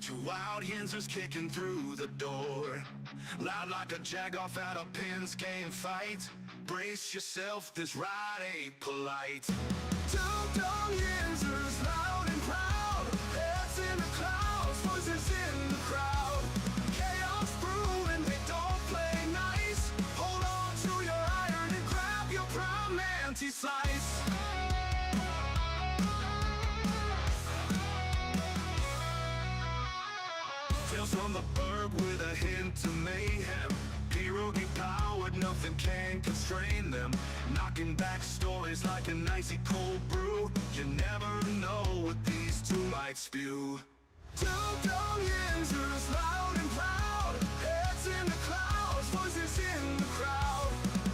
Two wild Yinzers kicking through the door, loud like a jag-off at a pins game fight. Brace yourself, this ride ain't polite. Two dumb Yinzers, loud and proud, heads in the clouds, voices in the crowd. Chaos brewing, they don't play nice. Hold on to your iron and grab your prime anti-slice. Tales from the burg with a hint of mayhem. Pierogi powered, nothing can constrain them. Knocking back stories like an icy cold brew. You never know what these two might spew. Two dumb Yinzers, loud and proud, heads in the clouds, voices in the crowd.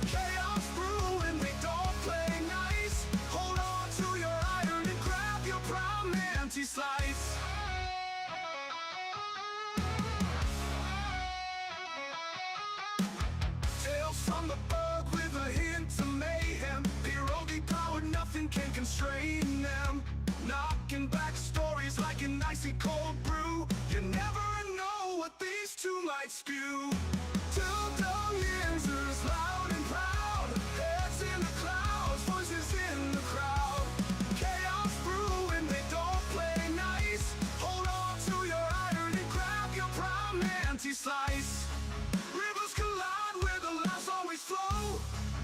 Chaos brewing, they don't play nice. Hold on to your iron and grab your prime anti-slice. From the bug with a hint of mayhem. Pierogi powered, nothing can constrain them. Knocking back stories like an icy cold brew. You never know what these two might spew. Two dumb Yinzers, loud and proud, heads in the clouds, voices in the crowd. Chaos brewing, they don't play nice. Hold on to your iron and grab your prime anti-slice. Rivers collide where the laughs always flow.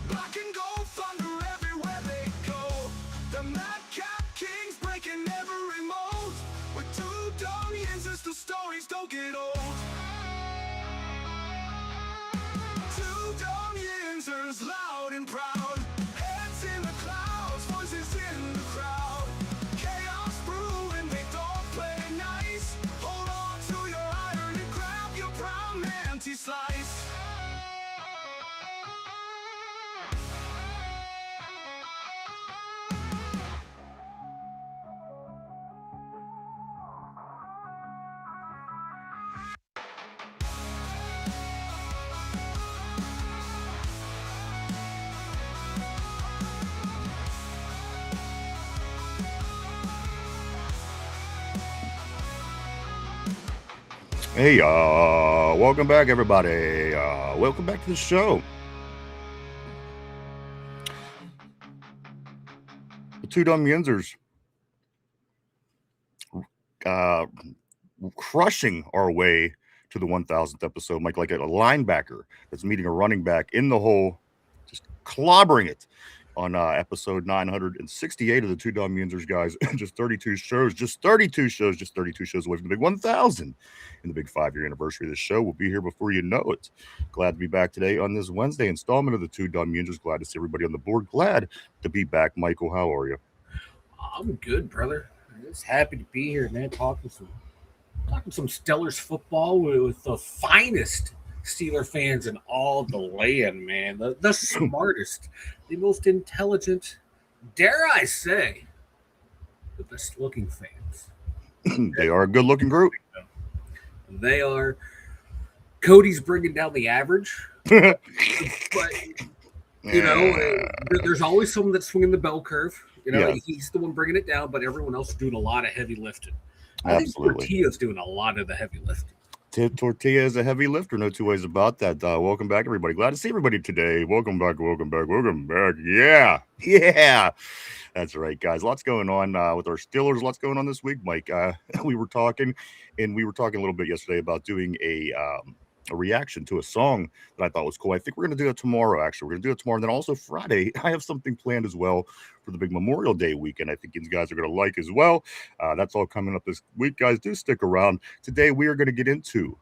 Black and gold thunder everywhere they go. The madcap kings breaking every mold. With two dumb Yinzers, the stories don't get old. Two dumb Yinzers, loud and proud, heads in the clouds, voices in the crowd. Chaos brewing, they don't play nice. Hold on to your iron and grab your prime anti-slice. Hey, welcome back, everybody. Welcome back to the show. The two dumb Yinzers crushing our way to the 1000th episode, Mike, like a linebacker that's meeting a running back in the hole, just clobbering it on episode 968 of the Two Dumb Yinzers, guys. Just 32 shows, just 32 shows away from the big 1000 in the big 5-year anniversary of the show. We'll be here before you know it. Glad to be back today on this Wednesday installment of the Two Dumb Yinzers. Glad to see everybody on the board. Glad to be back. Michael, how are you? I'm good, brother. I'm just happy to be here, man. Talking some Steelers football with the finest Steeler fans in all the land, man. The smartest, the most intelligent, dare I say, the best looking fans. They are a good looking group. They are. Cody's bringing down the average, but there's always someone that's swinging the bell curve. He's the one bringing it down, but everyone else is doing a lot of heavy lifting. I think Tortilla's doing a lot of the heavy lifting. Tortilla is a heavy lifter, no two ways about that. Welcome back, everybody. Glad to see everybody today. Welcome back. Yeah. That's right, guys. Lots going on with our Steelers. Lots going on this week, Mike. We were talking a little bit yesterday about doing a reaction to a song that I thought was cool. I think we're going to do it tomorrow, actually. We're going to do it tomorrow. And then also Friday, I have something planned as well for the big Memorial Day weekend. I think you guys are going to like as well. That's all coming up this week, guys. Do stick around. Today, we're going to get into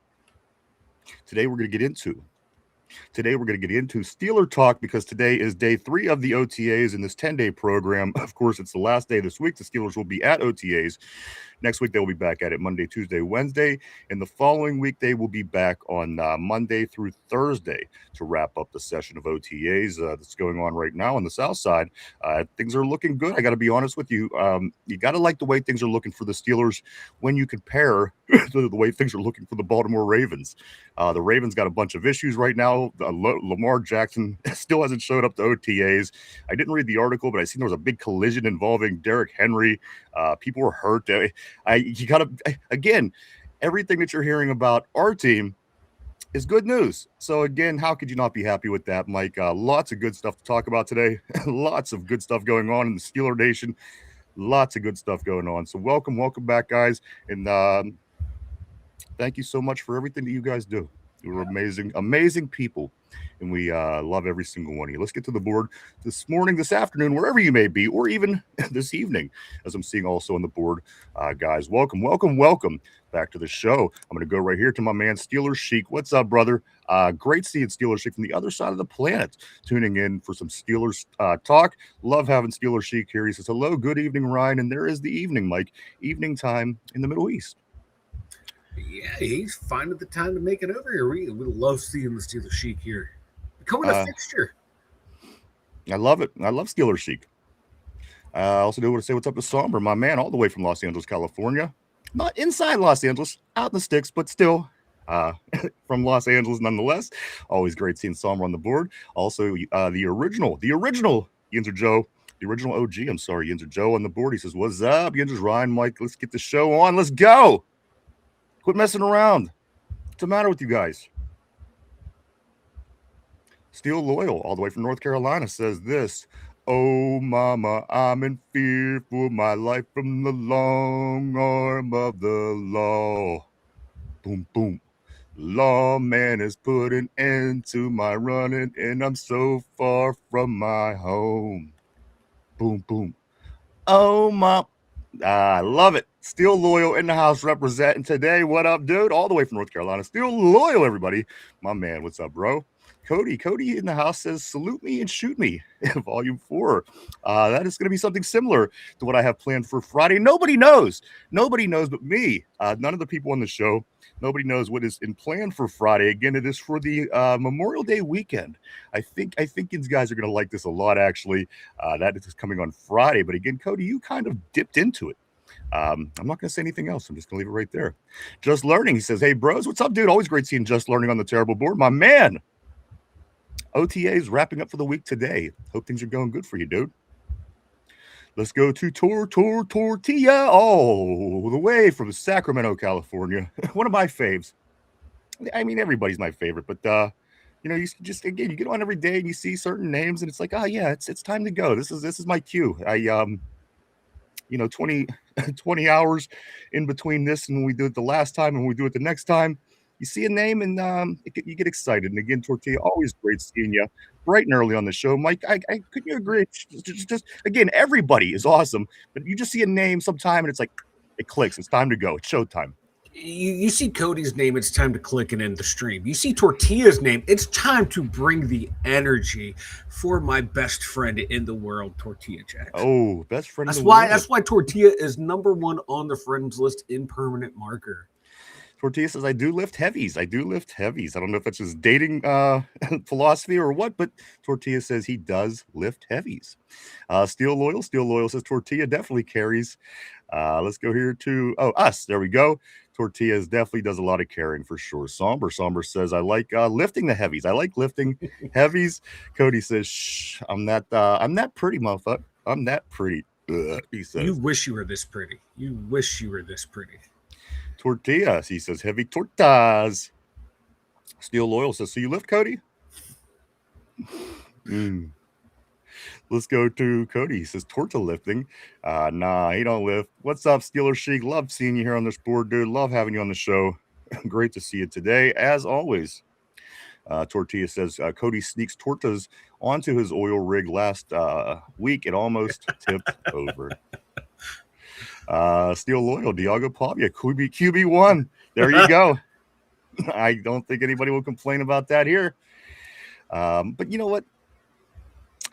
Steeler talk, because today is day 3 of the OTAs in this 10-day program. Of course, it's the last day this week. The Steelers will be at OTAs. Next week, they'll be back at it Monday, Tuesday, Wednesday. And the following week, they will be back on Monday through Thursday to wrap up the session of OTAs that's going on right now on the South Side. Things are looking good. I got to be honest with you. You got to like the way things are looking for the Steelers when you compare to the way things are looking for the Baltimore Ravens. The Ravens got a bunch of issues right now. Lamar Jackson still hasn't showed up to OTAs. I didn't read the article, but I seen there was a big collision involving Derrick Henry. People were hurt. You got to, again, everything that you're hearing about our team is good news. So again, how could you not be happy with that, Mike? Lots of good stuff to talk about today. Lots of good stuff going on in the Steeler Nation. Lots of good stuff going on. So welcome back, guys. And thank you so much for everything that you guys do. You're amazing people. And we love every single one of you. Let's get to the board this morning, this afternoon, wherever you may be, or even this evening, as I'm seeing also on the board. Guys, welcome back to the show. I'm going to go right here to my man, Steelers Chic. What's up, brother? Great seeing Steelers Chic from the other side of the planet, tuning in for some Steelers talk. Love having Steelers Chic here. He says, hello, good evening, Ryan. And there is the evening, Mike, evening time in the Middle East. Yeah, he's finding the time to make it over here. We love seeing the Steelers Chic here. Becoming a fixture. I love it. I love Steelers Chic. I also do want to say what's up to Somber, my man, all the way from Los Angeles, California. Not inside Los Angeles, out in the sticks, but still from Los Angeles nonetheless. Always great seeing Somber on the board. Also, the original Yinzer Joe, the original OG, Yinzer Joe on the board. He says, what's up, Yinzers, Ryan, Mike? Let's get the show on. Let's go. Quit messing around. What's the matter with you guys? Steel Loyal, all the way from North Carolina, says this. Oh, mama, I'm in fear for my life from the long arm of the law. Boom, boom. Lawman has put an end to my running, and I'm so far from my home. Boom, boom. Oh, my. I love it. Steel Loyal in the house representing today. What up, dude? All the way from North Carolina. Steel Loyal, everybody. My man, what's up, bro? Cody in the house says, salute me and shoot me. Volume 4. That is going to be something similar to what I have planned for Friday. Nobody knows but me. None of the people on the show. Nobody knows what is in plan for Friday. Again, it is for the Memorial Day weekend. I think these guys are going to like this a lot, actually. That is coming on Friday. But again, Cody, you kind of dipped into it. I'm not going to say anything else. I'm just going to leave it right there. Just Learning. He says, hey, bros, what's up, dude? Always great seeing Just Learning on the terrible board. My man. OTAs wrapping up for the week today. Hope things are going good for you, dude. Let's go to Tortilla all the way from Sacramento, California. One of my faves. I mean, everybody's my favorite, but you just, again, you get on every day and you see certain names and it's like, oh yeah, it's time to go. This is my cue. 20 hours in between this and when we do it the last time and we do it the next time. You see a name and you get excited. And again, Tortilla, always great seeing you bright and early on the show. Mike, I couldn't you agree? Just again, everybody is awesome, but you just see a name sometime and it's like, it clicks. It's time to go. It's showtime. You see Cody's name, it's time to click and end the stream. You see Tortilla's name, it's time to bring the energy for my best friend in the world, Tortilla Jackson. Oh, best friend. That's why Tortilla is number one on the friends list in permanent marker. Tortilla says, I do lift heavies. I don't know if that's his dating philosophy or what, but Tortilla says he does lift heavies. Steel Loyal says Tortilla definitely carries. Let's go here to us. There we go. Tortilla definitely does a lot of carrying for sure. Somber says, I like lifting the heavies. I like lifting heavies. Cody says, shh, I'm that pretty, motherfucker. I'm that pretty. He says, you wish you were this pretty. Tortilla, he says, heavy tortas. Steel Loyal says, so you lift, Cody? Let's go to Cody. He says, torta lifting. Nah, he don't lift. What's up, Steeler Chic? Love seeing you here on this board, dude. Love having you on the show. Great to see you today, as always. Tortilla says, Cody sneaks tortas onto his oil rig last week. It almost tipped over. Steel Loyal, Diago Pavia, QB1. There you go. I don't think anybody will complain about that here. But you know what?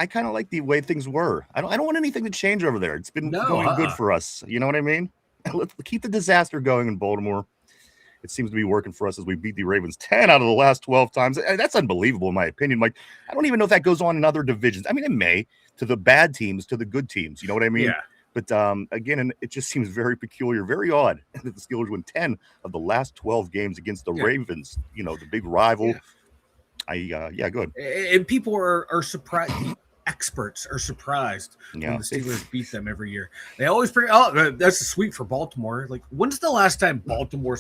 I kind of like the way things were. I don't want anything to change over there. It's been going good for us. You know what I mean? Let's keep the disaster going in Baltimore. It seems to be working for us as we beat the Ravens 10 out of the last 12 times. That's unbelievable, in my opinion. Like, I don't even know if that goes on in other divisions. I mean, it may, to the bad teams, to the good teams. You know what I mean? Yeah. But again, it just seems very peculiar, very odd that the Steelers win 10 of the last 12 games against the Ravens, the big rival. Yeah. Go ahead. And people are surprised. Experts are surprised when the Steelers beat them every year. They always bring, that's a sweep for Baltimore. Like, when's the last time Baltimore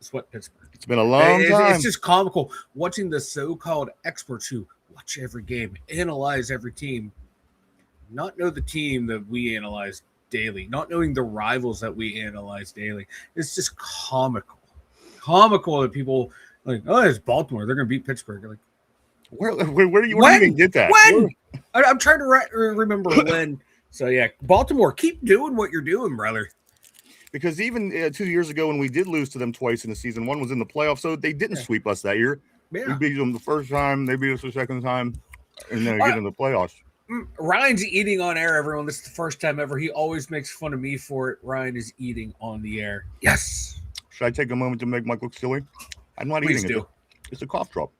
Sweat Pittsburgh. It's been a long time. It's just comical watching the so-called experts who watch every game, analyze every team, not know the team that we analyze daily, not knowing the rivals that we analyze daily. It's just comical that people like, oh, it's Baltimore. They're going to beat Pittsburgh. Like, where do you even get that? When? I'm trying to remember when. So, yeah, Baltimore, keep doing what you're doing, brother. Because even 2 years ago when we did lose to them twice in the season, one was in the playoffs, so they didn't sweep us that year. Yeah. We beat them the first time, they beat us the second time, and then get in the playoffs. Ryan's eating on air, everyone. This is the first time ever. He always makes fun of me for it. Ryan is eating on the air. Yes. Should I take a moment to make Mike look silly? I'm not Please eating do. it. It's a cough drop.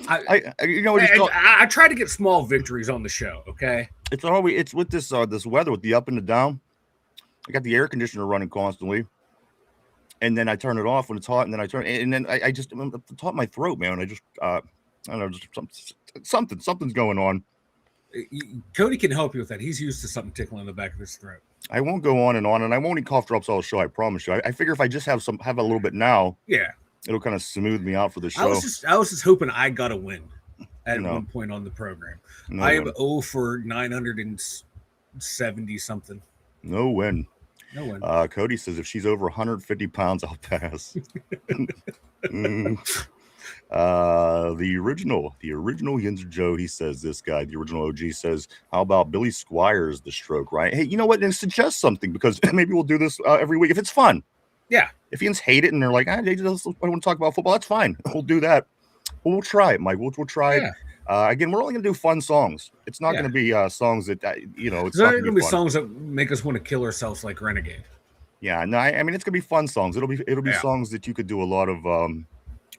I try to get small victories on the show. Okay, it's with this weather with the up and the down. I got the air conditioner running constantly, and then I turn it off when it's hot, and then I just I'm at the top of my throat, man. I just I don't know, just something's going on. Cody can help you with that. He's used to something tickling the back of his throat. I won't go on, and I won't eat cough drops all the show. I promise you. I figure if I just have a little bit now, yeah, it'll kind of smooth me out for the show. I was just hoping I got a win at one point on the program. I am 0 for 970 something. No win. No win. Cody says if she's over 150 pounds, I'll pass. The original Yinzer Joe, he says, this guy, the original OG, says, how about Billy Squires, the stroke, right? Hey, you know what? And suggest something, because maybe we'll do this every week if it's fun. Yeah. If Yins hate it and they're like, I want to talk about football, that's fine. We'll do that. We'll try it, Mike. We'll try it. Again, we're only going to do fun songs. It's not going to be songs that, it's not going to be songs that make us want to kill ourselves like Renegade. Yeah, no, I mean, it's going to be fun songs. It'll be songs that you could do a lot of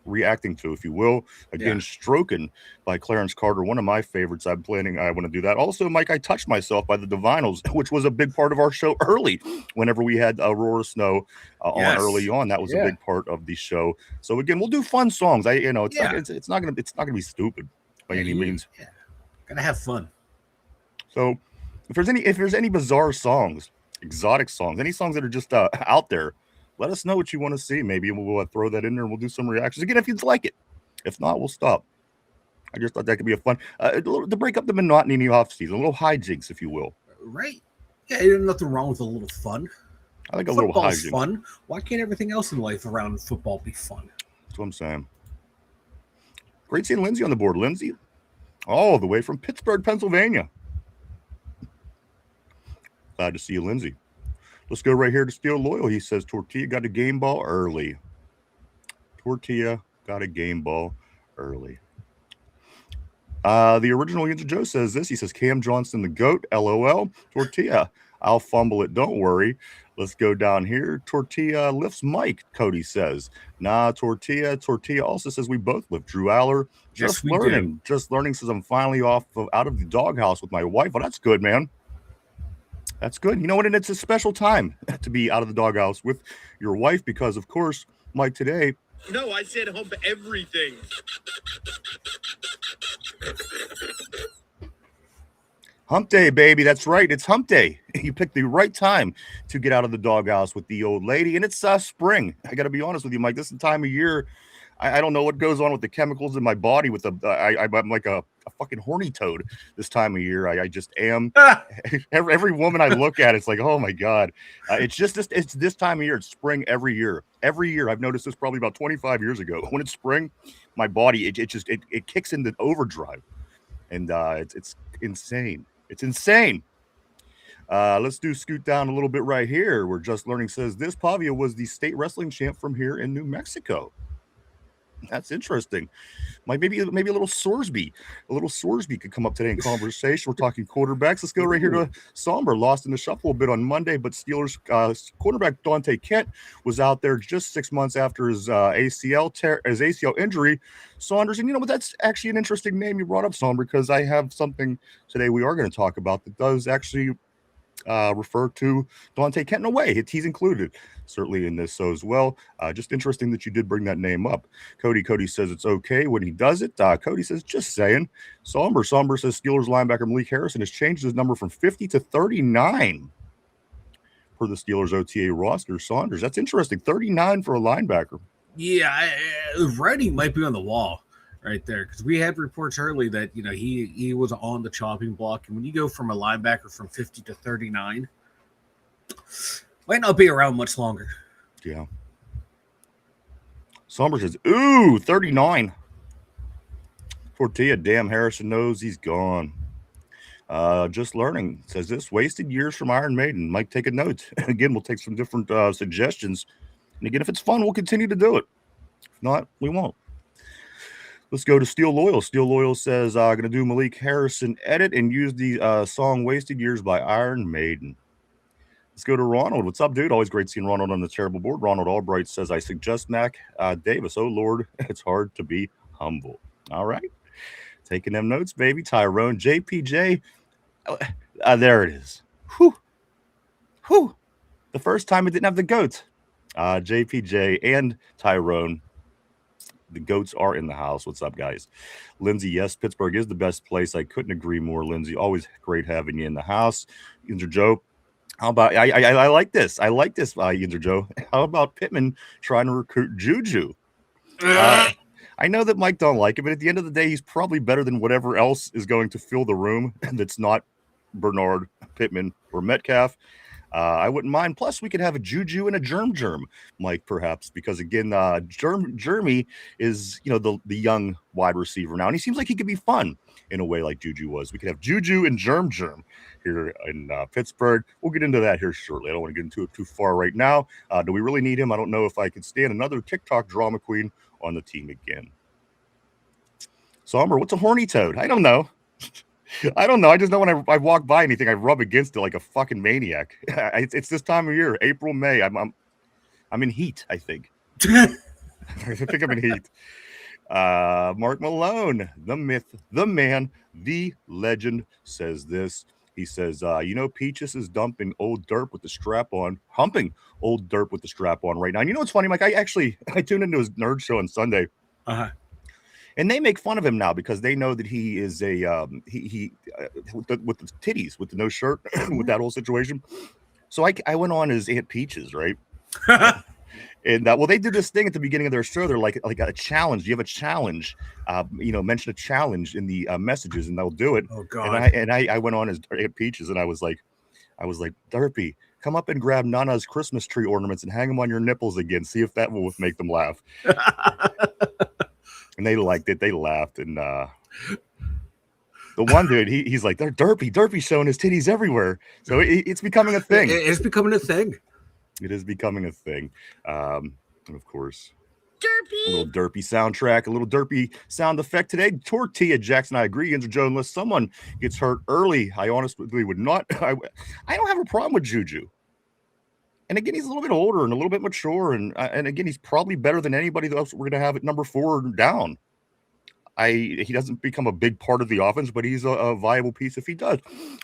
reacting to, if you will. Again, Stroking by Clarence Carter, one of my favorites. I want to do that. Also, Mike, I Touched Myself by the Divinals, which was a big part of our show early. Whenever we had Aurora Snow on early on, that was a big part of the show. So again, we'll do fun songs. It's not gonna be stupid by any means. Yeah. Gonna have fun. So if there's any bizarre songs, exotic songs, any songs that are just out there, let us know what you want to see. Maybe we'll throw that in there and we'll do some reactions again if you'd like it. If not, we'll stop. I just thought that could be a fun to break up the monotony in the off season, a little hijinks, if you will. Right? Yeah, there's nothing wrong with a little fun. I think a little hijinks. Fun. Why can't everything else in life around football be fun? That's what I'm saying. Great seeing Lindsay on the board. Lindsay, all the way from Pittsburgh, Pennsylvania. Glad to see you, Lindsay. Let's go right here to Steel Loyal. He says, Tortilla got a game ball early. Tortilla got a game ball early. The original Yinzer Joe says this. He says, Cam Johnson, the GOAT, LOL. Tortilla, I'll fumble it. Don't worry. Let's go down here. Tortilla lifts Mike, Cody says. Nah, Tortilla. Tortilla also says we both lift. Drew Aller, just learning. Just learning says I'm finally out of the doghouse with my wife. Well, that's good, man. That's good. You know what? And it's a special time to be out of the doghouse with your wife because, of course, Mike, today. No, I said hump everything. Hump day, baby. That's right. It's hump day. You picked the right time to get out of the doghouse with the old lady. And it's spring. I got to be honest with you, Mike. This is the time of year. I don't know what goes on with the chemicals in my body. I'm like a fucking horny toad this time of year. I just am. Every woman I look at, it's like, oh my God. It's this time of year. It's spring every year. Every year. I've noticed this probably about 25 years ago. When it's spring, my body, it kicks into overdrive. And it's insane. It's insane. Let's scoot down a little bit right here where Just Learning says this. Pavia was the state wrestling champ from here in New Mexico. That's interesting. Maybe a little Sorsby. A little Sorsby could come up today in conversation. We're talking quarterbacks. Let's go right here to Somber. Lost in the shuffle a bit on Monday, but Steelers quarterback Dante Kent was out there just 6 months after his ACL injury. Saunders, and you know what? That's actually an interesting name you brought up, Somber, because I have something today we are going to talk about that does actually refer to Dante Kent in a way. He's included certainly in this as well. Just interesting that you did bring that name up. Cody says it's okay when he does it. Cody says, just saying. Somber says Steelers linebacker Malik Harrison has changed his number from 50 to 39. per the Steelers OTA roster. Saunders, that's interesting. 39 for a linebacker. Yeah, writing might be on the wall right there because we had reports early that he was on the chopping block, and when you go from a linebacker from 50 to 39, might not be around much longer. Yeah. Somber says, ooh, 39. Tortilla, damn, Harrison knows he's gone. Just learning, says this, wasted years from Iron Maiden. Might take a note. Again, we'll take some different suggestions. And again, if it's fun, we'll continue to do it. If not, we won't. Let's go to Steel Loyal. Steel Loyal says, going to do Malik Harrison edit and use the song Wasted Years by Iron Maiden. Let's go to Ronald. What's up, dude? Always great seeing Ronald on the terrible board. Ronald Albright says, I suggest Mac Davis. Oh, Lord, it's hard to be humble. All right. Taking them notes, baby. Tyrone, JPJ. There it is. Whew. Whew. The first time it didn't have the goat. JPJ and Tyrone. The goats are in the house. What's up, guys? Lindsay, yes, Pittsburgh is the best place. I couldn't agree more, Lindsay. Always great having you in the house. Yinzer Joe, how about I like this. I like this, Yinzer Joe. How about Pittman trying to recruit Juju? I know that Mike don't like it, but at the end of the day, he's probably better than whatever else is going to fill the room that's not Bernard, Pittman, or Metcalf. I wouldn't mind. Plus, we could have a Juju and a Germ, Mike, perhaps, because again, Jeremy is the young wide receiver now, and he seems like he could be fun in a way like Juju was. We could have Juju and Germ here in Pittsburgh. We'll get into that here shortly. I don't want to get into it too far right now. Do we really need him? I don't know if I could stand another TikTok drama queen on the team again. Somber, what's a horny toad? I don't know. I don't know. I just know when I walk by anything, I rub against it like a fucking maniac. It's this time of year, April, May. I'm in heat, I think. I think I'm in heat. Mark Malone, the myth, the man, the legend, says this. He says, Peaches is dumping old derp with the strap on, humping old derp with the strap on right now. And you know what's funny, Mike? I tuned into his nerd show on Sunday. And they make fun of him now because they know that he is a with the titties, with the no shirt, with that whole situation. So I went on his Aunt Peaches, right? And they did this thing at the beginning of their show. They're like a challenge. You have a challenge, mention a challenge in the messages, and they'll do it. Oh God! And I went on his Aunt Peaches, and I was like, Derpy, come up and grab Nana's Christmas tree ornaments and hang them on your nipples again. See if that will make them laugh. And they liked it. They laughed. And the one dude, he's like, they're Derpy showing his titties everywhere. So it's becoming a thing. It's becoming a thing. It is becoming a thing. And of course, Derpy. a little Derpy soundtrack, a little Derpy sound effect today. Tortilla Jackson, I agree. Yinzer Joe, unless someone gets hurt early, I honestly would not. I don't have a problem with Juju. And again, he's a little bit older and a little bit mature. And again, he's probably better than anybody else we're going to have at number 4 down. He doesn't become a big part of the offense, but he's a viable piece if he does.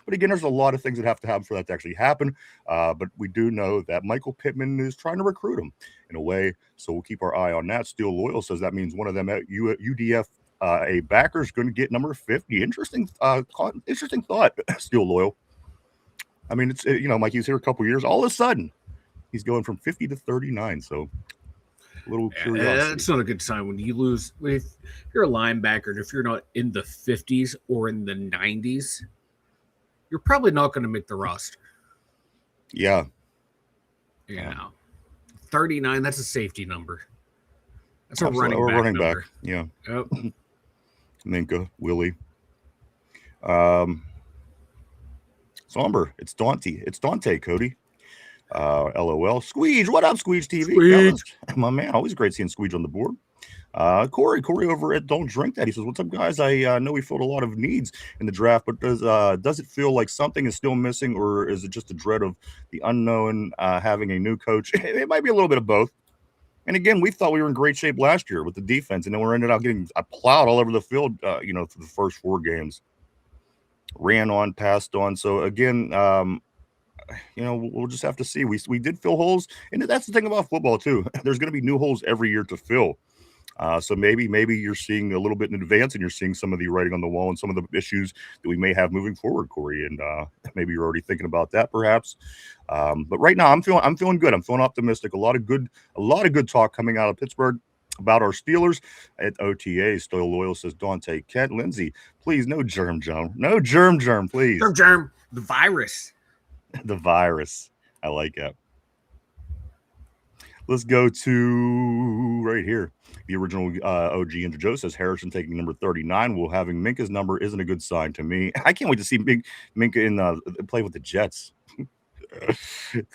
But again, there's a lot of things that have to happen for that to actually happen. But we do know that Michael Pittman is trying to recruit him in a way. So we'll keep our eye on that. Steel Loyal says that means one of them at UDF, a backer, is going to get number 50. Interesting thought, Steel Loyal. I mean, it's Mike, he was here a couple years. All of a sudden, he's going from 50 to 39. So a little curiosity. That's not a good sign when you lose. If you're a linebacker, if you're not in the 50s or in the 90s, you're probably not going to make the roster. Yeah. 39, that's a safety number. That's a running back. Yeah. Yep. Minka, Willie. Somber. It's Dante, Cody. LOL. Squeege, what up, Squeege TV? Squeege. My man, always great seeing Squeege on the board. Corey over at Don't Drink That. He says, what's up, guys? I know we filled a lot of needs in the draft, but does it feel like something is still missing, or is it just a dread of the unknown, having a new coach? It might be a little bit of both. And again, we thought we were in great shape last year with the defense, and then we ended up getting plowed all over the field, for the first 4 games. Ran on, passed on. So again, we'll just have to see. We did fill holes, and that's the thing about football too. There's going to be new holes every year to fill. So maybe you're seeing a little bit in advance, and you're seeing some of the writing on the wall and some of the issues that we may have moving forward, Corey. And maybe you're already thinking about that, perhaps. But right now, I'm feeling good. I'm feeling optimistic. A lot of good talk coming out of Pittsburgh about our Steelers at OTA. Still loyal, says Dante Kent. Lindsay, please, no germ, please. Germ, the virus. The virus. I like it. Let's go to right here. The original OG Yinzer Joe says Harrison taking number 39. Well, having Minka's number isn't a good sign to me. I can't wait to see Minka in play with the Jets.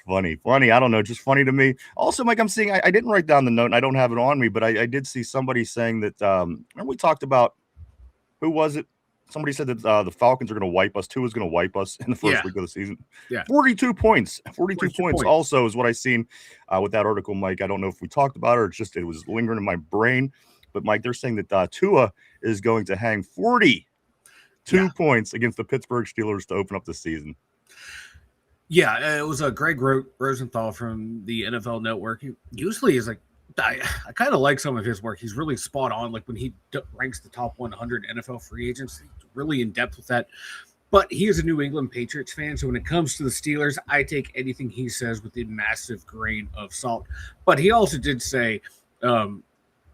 Funny. I don't know, just funny to me. Also, Mike, I'm seeing I didn't write down the note and I don't have it on me, but I did see somebody saying that remember we talked about, who was it? Somebody said that the Falcons are going to wipe us. Tua's going to wipe us in the first week of the season. Yeah. 42 points. 42 points also is what I seen with that article, Mike. I don't know if we talked about it or it was lingering in my brain. But, Mike, they're saying that Tua is going to hang 42 points against the Pittsburgh Steelers to open up the season. Yeah, it was a Greg Rosenthal from the NFL Network. He usually is like, I kind of like some of his work. He's really spot on. Like when he ranks the top 100 NFL free agents, he's really in depth with that. But he is a New England Patriots fan. So when it comes to the Steelers, I take anything he says with a massive grain of salt. But he also did say in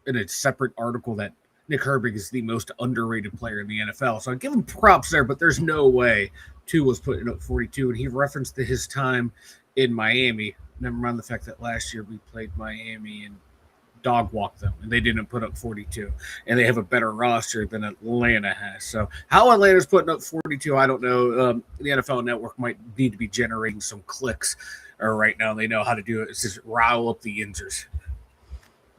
a separate article that Nick Herbig is the most underrated player in the NFL. So I give him props there, but there's no way Tua was putting up 42. And he referenced his time in Miami. Never mind the fact that last year we played Miami and dog walked them, and they didn't put up 42. And they have a better roster than Atlanta has. So how Atlanta's putting up 42, I don't know. The NFL Network might need to be generating some clicks right now. They know how to do it. It's just rile up the Yinzers.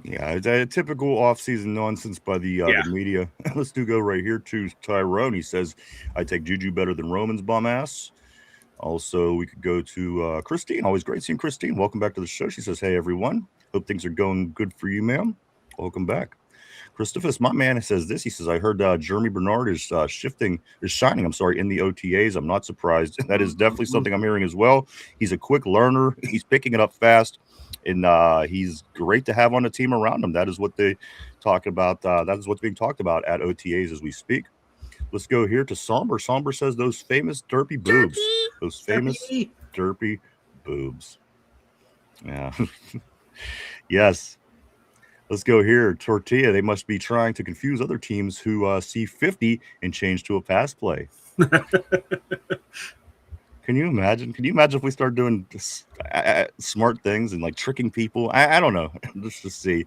Yeah, it's a typical offseason nonsense by the media. Let's go right here to Tyrone. He says, I take Juju better than Roman's bum ass. Also, we could go to Christine. Always great seeing Christine. Welcome back to the show. She says, hey, everyone. Hope things are going good for you, ma'am. Welcome back. Christophus, my man, says this. He says, I heard Jeremy Bernard is shining, in the OTAs. I'm not surprised. That is definitely something I'm hearing as well. He's a quick learner. He's picking it up fast. And he's great to have on a team around him. That is what they talk about. That is what's being talked about at OTAs as we speak. Let's go here to Somber. Somber says those famous derpy boobs. Those famous derpy boobs. Yeah. Yes. Let's go here. Tortilla. They must be trying to confuse other teams who see 50 and change to a pass play. Can you imagine? Can you imagine if we start doing smart things and like tricking people? I don't know. Let's just see.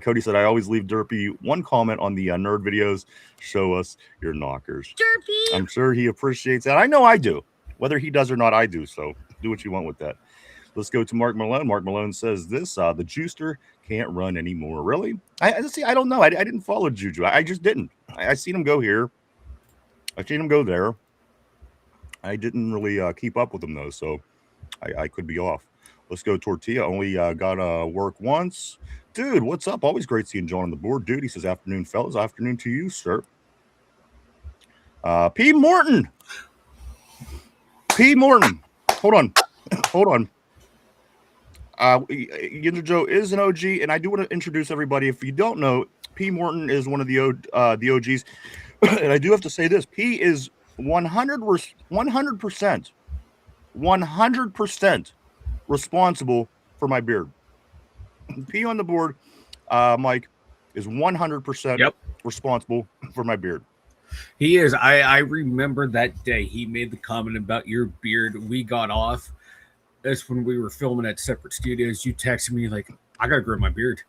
Cody said, I always leave Derpy one comment on the nerd videos. Show us your knockers. Derpy. I'm sure he appreciates that. I know I do. Whether he does or not, I do. So do what you want with that. Let's go to Mark Malone. Mark Malone says this, the Juicer can't run anymore. Really? I don't know. I didn't follow Juju. I just didn't. I seen him go here. I've seen him go there. I didn't really keep up with him, though, so I could be off. Let's go Tortilla. Only got work once. Dude, what's up? Always great seeing John on the board. Dude, he says, afternoon, fellas. Afternoon to you, sir. P. Morton. Hold on. Yinzer Joe is an OG, and I do want to introduce everybody. If you don't know, P. Morton is one of the OGs, and I do have to say this. P is 100% responsible for my beard. P on the board, Mike, is 100% responsible for my beard. He is. I remember that day he made the comment about your beard. We got off. That's when we were filming at separate studios. You texted me like, I gotta grow my beard.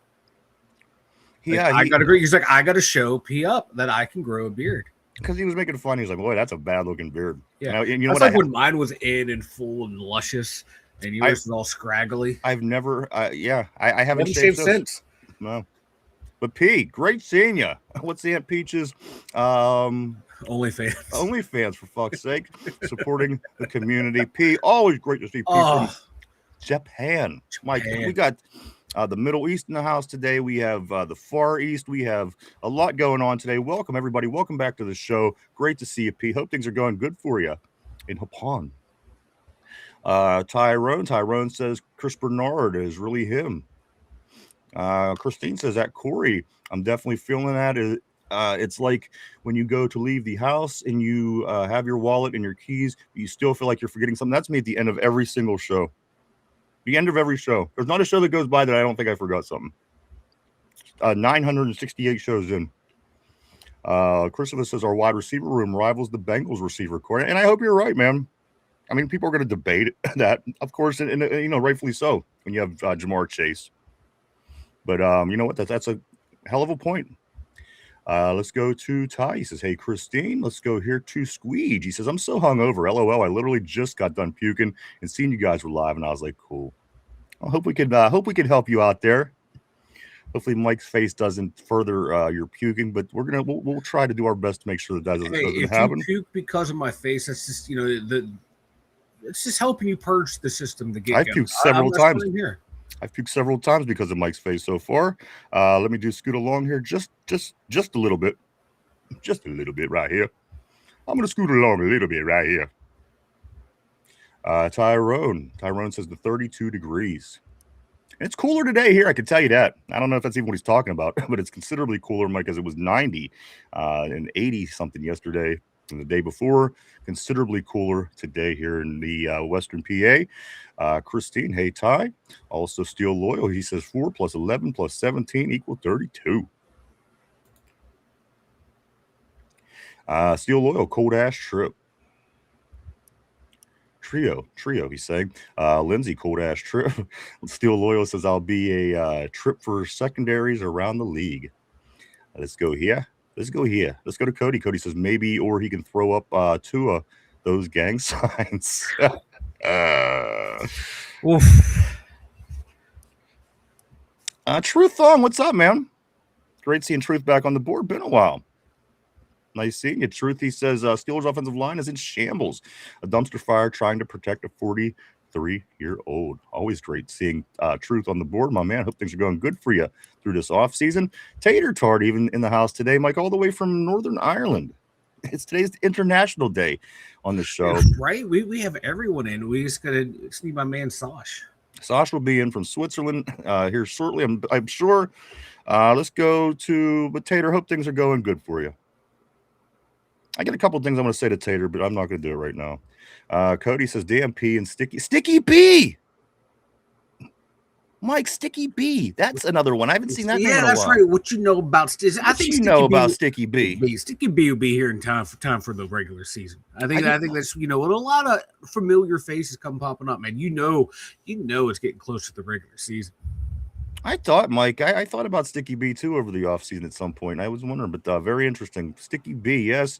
Yeah, I gotta grow. He's like, I gotta show P up that I can grow a beard. Because he was making fun. He was like, boy, that's a bad looking beard. Yeah. And you know that's what? Like when mine was in and full and luscious, and yours was all scraggly. I've never, I haven't shaved since. No. But P, great seeing you. What's the Aunt Peaches? OnlyFans, for fuck's sake. Supporting the community. P, always great to see P from Japan. Mike, we got the Middle East in the house today. We have the Far East. We have a lot going on today. Welcome, everybody. Welcome back to the show. Great to see you, P. Hope things are going good for you in Japan. Tyrone says Chris Bernard is really him. Christine says that Corey, I'm definitely feeling that. It's like when you go to leave the house and you have your wallet and your keys, but you still feel like you're forgetting something. That's me at the end of every single show. The end of every show. There's not a show that goes by that I don't think I forgot something. 968 shows in. Christopher says our wide receiver room rivals the Bengals receiver core, and I hope you're right, man. I mean, people are going to debate that, of course, and rightfully so when you have Jamar Chase. But you know what? That's a hell of a point. Let's go to Ty. He says, "Hey, Christine, let's go here to Squeege." He says, "I'm so hungover. LOL. I literally just got done puking and seeing you guys were live, and I was like, cool. I hope we could help you out there. Hopefully, Mike's face doesn't further your puking, but we'll try to do our best to make sure that doesn't happen." If you puke because of my face, that's just it's just helping you purge the system to get. I've puked several times. I've puked several times because of Mike's face so far. Let me scoot along here just a little bit. Just a little bit right here. I'm going to scoot along a little bit right here. Tyrone says the 32 degrees. And it's cooler today here, I can tell you that. I don't know if that's even what he's talking about, but it's considerably cooler, Mike, because it was 90 and 80-something yesterday and the day before. Considerably cooler today here in the Western PA. Christine, hey, Ty. Also, Steel Loyal, he says 4 plus 11 plus 17 equal 32. Steel Loyal, cold ass trip. Trio, he's saying. Lindsay, cold ass trip. Steel Loyal says, I'll be a trip for secondaries around the league. Let's go here. Let's go to Cody. Cody says maybe, or he can throw up two those gang signs. Truth Thong, what's up, man? Great seeing Truth back on the board. Been a while. Nice seeing you. Truth, he says, Steelers offensive line is in shambles. A dumpster fire trying to protect a 43-year-old. Always great seeing Truth on the board, my man. Hope things are going good for you through this offseason. Tater Tart even in the house today, Mike, all the way from Northern Ireland. It's today's International Day on the show. Right? We have everyone in. We just need my man Sosh. Sosh will be in from Switzerland here shortly, I'm sure. Let's go to Tater. Hope things are going good for you. I got a couple things I'm going to say to Tater, but I'm not going to do it right now. Cody says, damn P and Sticky B. Mike, Sticky B. That's another one. I haven't seen that. Yeah, that's right. What you know about Sticky? I think about Sticky B. Sticky B will be here in time for the regular season. I think that's with a lot of familiar faces come popping up, man. You know, it's getting close to the regular season. I thought, Mike, I thought about Sticky B too over the offseason at some point. I was wondering, but very interesting. Sticky B, yes.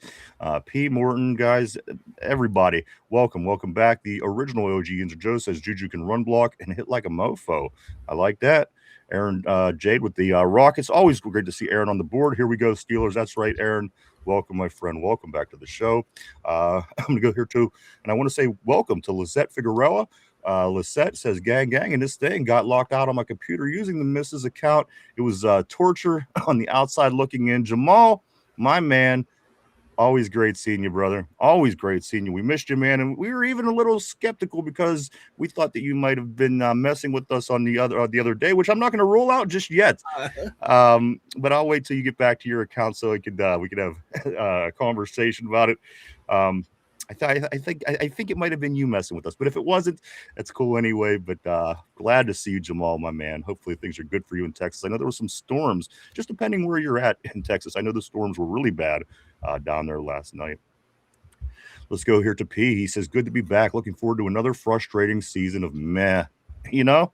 P. Morton, guys, everybody, welcome back. The original OG Yinzer Joe says Juju can run block and hit like a mofo. I like that. Aaron Jade with the Rockets. Always great to see Aaron on the board. Here we go, Steelers. That's right, Aaron. Welcome, my friend. Welcome back to the show. I'm going to go here too, and I want to say welcome to Lizette Figueroa. Lisette says, gang, and this thing got locked out on my computer using the Mrs. account. It was torture on the outside looking in. Jamal, my man, always great seeing you, brother. Always great seeing you. We missed you, man. And we were even a little skeptical because we thought that you might have been messing with us on the other day, which I'm not going to rule out just yet. But I'll wait till you get back to your account so we could have a conversation about it. I think it might have been you messing with us, but if it wasn't, that's cool anyway. But glad to see you, Jamal, my man. Hopefully things are good for you in Texas. I know there were some storms, just depending where you're at in Texas. I know the storms were really bad down there last night. Let's go here to P. He says, good to be back. Looking forward to another frustrating season of meh. You know,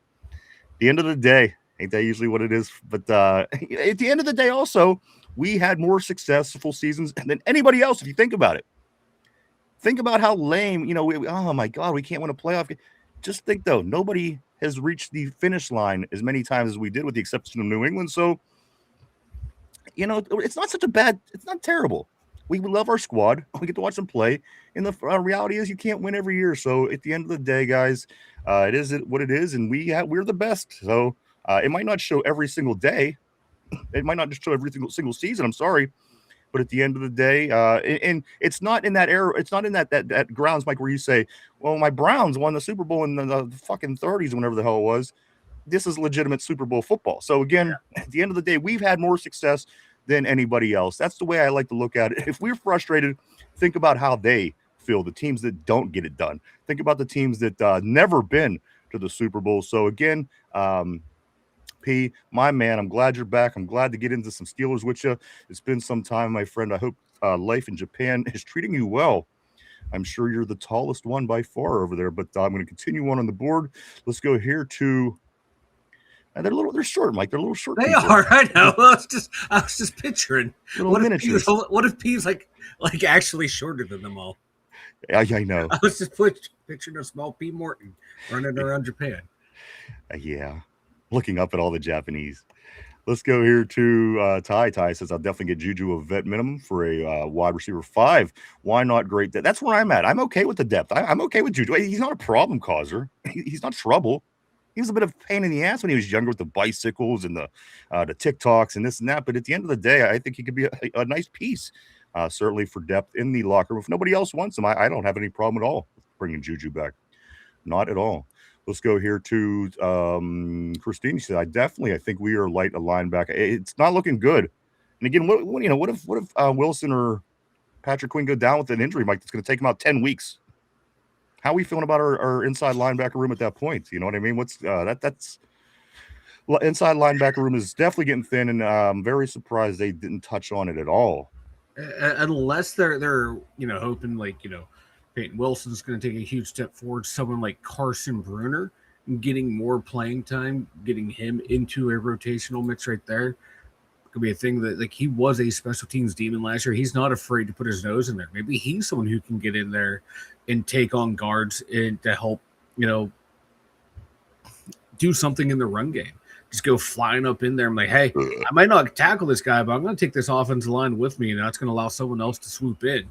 the end of the day, ain't that usually what it is? But at the end of the day, also, we had more successful seasons than anybody else, if you think about it. Think about how lame, oh my God, we can't win a playoff game. Just think, though, nobody has reached the finish line as many times as we did, with the exception of New England. So, it's not terrible. We love our squad. We get to watch them play. And the reality is you can't win every year. So at the end of the day, guys, it is what it is. And we're the best. So it might not show every single day. It might not just show every single season. I'm sorry. But at the end of the day, and it's not in that era. It's not in that grounds, Mike, where you say, well, my Browns won the Super Bowl in the fucking 30s, whenever the hell it was. this is legitimate Super Bowl football. So again, at the end of the day, we've had more success than anybody else. That's the way I like to look at it. If we're frustrated, think about how they feel, the teams that don't get it done. Think about the teams that never been to the Super Bowl. So again, P, my man, I'm glad you're back. I'm glad to get into some Steelers with you. It's been some time, my friend. I hope life in Japan is treating you well. I'm sure you're the tallest one by far over there, but I'm going to continue on the board. Let's go here to. They're short, Mike. They're little short. They people. are. I know. I was just picturing. Little miniatures. What if P's like actually shorter than them all? I know. I was just picturing a small P. Morton running around Japan. Yeah, looking up at all the Japanese. Let's go here to Ty. Ty says, I'll definitely get Juju a vet minimum for a wide receiver 5. Why not great depth? That's where I'm at. I'm okay with the depth. I'm okay with Juju. He's not a problem causer. He's not trouble. He was a bit of a pain in the ass when he was younger with the bicycles and the TikToks and this and that. But at the end of the day, I think he could be a nice piece, certainly for depth in the locker room. If nobody else wants him, I don't have any problem at all with bringing Juju back. Not at all. Let's go here to Christine. She said, I think we are light a linebacker. It's not looking good. And again, what if Wilson or Patrick Quinn go down with an injury, Mike, that's going to take him out 10 weeks? How are we feeling about our inside linebacker room at that point? You know what I mean? What's that's inside linebacker room is definitely getting thin, and I'm very surprised they didn't touch on it at all. Unless they're hoping Peyton Wilson's going to take a huge step forward. Someone like Carson Bruner getting more playing time, getting him into a rotational mix right there could be a thing that he was a special teams demon last year. He's not afraid to put his nose in there. Maybe he's someone who can get in there and take on guards and to help, do something in the run game. Just go flying up in there and hey, I might not tackle this guy, but I'm going to take this offensive line with me, and that's going to allow someone else to swoop in.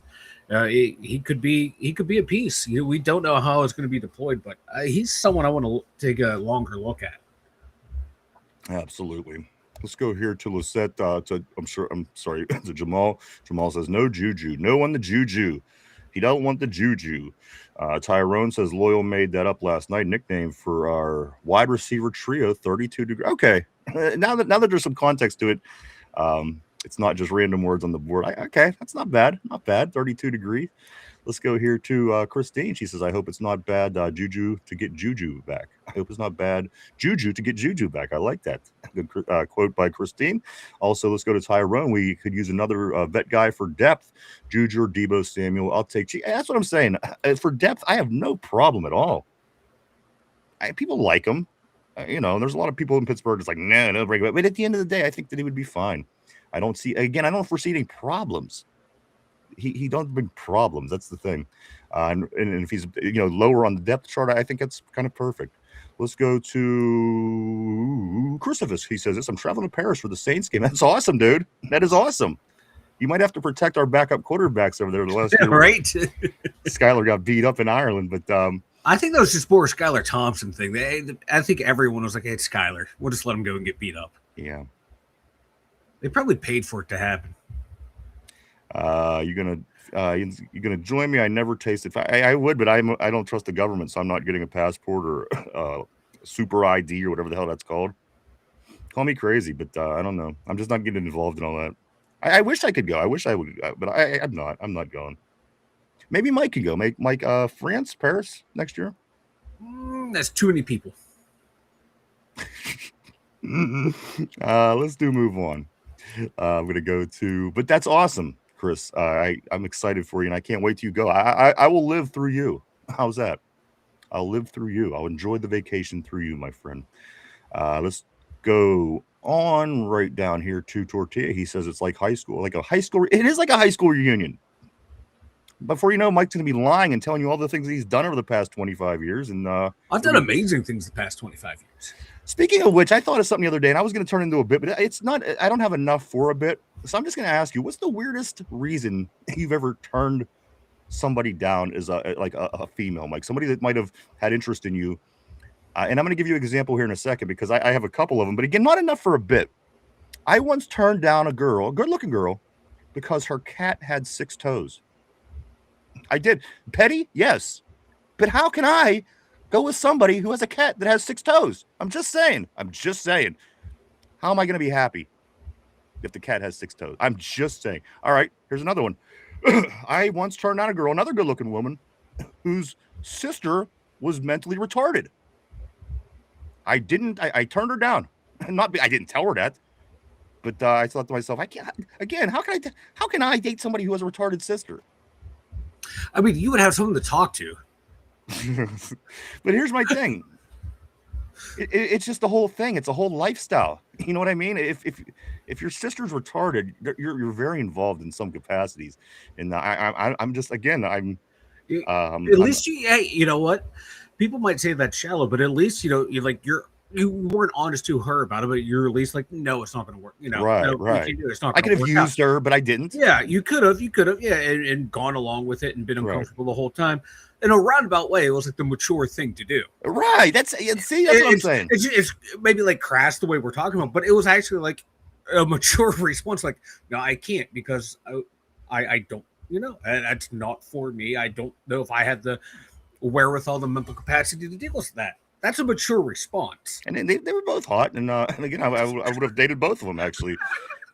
He could be a piece. We don't know how it's going to be deployed, but he's someone I want to take a longer look at. Absolutely. Let's go here to Lisette. To Jamal. Jamal says, no Juju. No on the Juju. He don't want the Juju. Tyrone says, Loyal made that up last night. Nickname for our wide receiver trio, 32 degree. Okay. Now that there's some context to it, it's not just random words on the board. Okay, that's not bad. Not bad. 32 degrees. Let's go here to Christine. She says, I hope it's not bad Juju to get Juju back. I hope it's not bad Juju to get Juju back. I like that. Good quote by Christine. Also, let's go to Tyrone. We could use another vet guy for depth. Juju or Debo Samuel. I'll take That's what I'm saying. For depth, I have no problem at all. People like him. There's a lot of people in Pittsburgh that's like, no, break it. But at the end of the day, I think that he would be fine. I don't foresee any problems. He don't bring problems. That's the thing. And if he's lower on the depth chart, I think that's kind of perfect. Let's go to Crucifix. He says this. I'm traveling to Paris for the Saints game. That's awesome, dude. That is awesome. You might have to protect our backup quarterbacks over there the last year. Right. Skylar got beat up in Ireland, but I think that was just more a Skylar Thompson thing. I think everyone was like, hey, it's Skylar. We'll just let him go and get beat up. Yeah. They probably paid for it to happen. You're gonna join me? I never tasted. I would, but I don't trust the government, so I'm not getting a passport or super ID or whatever the hell that's called. Call me crazy, but I don't know. I'm just not getting involved in all that. I wish I could go. I wish I would, but I'm not. I'm not going. Maybe Mike could go. Mike, France, Paris next year. That's too many people. Let's move on. I'm gonna go to, but that's awesome, Chris. I'm excited for you, and I can't wait till you go. I will live through you. How's that? I'll live through you. I'll enjoy the vacation through you, my friend. Let's go on right down here to Tortilla. He says it's like high school, like a high school. It is like a high school reunion. Before you know, Mike's going to be lying and telling you all the things he's done over the past 25 years. And I've done amazing things the past 25 years. Speaking of which, I thought of something the other day, and I was going to turn into a bit, but it's not. I don't have enough for a bit, so I'm just going to ask you: what's the weirdest reason you've ever turned somebody down as a female, Mike? Somebody that might have had interest in you. And I'm going to give you an example here in a second because I have a couple of them, but again, not enough for a bit. I once turned down a girl, a good-looking girl, because her cat had 6 toes. I did. Petty? Yes. But how can I Go with somebody who has a cat that has 6 toes. I'm just saying. How am I going to be happy if the cat has 6 toes? I'm just saying. All right, here's another one. I once turned down a girl, another good-looking woman, whose sister was mentally retarded. I turned her down. I didn't tell her that, but I thought to myself, I can't. Again, how can I date somebody who has a retarded sister? I mean, you would have someone to talk to. But here's my thing. It's just the whole thing. It's a whole lifestyle. You know what I mean? If your sister's retarded, you're very involved in some capacities, and I'm just again at least you know what? People might say that's shallow, but at least you weren't honest to her about it, but you're at least like, no, it's not going to work. Right. It's not. I could have used her, but I didn't. Yeah, you could have, yeah, and gone along with it and been uncomfortable the whole time. In a roundabout way, it was like the mature thing to do. Right. That's what I'm saying. It's maybe like crass the way we're talking about, but it was actually like a mature response. Like, no, I can't because I don't. That's not for me. I don't know if I have the wherewithal, the mental capacity to deal with that. That's a mature response. And they were both hot, and again, I would have dated both of them actually.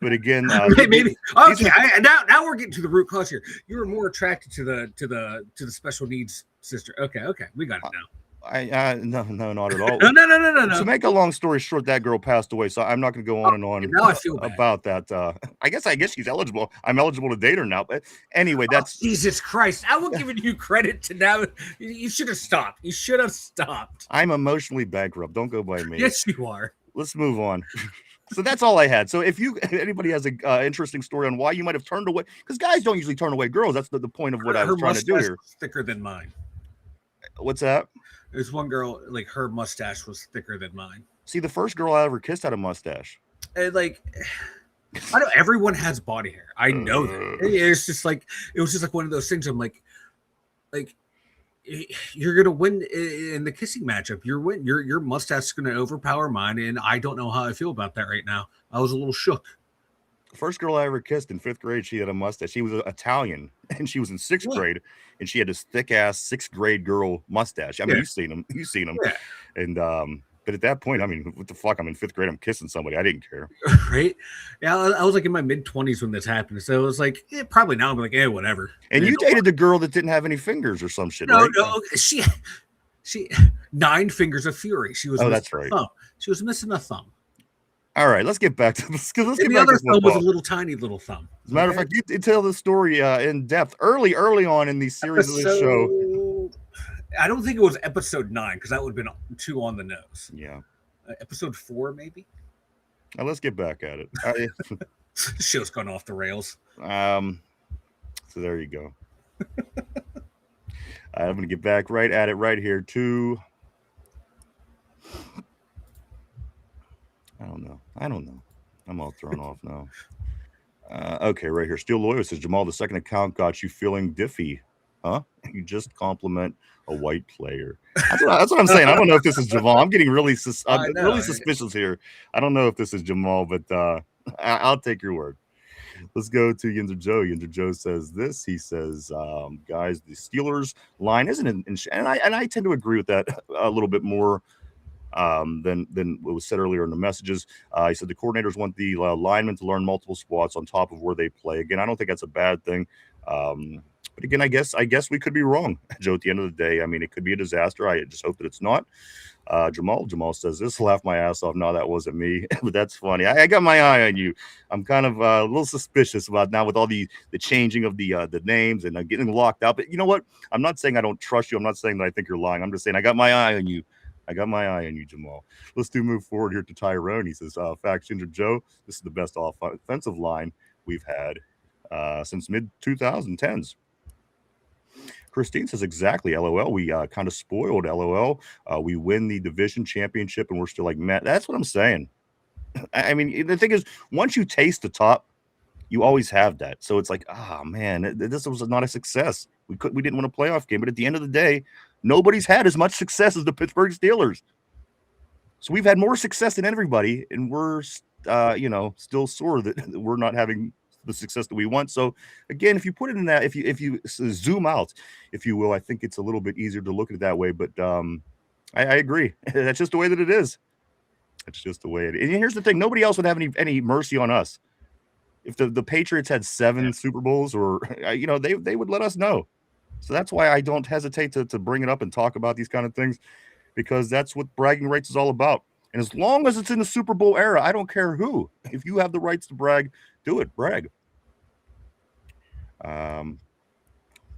But again, maybe okay. Now we're getting to the root cause here. You were more attracted to the special needs sister. Okay, we got it now. No, not at all. No. To make a long story short, that girl passed away, so I'm not going to go on and on now I feel bad about that. I guess she's eligible. I'm eligible to date her now. But anyway, that's Jesus Christ. I will give you credit to now. You should have stopped. I'm emotionally bankrupt. Don't go by me. Yes, you are. Let's move on. So that's all I had. So if anybody has an interesting story on why you might have turned away, because guys don't usually turn away girls. That's the point of what I was trying to do here. Thicker than mine. What's that? There's one girl, like her mustache was thicker than mine. See, the first girl I ever kissed had a mustache. And like, I know everyone has body hair. I know that. It was just like one of those things. I'm like you're gonna win in the kissing matchup. Your mustache is gonna overpower mine, and I don't know how I feel about that right now. I was a little shook. The first girl I ever kissed in 5th grade, she had a mustache. She was Italian, and she was in 6th grade, and she had this thick ass 6th grade girl mustache. I mean, you've seen them, yeah. And but at that point, I mean, what the fuck? I'm in 5th grade. I'm kissing somebody. I didn't care. Right? Yeah, I was like in my mid-20s when this happened, so it was like probably now I'm like, whatever. And you dated the girl that didn't have any fingers or some shit, right? No, she 9 fingers of fury. She was. That's right. Thumb. She was missing a thumb. All right, let's get back to this. The other thumb was a little tiny little thumb. As a matter of fact, you tell the story in depth early on in the series of this show. I don't think it was episode 9 because that would have been too on the nose. Yeah. Episode 4, maybe. Now let's get back at it. The show's gone off the rails. So there you go. I'm going to get back right at it right here too. I don't know. I'm all thrown off now. Okay, right here. Steel Lawyer says, Jamal, the second account got you feeling diffy. Huh? You just compliment a white player. That's what I'm saying. I don't know if this is Jamal. I'm getting really suspicious here. I don't know if this is Jamal, but I'll take your word. Let's go to Yinzer Joe. Yinzer Joe says this. He says, guys, the Steelers line isn't and I tend to agree with that a little bit more than what was said earlier in the messages. He said the coordinators want the linemen to learn multiple spots on top of where they play. Again, I don't think that's a bad thing. But again, I guess we could be wrong, Joe. At the end of the day, I mean, it could be a disaster. I just hope that it's not. Jamal says this. Laugh my ass off. No, that wasn't me, but that's funny. I got my eye on you. I'm kind of a little suspicious about now with all the changing of the names and getting locked out. But you know what? I'm not saying I don't trust you. I'm not saying that I think you're lying. I'm just saying I got my eye on you. Jamal. Let's move forward here to Tyrone. He says, facts, Ginger Joe, this is the best offensive line we've had since mid-2010s. Christine says, exactly, LOL. We kind of spoiled, LOL. We win the division championship, and we're still like, man, that's what I'm saying. I mean, the thing is, once you taste the top, you always have that. So it's like, man, this was not a success. We didn't win a playoff game, but at the end of the day, nobody's had as much success as the Pittsburgh Steelers. So we've had more success than everybody, and we're, still sore that we're not having the success that we want. So again, if you put it in that, if you zoom out, if you will, I think it's a little bit easier to look at it that way. But I agree. That's just the way that it is. It's just the way it is. And here's the thing: nobody else would have any mercy on us. If the Patriots had 7 Super Bowls, or they would let us know. So that's why I don't hesitate to bring it up and talk about these kind of things, because that's what bragging rights is all about. And as long as it's in the Super Bowl era, I don't care who. If you have the rights to brag, do it. Brag.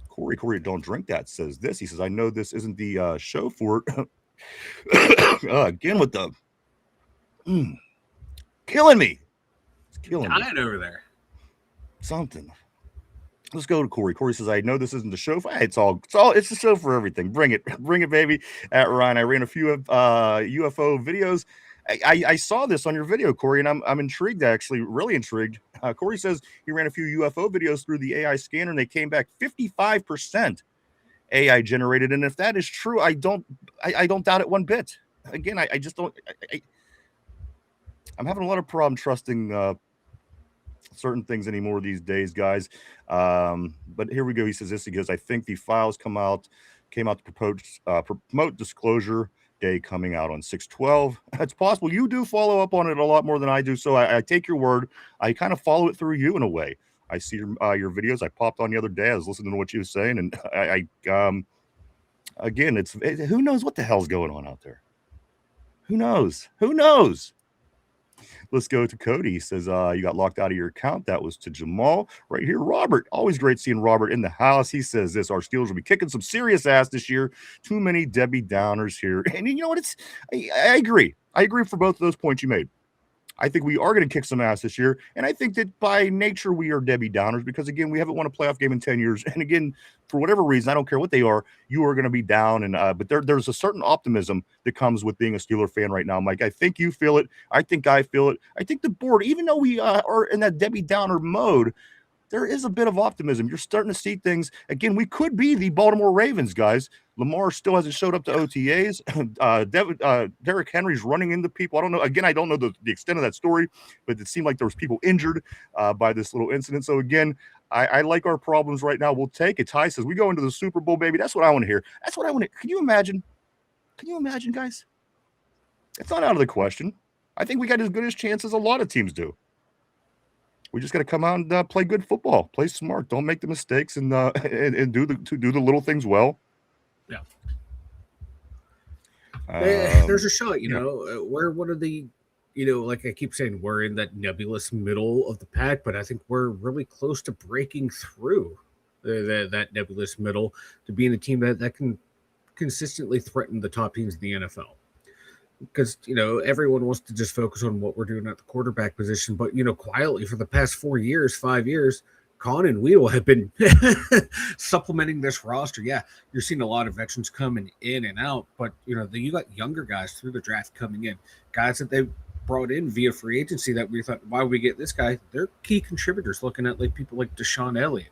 Corey, don't drink that, says this. He says, I know this isn't the show for it. Again with the killing me. It's killing me. Dying over there. Something. Let's go to Corey. Corey says, I know this isn't the show. It's the show for everything. Bring it, baby. At Ryan, I ran a few UFO videos. I saw this on your video, Corey, and I'm intrigued, actually, really intrigued. Corey says he ran a few UFO videos through the AI scanner, and they came back 55% AI generated. And if that is true, I don't doubt it one bit. Again, I just don't. I'm having a lot of problem trusting certain things anymore these days, guys. But here we go. He says this because I think the files came out to promote disclosure day coming out on 6/12. It's possible you do follow up on it a lot more than I do, so I take your word. I kind of follow it through you in a way. I see your videos. I popped on the other day. I was listening to what you were saying, and again, who knows what the hell's going on out there? Who knows? Let's go to Cody. He says, you got locked out of your account. That was to Jamal. Right here, Robert. Always great seeing Robert in the house. He says this, our Steelers will be kicking some serious ass this year. Too many Debbie Downers here. And you know what? I agree. I agree for both of those points you made. I think we are going to kick some ass this year. And I think that by nature, we are Debbie Downers because, again, we haven't won a playoff game in 10 years. And again, for whatever reason, I don't care what they are, you are going to be down. And but there's a certain optimism that comes with being a Steeler fan right now, Mike. I think you feel it. I think I feel it. I think the board, even though we are in that Debbie Downer mode, there is a bit of optimism. You're starting to see things. Again, we could be the Baltimore Ravens, guys. Lamar still hasn't showed up to OTAs. Derrick Henry's running into people. I don't know. Again, I don't know the extent of that story, but it seemed like there was people injured by this little incident. So, again, I like our problems right now. We'll take it. Ty says, we go into the Super Bowl, baby. That's what I want to hear. That's what I want to hear. Can you imagine? Guys? It's not out of the question. I think we got as good a chance as a lot of teams do. We just got to come out and play good football, play smart, don't make the mistakes, and do the little things well. Yeah. There's a shot, you know, we're one of the, like I keep saying, we're in that nebulous middle of the pack, but I think we're really close to breaking through that nebulous middle to being a team that can consistently threaten the top teams in the NFL. Because, everyone wants to just focus on what we're doing at the quarterback position. But, quietly for the past 5 years, Con and Weedle have been supplementing this roster. Yeah, you're seeing a lot of veterans coming in and out. But, you got younger guys through the draft coming in. Guys that they brought in via free agency that we thought, why would we get this guy? They're key contributors, looking at people like Deshaun Elliott.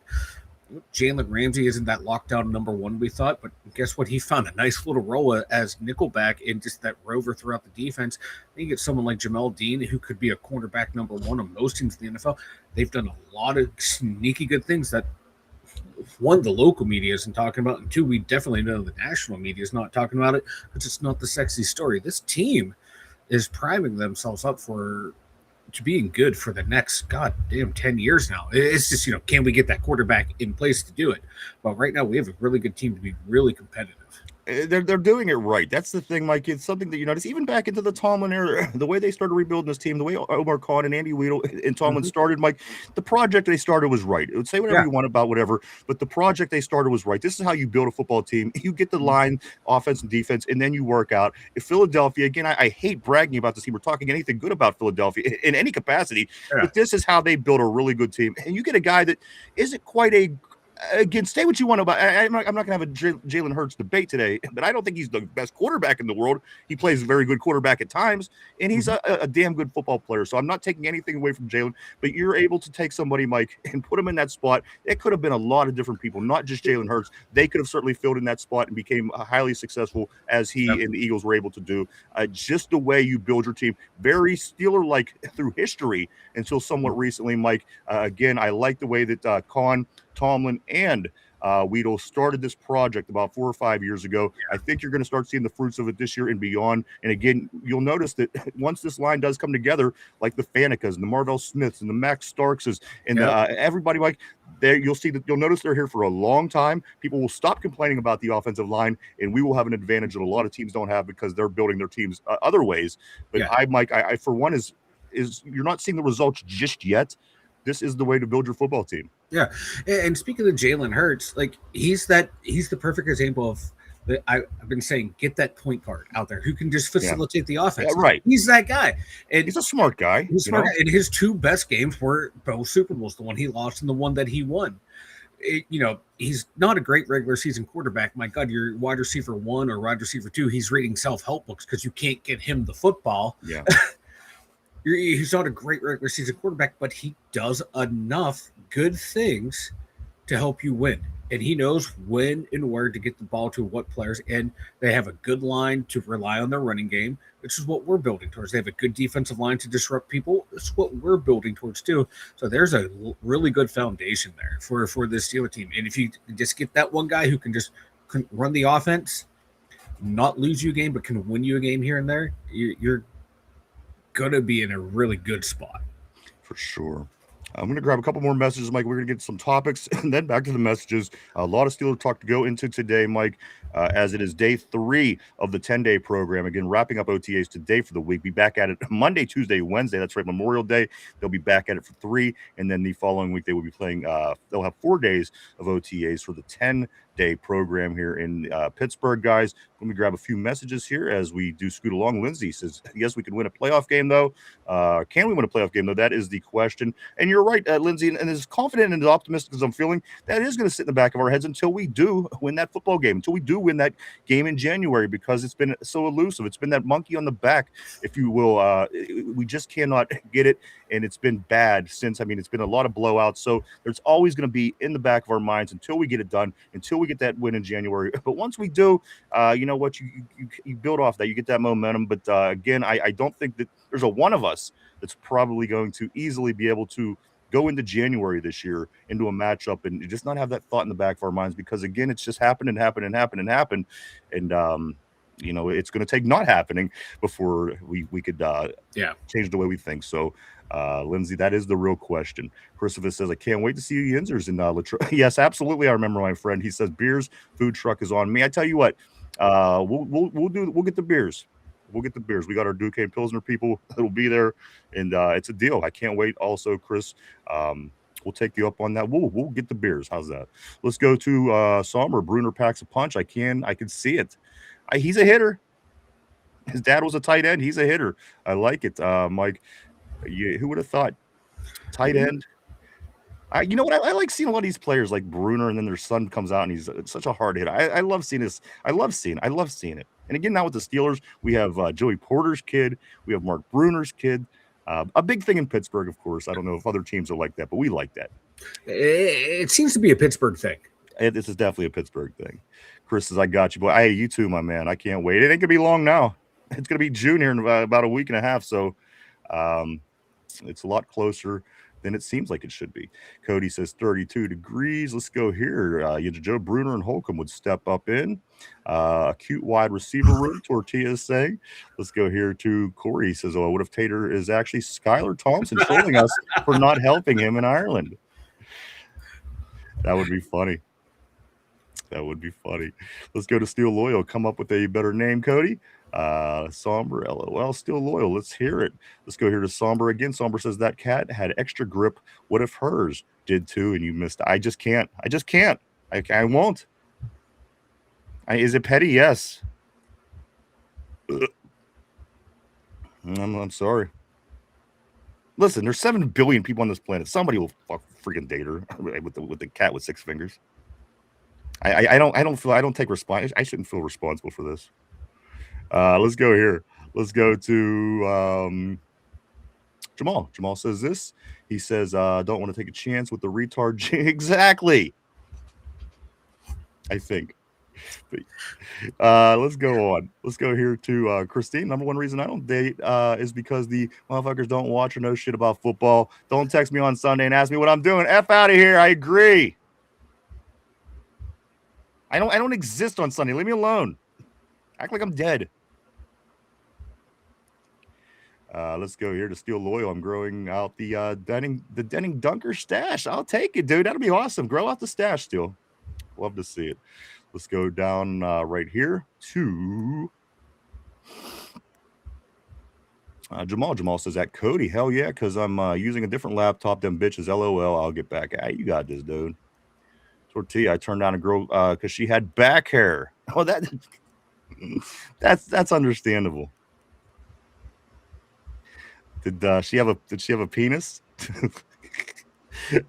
Jalen Ramsey isn't that lockdown number one we thought, but guess what? He found a nice little role as nickelback in just that rover throughout the defense. Then you get someone like Jamel Dean, who could be a cornerback number one on most teams in the NFL. They've done a lot of sneaky good things that, one, the local media isn't talking about, and two, we definitely know the national media is not talking about it because it's not the sexy story. This team is priming themselves up to being good for the next goddamn 10 years now. It's just, can we get that quarterback in place to do it? But right now we have a really good team to be really competitive. They're doing it right. That's the thing, Mike. It's something that you notice even back into the Tomlin era, the way they started rebuilding this team, the way Omar Khan and Andy Weedle and Tomlin started, Mike, the project they started was right. It would say whatever you want about whatever, but the project they started was right. This is how you build a football team. You get the line, offense and defense, and then you work out. If Philadelphia, again, I hate bragging about this team. We're talking anything good about Philadelphia in any capacity, but this is how they build a really good team. And you get a guy that isn't quite again, say what you want about. I'm not going to have a Jalen Hurts debate today, but I don't think he's the best quarterback in the world. He plays a very good quarterback at times, and he's a damn good football player. So I'm not taking anything away from Jalen, but you're able to take somebody, Mike, and put him in that spot. It could have been a lot of different people, not just Jalen Hurts. They could have certainly filled in that spot and became highly successful as he and the Eagles were able to do. Just the way you build your team, very Steeler-like through history until somewhat recently, Mike. Again, I like the way that Tomlin and Weedle started this project about 4 or 5 years ago. I think you're going to start seeing the fruits of it this year and beyond. And again, you'll notice that once this line does come together, like the Fanekas and the Marvell Smiths and the Max Starkses and everybody like there, you'll see that you'll notice they're here for a long time. People will stop complaining about the offensive line, and we will have an advantage that a lot of teams don't have because they're building their teams other ways. But Mike, I for one is you're not seeing the results just yet. This is the way to build your football team. Yeah, and speaking of Jalen Hurts, like he's the perfect example of. I've been saying, get that point guard out there who can just facilitate the offense. Yeah, right. He's that guy. And he's a smart guy. He's smart guy. And his two best games were both Super Bowls, the one he lost and the one that he won. He's not a great regular season quarterback. My God, you're wide receiver 1 or wide receiver 2. He's reading self-help books because you can't get him the football. Yeah. He's not a great regular season quarterback, but he does enough good things to help you win. And he knows when and where to get the ball to what players. And they have a good line to rely on their running game, which is what we're building towards. They have a good defensive line to disrupt people. That's what we're building towards too. So there's a really good foundation there for this Steelers team. And if you just get that one guy who can just run the offense, not lose you a game, but can win you a game here and there, you're going to be in a really good spot. For sure. I'm going to grab a couple more messages, Mike. We're going to get some topics and then back to the messages. A lot of Steelers talk to go into today, Mike, as it is day 3 of the 10-day program. Again, wrapping up OTAs today for the week. Be back at it Monday, Tuesday, Wednesday. That's right, Memorial Day. They'll be back at it for 3. And then the following week, they will be playing. They'll have 4 days of OTAs for the 10-day program here in Pittsburgh, guys. Let me grab a few messages here as we do scoot along. Lindsay says, yes, we can win a playoff game, though. Can we win a playoff game, though? That is the question. And you're right, Lindsay, and as confident and as optimistic as I'm feeling, that is going to sit in the back of our heads until we do win that football game, until we do win that game in January, because it's been so elusive. It's been that monkey on the back, if you will. We just cannot get it, and it's been bad since. I mean, it's been a lot of blowouts, so there's always going to be in the back of our minds until we get it done, until we get that win in January. But once we do, you know what, you build off that, you get that momentum. But again, I don't think that there's a one of us that's probably going to easily be able to go into January this year into a matchup and just not have that thought in the back of our minds, because again, it's just happened. And you know, it's going to take not happening before we could change the way we think. So Lindsay, that is the real question. Christopher says, I can't wait to see you Yinzers in Latrobe. Yes, absolutely. I remember my friend. He says beers food truck is on me. I tell you what, we'll get the beers. We'll get the beers. We got our Duquesne Pilsner people that'll be there, and it's a deal. I can't wait. Also, Chris, we'll take you up on that. We'll get the beers. How's that? Let's go to Sommer. Bruner packs a punch. I can see it. He's a hitter. His dad was a tight end. He's a hitter. I like it, Mike. Who would have thought? Tight end. You know what? I like seeing a lot of these players like Bruner, and then their son comes out and he's such a hard hitter. I love seeing this. I love seeing it. And again, now with the Steelers, we have Joey Porter's kid. We have Mark Bruner's kid. A big thing in Pittsburgh, of course. I don't know if other teams are like that, but we like that. It seems to be a Pittsburgh thing. This is definitely a Pittsburgh thing. Chris says, I got you, boy. Hey, you too, my man. I can't wait. It ain't going to be long now. It's going to be June here in about a week and a half. So it's a lot closer than it seems like it should be. Cody says 32 degrees. Let's go here. Joe Bruner and Holcomb would step up in. A cute wide receiver room, Tortilla is saying. Let's go here to Corey. He says, what if Tater is actually Skylar Thompson trolling us for not helping him in Ireland? That would be funny. Let's go to Steel Loyal. Come up with a better name, Cody. Somber, LOL, Still Loyal. Let's hear it. Let's go here to Somber again. Somber says that cat had extra grip. What if hers did too and you missed? I just can't. I won't. Is it petty? Yes. I'm sorry. Listen, there's 7 billion people on this planet. Somebody will freaking date her with the cat with 6 fingers. I don't take response. I shouldn't feel responsible for this. Let's go here. Let's go to Jamal. Jamal says this. He says, don't want to take a chance with the retard. Exactly. I think. Let's go on. Let's go here to Christine. Number one reason I don't date is because the motherfuckers don't watch or know shit about football. Don't text me on Sunday and ask me what I'm doing. F out of here. I agree. I don't exist on Sunday. Leave me alone. Act like I'm dead. Let's go here to Steel Loyal. I'm growing out the Denning Dunker stash. I'll take it, dude. That'll be awesome. Grow out the stash, Steel. Love to see it. Let's go down right here to Jamal. Jamal says that Cody. Hell yeah, because I'm using a different laptop than bitches. LOL. I'll get back. Hey, you got this, dude. Tortilla. I turned down a girl because she had back hair. Oh, that's understandable. Did she have a penis?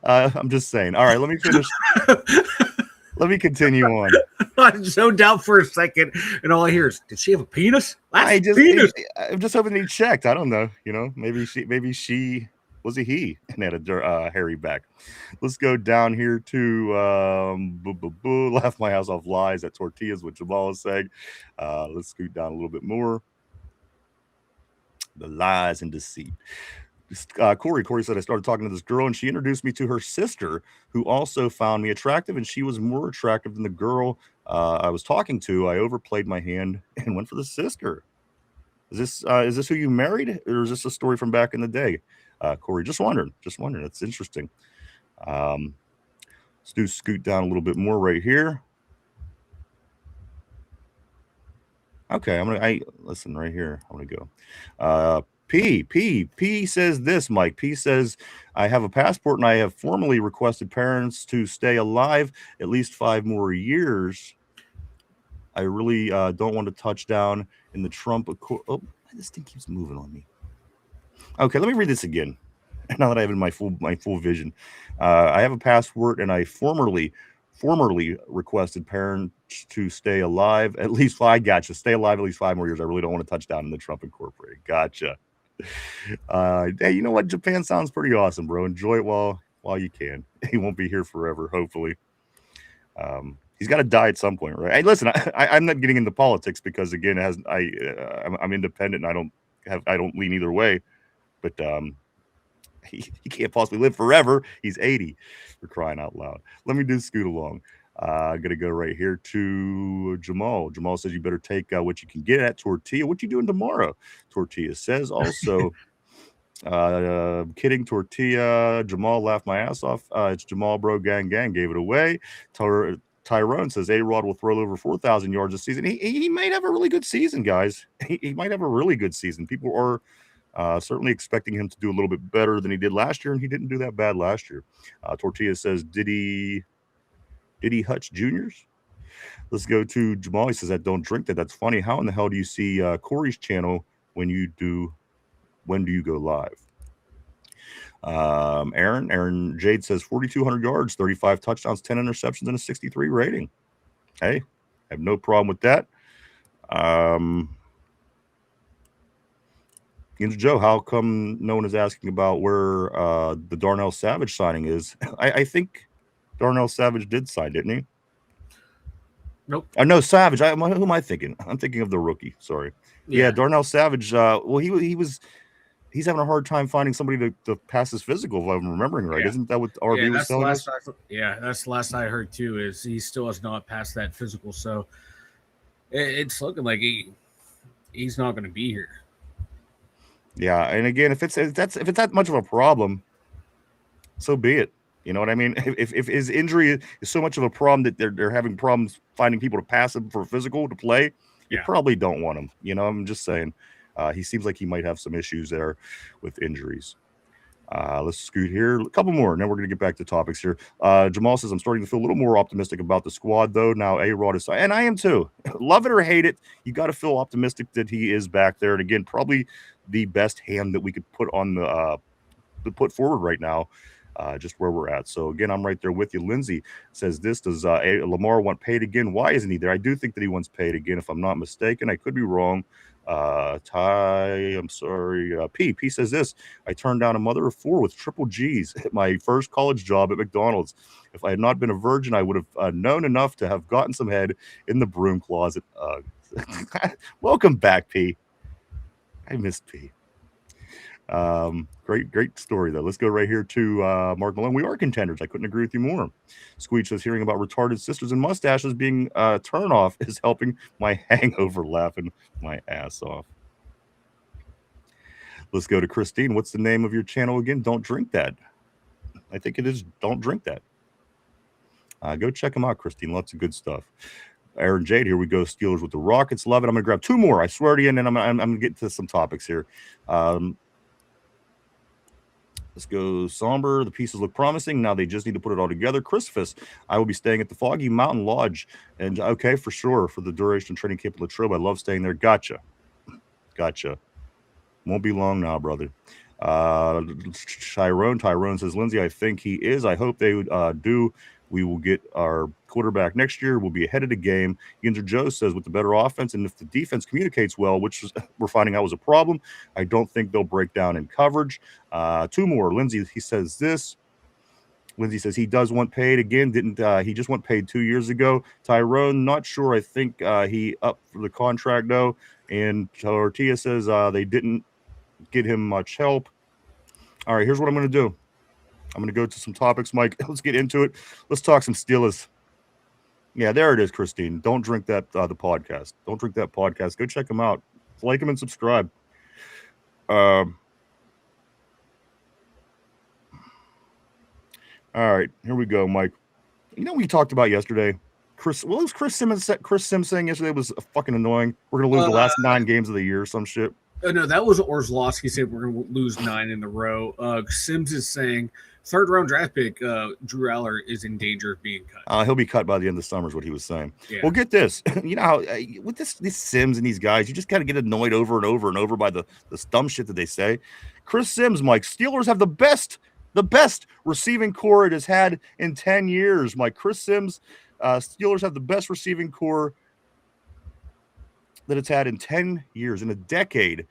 I'm just saying. All right, let me finish. Let me continue on. I zoned out for a second, and all I hear is, "Did she have a penis?" I'm just hoping he checked. I don't know. You know, maybe she was a he and had a hairy back. Let's go down here to laugh my house off lies at tortillas, what Jamal is saying. Let's scoot down a little bit more. The lies and deceit. Corey said I started talking to this girl and she introduced me to her sister, who also found me attractive, and she was more attractive than the girl I was talking to. I overplayed my hand and went for the sister. Is this who you married, or is this a story from back in the day? Corey, just wondering. It's interesting. Let's do scoot down a little bit more right here. Okay, listen right here. I'm gonna go. P says this, Mike. P says, I have a passport and I have formally requested parents to stay alive at least 5 more years. I really don't want to touch down in the Trump. Oh, this thing keeps moving on me. Okay, let me read this again. Now that I have it in my full vision. I have a passport and I formerly requested parents to stay alive at least 5. Gotcha. Stay alive at least 5 more years. I really don't want to touch down in the Trump Incorporated. Gotcha. Hey, you know what? Japan sounds pretty awesome, bro. Enjoy it while you can. He won't be here forever, hopefully. He's got to die at some point, right? Hey, listen, I'm not getting into politics because, again, I'm independent and I don't lean either way. But he can't possibly live forever. He's 80. For crying out loud. Let me do scoot along. I'm gonna go right here to Jamal. Jamal says you better take what you can get at Tortilla. What you doing tomorrow? Tortilla says also. Kidding, Tortilla. Jamal laughed my ass off. It's Jamal, bro. Gang gave it away. Tyrone says A-Rod will throw over 4,000 yards this season. He might have a really good season, guys. He might have a really good season. People are certainly expecting him to do a little bit better than he did last year, and he didn't do that bad last year. Tortilla says, did he Hutch Juniors? Let's go to Jamal. He says, that don't drink that. That's funny. How in the hell do you see Corey's channel when do you go live? Aaron Jade says 4,200 yards, 35 touchdowns, 10 interceptions, and a 63 rating. Hey, I have no problem with that. Joe, how come no one is asking about where the Darnell Savage signing is? I think Darnell Savage did sign, didn't he? Nope. No, Savage. Who am I thinking? I'm thinking of the rookie. Sorry. Yeah, Darnell Savage. Well, he's having a hard time finding somebody to pass his physical, if I'm remembering right. Yeah. Isn't that what RB was telling us? That's the last I heard too. Is he still has not passed that physical? So it's looking like he's not going to be here. Yeah, and again, if it's that much of a problem, so be it. You know what I mean? If his injury is so much of a problem that they're having problems finding people to pass him for physical to play, you probably don't want him. You know, I'm just saying. He seems like he might have some issues there with injuries. Let's scoot here. A couple more, and then we're going to get back to topics here. Jamal says, I'm starting to feel a little more optimistic about the squad, though. Now, A-Rod is – and I am too. Love it or hate it, you got to feel optimistic that he is back there. And, again, probably the best hand that we could put on put forward right now, just where we're at. So, again, I'm right there with you. Lindsay says this. Does Lamar want paid again? Why isn't he there? I do think that he wants paid again, if I'm not mistaken. I could be wrong. I'm sorry. P says this. I turned down a mother of 4 with triple G's at my first college job at McDonald's. If I had not been a virgin, I would have known enough to have gotten some head in the broom closet. Welcome back, P. I missed P. Great story, though. Let's go right here to Mark Malone. We are contenders. I couldn't agree with you more. Squeech says, hearing about retarded sisters and mustaches being turn off is helping my hangover, laughing my ass off. Let's go to Christine. What's the name of your channel again? Don't Drink That. I think it is Don't Drink That. Go check them out, Christine. Lots of good stuff. Aaron Jade, here we go. Steelers with the Rockets. Love it. I'm going to grab two more, I swear to you, and then I'm going to get to some topics here. Let's go somber. The pieces look promising. Now they just need to put it all together. Christmas, I will be staying at the Foggy Mountain Lodge. And okay, for sure, for the duration of training camp at Latrobe. I love staying there. Gotcha. Won't be long now, brother. Tyrone says, Lindsay, I think he is. I hope they do. We will get our quarterback next year. We'll be ahead of the game. Yinzer Joe says, with the better offense and if the defense communicates well, which we're finding out was a problem, I don't think they'll break down in coverage. Two more. Lindsay, he says this. Lindsay says he does want paid again. He just went paid 2 years ago? Tyrone, not sure. I think he up for the contract though. And Ortia says they didn't get him much help. All right, here's what I'm going to do. I'm going to go to some topics, Mike. Let's get into it. Let's talk some Steelers. Yeah, there it is, Christine. Don't Drink That, the podcast. Don't Drink That podcast. Go check them out. Like them and subscribe. All right, here we go, Mike. You know what we talked about yesterday? What was Chris Sims saying yesterday was fucking annoying. We're going to lose the last 9 games of the year or some shit. No, that was Orslowski said we're going to lose 9 in a row. Sims is saying third-round draft pick Drew Aller is in danger of being cut. He'll be cut by the end of the summer is what he was saying. Yeah. Well, get this. You know how with these Sims and these guys, you just kind of get annoyed over and over and over by the dumb shit that they say. Chris Sims, Mike, Steelers have the best receiving core it has had in 10 years. Mike, Chris Sims, Steelers have the best receiving core that it's had in 10 years, in a decade.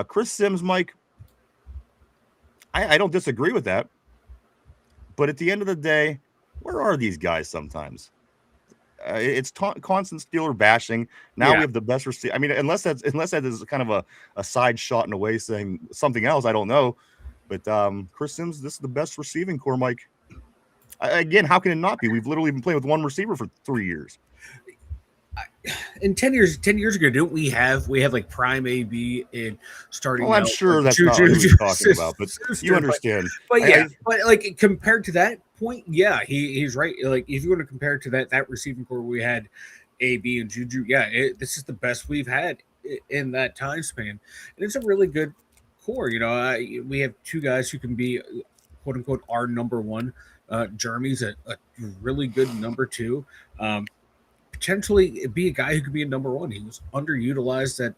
Chris Sims, Mike, I don't disagree with that. But at the end of the day, where are these guys sometimes? It's constant Steeler bashing. Now we have the best receiver. I mean, unless that is kind of a side shot in a way saying something else, I don't know. But Chris Sims, this is the best receiving core, Mike. Again, how can it not be? We've literally been playing with one receiver for 3 years. In 10 years ago, didn't we have like prime AB and starting? Well, I'm sure that's not what you're talking about, but you understand. But like compared to that point, yeah, he's right. Like if you want to compare it to that receiving core we had, AB and Juju, this is the best we've had in that time span, and it's a really good core. You know, we have 2 guys who can be quote unquote our number one. Jeremy's a really good number 2. Potentially be a guy who could be a number 1. He was underutilized at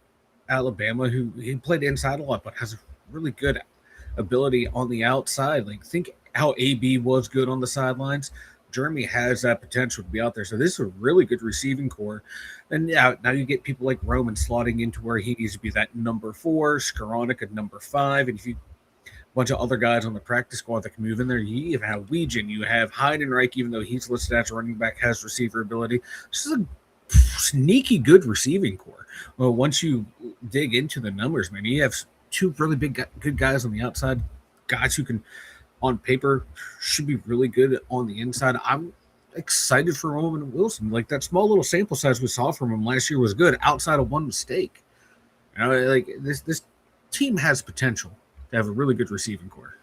Alabama, he played inside a lot, but has a really good ability on the outside. Like think how AB was good on the sidelines. Jeremy has that potential to be out there. So this is a really good receiving core. And now you get people like Roman slotting into where he needs to be that number 4, Skoranek at number 5. And if you bunch of other guys on the practice squad that can move in there. You even have Weegen. You have Heidenreich, even though he's listed as a running back, has receiver ability. This is a sneaky good receiving core. Well, once you dig into the numbers, man, you have 2 really good guys on the outside, guys who can, on paper, should be really good on the inside. I'm excited for Roman Wilson. Like that small little sample size we saw from him last year was good, outside of one mistake. You know, like this team has potential to have a really good receiving core.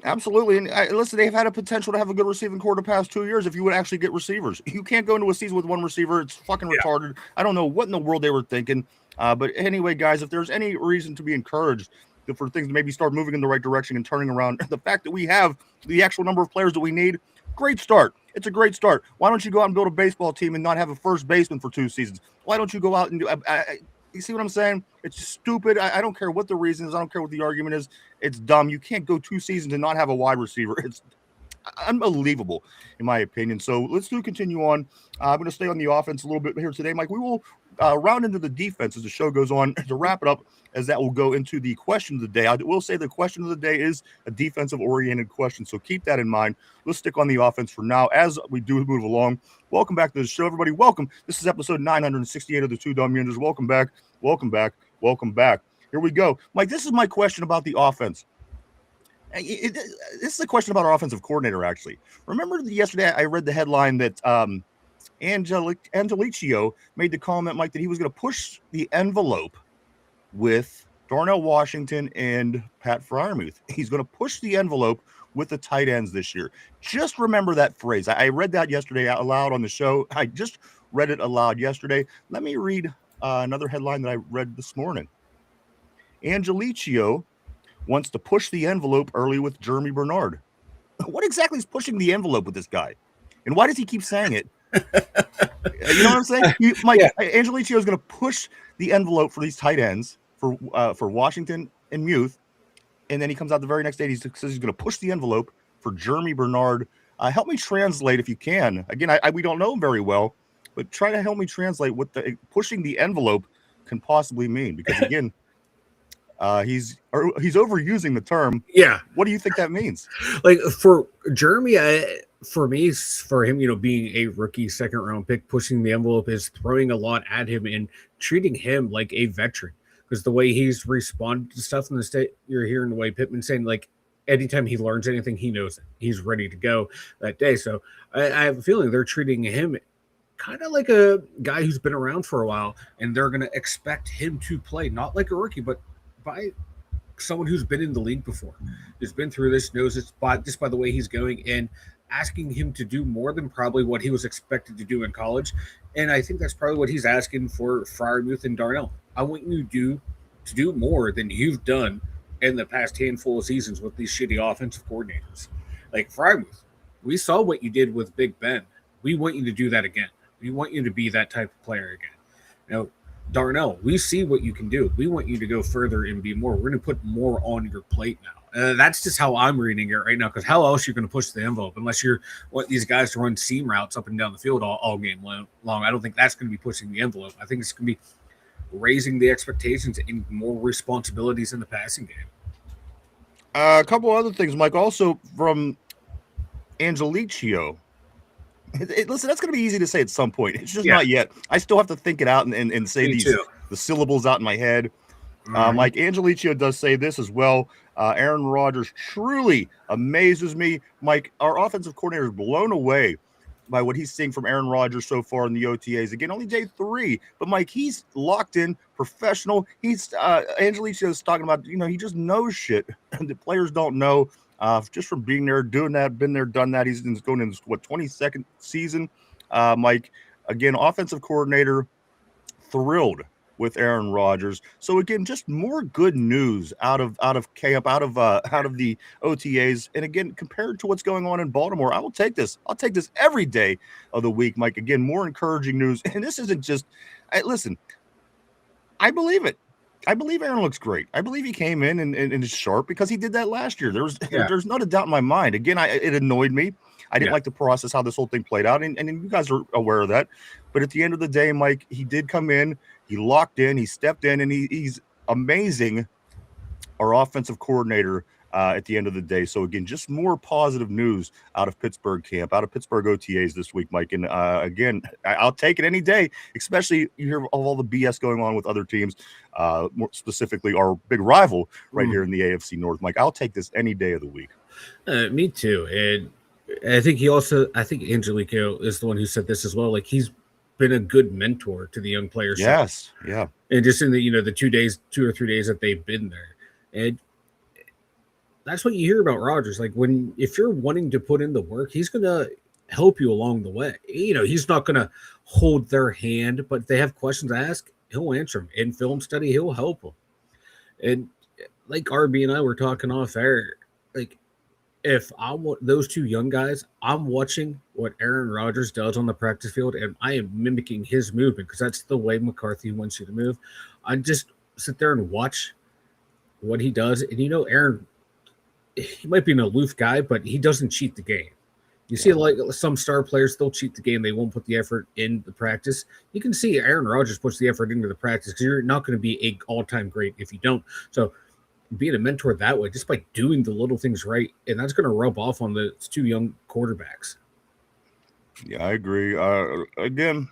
Absolutely. And listen, they've had a potential to have a good receiving core the past 2 years if you would actually get receivers. You can't go into a season with one receiver. It's fucking retarded. I don't know what in the world they were thinking. But anyway, guys, if there's any reason to be encouraged for things to maybe start moving in the right direction and turning around, the fact that we have the actual number of players that we need, great start. It's a great start. Why don't you go out and build a baseball team and not have a first baseman for 2 seasons? Why don't you go out and do you see what I'm saying? It's stupid. I don't care what the reason is. I don't care what the argument is. It's dumb. You can't go 2 seasons and not have a wide receiver. It's unbelievable, in my opinion. So let's continue on. I'm going to stay on the offense a little bit here today, Mike. We will round into the defense as the show goes on to wrap it up, as that will go into the question of the day. I will say the question of the day is a defensive-oriented question, so keep that in mind. Let's stick on the offense for now as we do move along. Welcome back to the show, everybody. Welcome. This is episode 968 of the Two Dumb Yinzers. Welcome back. Welcome back. Welcome back. Here we go. Mike, this is my question about the offense. This is a question about our offensive coordinator, actually. Remember yesterday I read the headline that Angelicio made the comment, Mike, that he was going to push the envelope with Darnell Washington and Pat Freiermuth. He's going to push the envelope with the tight ends this year. Just remember that phrase. I read that yesterday out loud on the show. I just read it aloud yesterday. Let me read another headline that I read this morning. Angelicio wants to push the envelope early with Jeremy Bernard. What exactly is pushing the envelope with this guy? And why does he keep saying it? You know what I'm saying? Mike, Angelicio is going to push the envelope for these tight ends for Washington and Muth. And then he comes out the very next day. He says he's going to push the envelope for Jeremy Bernard. Help me translate if you can. Again, we don't know him very well, but try to help me translate what the pushing the envelope can possibly mean. Because again, he's overusing the term. Yeah. What do you think that means? Like for Jeremy, for him, being a rookie second round pick, pushing the envelope is throwing a lot at him and treating him like a veteran. Because the way he's responded to stuff in the state, you're hearing the way Pittman saying, like, anytime he learns anything, he knows it. He's ready to go that day. So I have a feeling they're treating him kind of like a guy who's been around for a while, and they're going to expect him to play, not like a rookie, but by someone who's been in the league before, who's been through this, knows it just by the way he's going, and asking him to do more than probably what he was expected to do in college. And I think that's probably what he's asking for Freiermuth and Darnell. I want you to do more than you've done in the past handful of seasons with these shitty offensive coordinators. Like Freiermuth, we saw what you did with Big Ben. We want you to do that again. We want you to be that type of player again. Now, Darnell, we see what you can do. We want you to go further and be more. We're going to put more on your plate now. That's just how I'm reading it right now, because how else you're going to push the envelope unless you want these guys to run seam routes up and down the field all game long. I don't think that's going to be pushing the envelope. I think it's going to be raising the expectations and more responsibilities in the passing game. A couple other things, Mike, also from Angelicio. Listen, that's going to be easy to say at some point. It's just not yet. I still have to think it out and say the syllables out in my head. Like Angelicio does say this as well. Aaron Rodgers truly amazes me. Mike, our offensive coordinator is blown away by what he's seeing from Aaron Rodgers so far in the OTAs. Again, only day 3, but Mike, he's locked in, professional. He's Angelicio is talking about, he just knows shit the players don't know. Just from being there, doing that, been there, done that. He's going in his 22nd season. Mike, again, offensive coordinator, thrilled with Aaron Rodgers. So again, just more good news out of camp, out of the OTAs. And again, compared to what's going on in Baltimore, I will take this. I'll take this every day of the week, Mike. Again, more encouraging news. And this isn't just. Listen, I believe it. I believe Aaron looks great. I believe he came in and is sharp because he did that last year. There's not a doubt in my mind. Again, it annoyed me. I didn't like to process how this whole thing played out, and you guys are aware of that. But at the end of the day, Mike, he did come in, he locked in, he stepped in, and he's amazing, our offensive coordinator at the end of the day. So again, just more positive news out of Pittsburgh camp, out of Pittsburgh OTAs this week, Mike. And again, I'll take it any day, especially you hear of all the BS going on with other teams, more specifically our big rival right here in the AFC North. Mike, I'll take this any day of the week. Me too. And I think Angelico is the one who said this as well. Like, he's been a good mentor to the young players. Yes. Yeah. And just in the, the 2 or 3 days that they've been there. And that's what you hear about Rodgers. Like, if you're wanting to put in the work, he's going to help you along the way. He's not going to hold their hand, but if they have questions to ask, he'll answer them. In film study, he'll help them. And like RB and I were talking off air, like, if I want those two young guys, I'm watching what Aaron Rodgers does on the practice field, and I am mimicking his movement because that's the way McCarthy wants you to move. I just sit there and watch what he does. And, Aaron, he might be an aloof guy, but he doesn't cheat the game. You see, like some star players, they'll cheat the game. They won't put the effort in the practice. You can see Aaron Rodgers puts the effort into the practice because you're not going to be an all-time great if you don't. So being a mentor that way, just by doing the little things right, and that's going to rub off on the 2 young quarterbacks. Yeah, I agree. Again,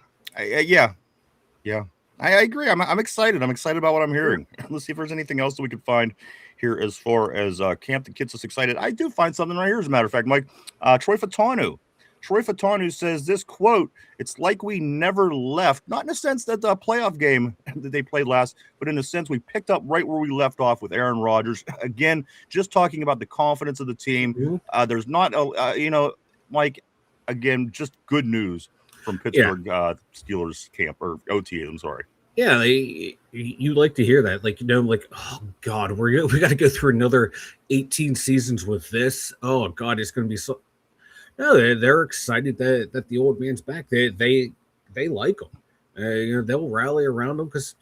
I agree. I'm excited. I'm excited about what I'm hearing. Let's see if there's anything else that we can find here as far as camp that gets us excited. I do find something right here, as a matter of fact, Mike. Troy Fatanu. Troy Fatanu says this quote, "It's like we never left, not in the sense that the playoff game that they played last, but in the sense we picked up right where we left off with Aaron Rodgers." Again, just talking about the confidence of the team. There's not, Mike, again, just good news from Pittsburgh Steelers camp or OTA. I'm sorry. Yeah, you like to hear that, like, oh God, we got to go through another 18 seasons with this. Oh God, it's going to be so. No, they're excited that the old man's back. They like him. They'll rally around him because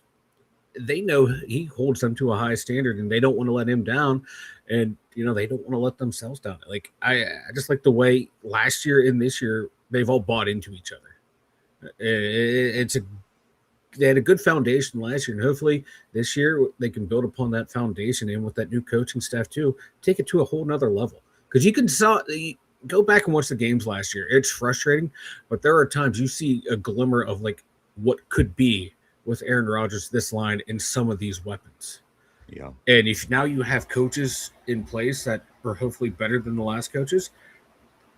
they know he holds them to a high standard, and they don't want to let him down. And they don't want to let themselves down. Like I just like the way last year and this year they've all bought into each other. They had a good foundation last year, and hopefully this year they can build upon that foundation, and with that new coaching staff too, take it to a whole nother level. Because you can go back and watch the games last year. It's frustrating, but there are times you see a glimmer of like what could be with Aaron Rodgers, this line, and some of these weapons. Yeah. And if now you have coaches in place that are hopefully better than the last coaches,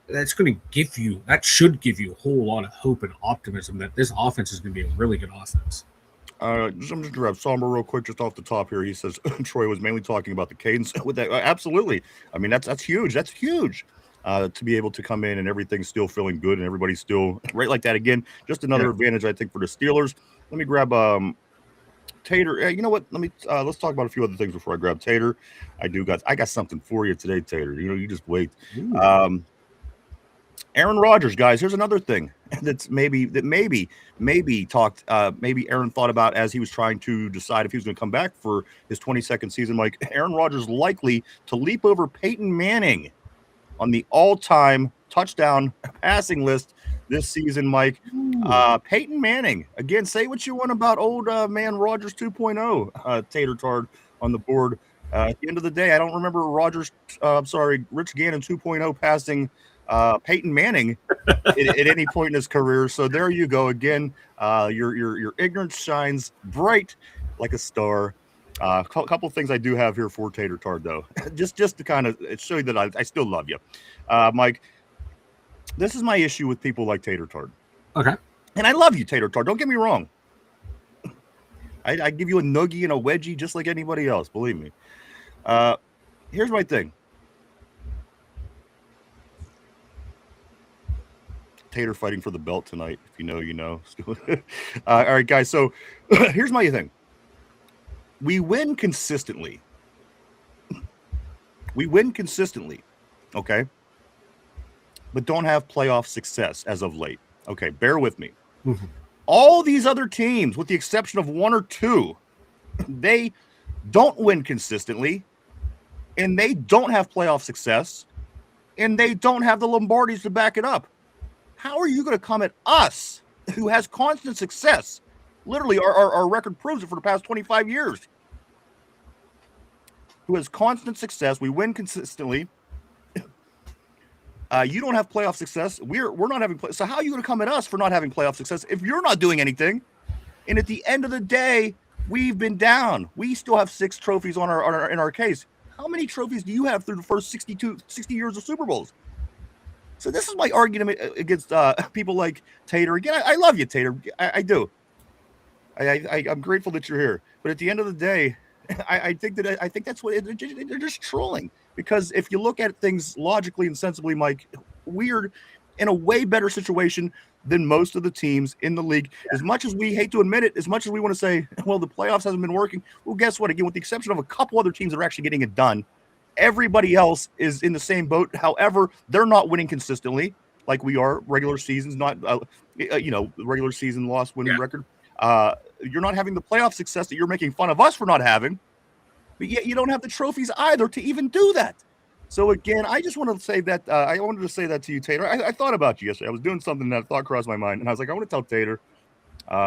that should give you a whole lot of hope and optimism that this offense is going to be a really good offense. I'm just going to grab Somber real quick just off the top here. He says Troy was mainly talking about the cadence with that. Absolutely. I mean, that's huge. That's huge. To be able to come in and everything's still feeling good and everybody's still right like that. Again, just another advantage, I think, for the Steelers. Let me grab Tater. You know what? Let's talk about a few other things before I grab Tater. I got something for you today, Tater. You just wait. Aaron Rodgers, guys. Here's another thing that's maybe talked. Maybe Aaron thought about as he was trying to decide if he was going to come back for his 22nd season. Like Aaron Rodgers likely to leap over Peyton Manning on the all-time touchdown passing list this season, Mike. Peyton Manning. Again, say what you want about old man Rodgers 2.0, Tater Tard on the board. At the end of the day, I don't remember Rich Gannon 2.0 passing Peyton Manning at any point in his career. So there you go. Again, your ignorance shines bright like a star. A couple things I do have here for Tater Tard, though, just to kind of show you that I still love you, Mike. This is my issue with people like Tater Tard. Okay. And I love you, Tater Tard. Don't get me wrong. I give you a noogie and a wedgie just like anybody else. Believe me. Here's my thing. Tater fighting for the belt tonight. If you know, you know. All right, guys. So here's my thing. We win consistently. Okay? But don't have playoff success as of late. Okay, bear with me. Mm-hmm. All these other teams, with the exception of one or two, they don't win consistently, and they don't have playoff success, and they don't have the Lombardis to back it up. How are you going to come at us, who has constant success? Literally, our record proves it for the past 25 years. Who has constant success. We win consistently. You don't have playoff success. We're not having so how are you going to come at us for not having playoff success if you're not doing anything? And at the end of the day, we've been down. We still have 6 trophies in our case. How many trophies do you have through the first 60 years of Super Bowls? So this is my argument against people like Tater. Again, I love you, Tater. I do. I'm grateful that you're here. But at the end of the day, I think that's what they're just trolling. Because if you look at things logically and sensibly, Mike, we're in a way better situation than most of the teams in the league. As much as we hate to admit it, as much as we want to say, well, the playoffs hasn't been working. Well, guess what? Again, with the exception of a couple other teams that are actually getting it done, everybody else is in the same boat. However, they're not winning consistently like we are. Regular season's not, regular season loss-winning record. You're not having the playoff success that you're making fun of us for not having, but yet you don't have the trophies either to even do that. So again, I just want to say that I wanted to say that to you, Tater. I thought about you yesterday. I was doing something that thought crossed my mind, and I was like, I want to tell Tater,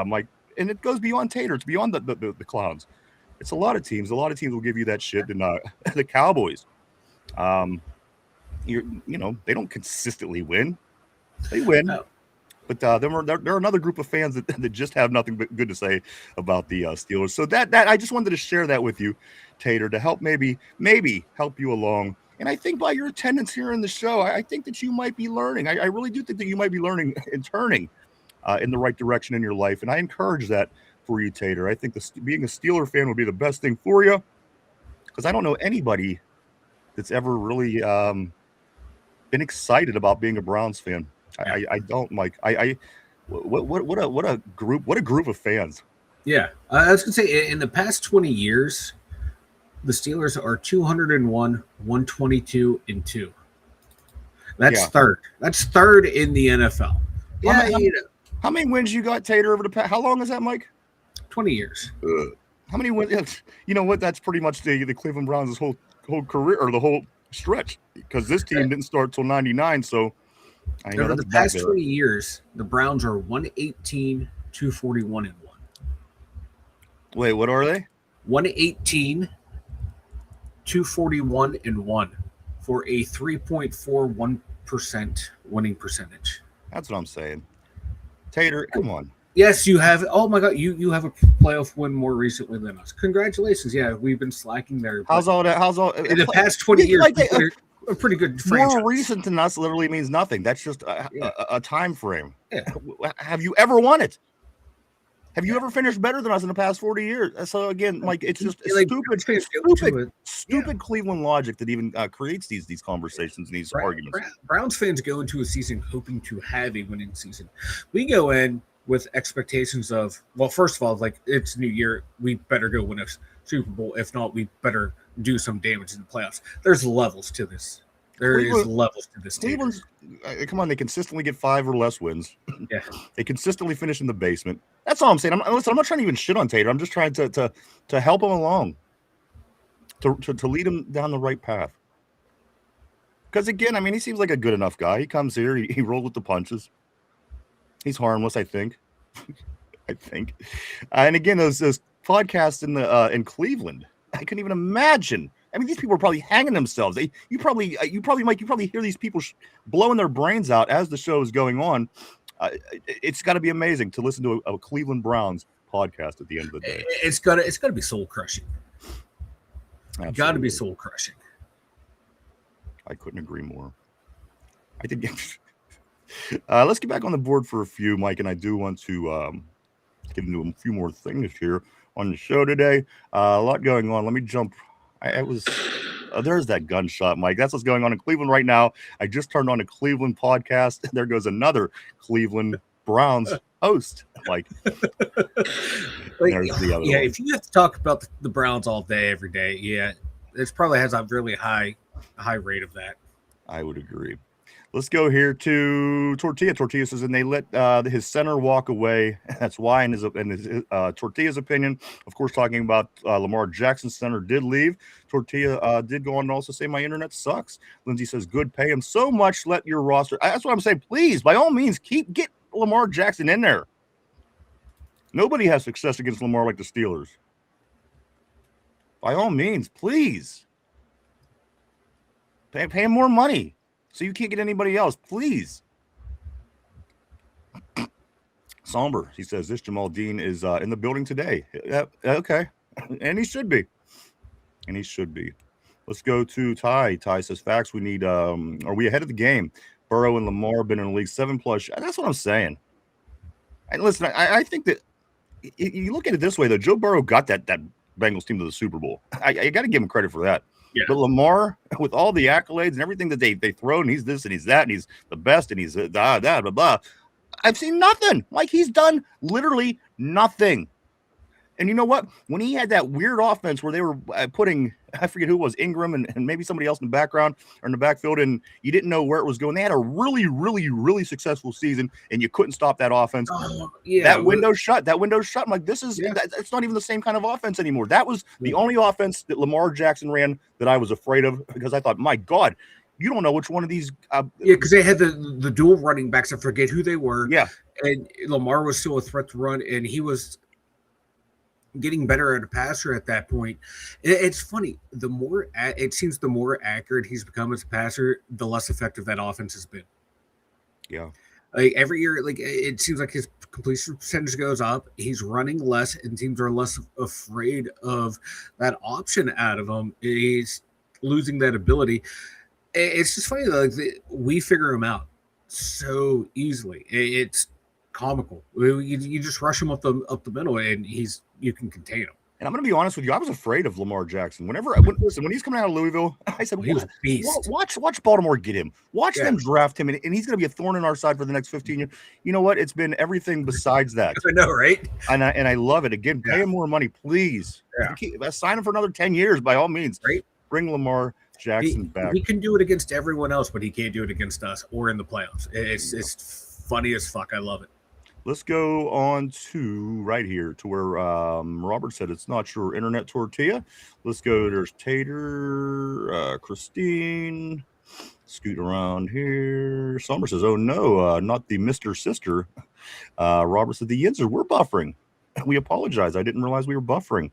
Mike, and it goes beyond Tater. It's beyond the clowns. It's a lot of teams. A lot of teams will give you that shit, and the Cowboys, they don't consistently win. They win. But there are another group of fans that just have nothing but good to say about the Steelers. So that I just wanted to share that with you, Tater, to help maybe help you along. And I think by your attendance here in the show, I think that you might be learning. I really do think that you might be learning and turning in the right direction in your life. And I encourage that for you, Tater. I think being a Steeler fan would be the best thing for you, because I don't know anybody that's ever really been excited about being a Browns fan. I don't, Mike. What a group of fans. Yeah, I was gonna say in the past 20 years, the Steelers are 201, 122, and 2. That's third. That's third in the NFL. Yeah, how many wins you got, Tater, over the past? How long is that, Mike? 20 years. How many wins? You know what? That's pretty much the Cleveland Browns' whole career, or the whole stretch, because this team didn't start till '99. So I know over the past 20 years, the Browns are 118, 241, and 1. Wait, what are they? 118, 241, and 1 for a 3.41% winning percentage. That's what I'm saying. Tater, come on. Yes, you have. Oh my God, you have a playoff win more recently than us. Congratulations. Yeah, we've been slacking there. How's all that? In the past 20 years, a pretty good franchise. More recent than us literally means nothing. That's just a time frame. Yeah. Have you ever won it? Have you ever finished better than us in the past 40 years? So again, like, it's just stupid Cleveland logic that even creates these conversations and these arguments. Browns fans go into a season hoping to have a winning season. We go in with expectations of, well, first of all, like, it's New Year, we better go win a Super Bowl. If not, we better do some damage in the playoffs. There's levels to this. Levels to this. Cleveland's, come on, they consistently get 5 or less wins. Yeah, they consistently finish in the basement. That's all I'm saying. I'm not trying to even shit on Tater. I'm just trying to help him along, to lead him down the right path. Because again, I mean, he seems like a good enough guy. He comes here, he rolls with the punches. He's harmless, I think. I think. And again, those podcasts in Cleveland, I couldn't even imagine. I mean, these people are probably hanging themselves. You probably hear these people blowing their brains out as the show is going on. It's got to be amazing to listen to a Cleveland Browns podcast at the end of the day. It's got to be soul crushing. Got to be soul crushing. I couldn't agree more. I think. Let's get back on the board for a few, Mike, and I do want to get into a few more things here on the show today. A lot going on. Let me jump. There's that gunshot, Mike. That's what's going on in Cleveland right now. I just turned on a Cleveland podcast. There goes another Cleveland Browns host, Mike. There's the other one. If you have to talk about the Browns all day, every day, it probably has a really high rate of that. I would agree. Let's go here to Tortilla. Tortilla says, and they let his center walk away. That's why, in his Tortilla's opinion, of course, talking about Lamar Jackson's center did leave. Tortilla did go on and also say, my internet sucks. Lindsay says, good, pay him so much. Let your roster. That's what I'm saying. Please, by all means, get Lamar Jackson in there. Nobody has success against Lamar like the Steelers. By all means, please. Pay him more money. So you can't get anybody else, please. Somber, he says, this Jamal Dean is in the building today. Okay, and he should be. Let's go to Ty. Ty says, facts, we need, are we ahead of the game? Burrow and Lamar have been in the league 7+. That's what I'm saying. And listen, I think that you look at it this way, though. Joe Burrow got that Bengals team to the Super Bowl. I got to give him credit for that. Yeah. But Lamar, with all the accolades and everything that they throw, and he's this and he's that, and he's the best, and he's blah, blah. I've seen nothing. Like, he's done literally nothing. And you know what? When he had that weird offense where they were putting, I forget who it was, Ingram and maybe somebody else in the background or in the backfield, and you didn't know where it was going. They had a really, really, really successful season, and you couldn't stop that offense. That window shut. I'm like, it's not even the same kind of offense anymore. That was the only offense that Lamar Jackson ran that I was afraid of, because I thought, my God, you don't know which one of these. Because they had the dual running backs. I forget who they were. Yeah. And Lamar was still a threat to run, and he was getting better at a passer at that point. It's funny. The more accurate he's become as a passer, the less effective that offense has been. Yeah. Like every year, like it seems like his completion percentage goes up. He's running less, and teams are less afraid of that option out of him. He's losing that ability. It's just funny though, like we figure him out so easily. It's comical. You just rush him up the middle, and you can contain him. And I'm going to be honest with you. I was afraid of Lamar Jackson. When he's coming out of Louisville, I said, He was a beast. watch Baltimore get him. Watch them draft him, and he's going to be a thorn in our side for the next 15 years. You know what? It's been everything besides that. I know, right? And I love it. Again, pay him more money, please. Sign him for another 10 years, by all means. Right? Bring Lamar Jackson back. He can do it against everyone else, but he can't do it against us or in the playoffs. It's funny as fuck. I love it. Let's go on to right here to where Robert said it's not your internet tortilla. Let's go. There's Tater, Christine. Scoot around here. Summer says, oh no, not the Mr. Sister. Robert said, the Yinzers, we're buffering. We apologize. I didn't realize we were buffering.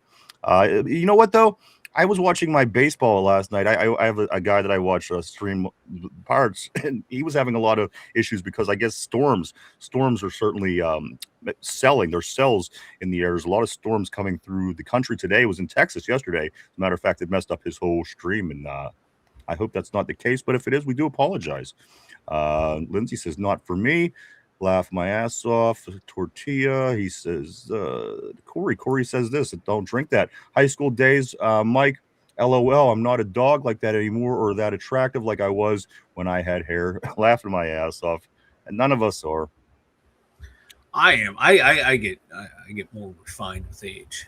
You know what, though? I was watching my baseball last night. I have a guy that I watch stream Pirates, and he was having a lot of issues because I guess storms are certainly selling. There's cells in the air. There's a lot of storms coming through the country today. It was in Texas yesterday. As a matter of fact, it messed up his whole stream, and I hope that's not the case. But if it is, we do apologize. Lindsay says, not for me. Laugh my ass off. Tortilla. He says, Corey says this, don't drink that. High school days, Mike, LOL, I'm not a dog like that anymore or that attractive like I was when I had hair. Laughing my ass off. And none of us are. I am. I get more refined with age.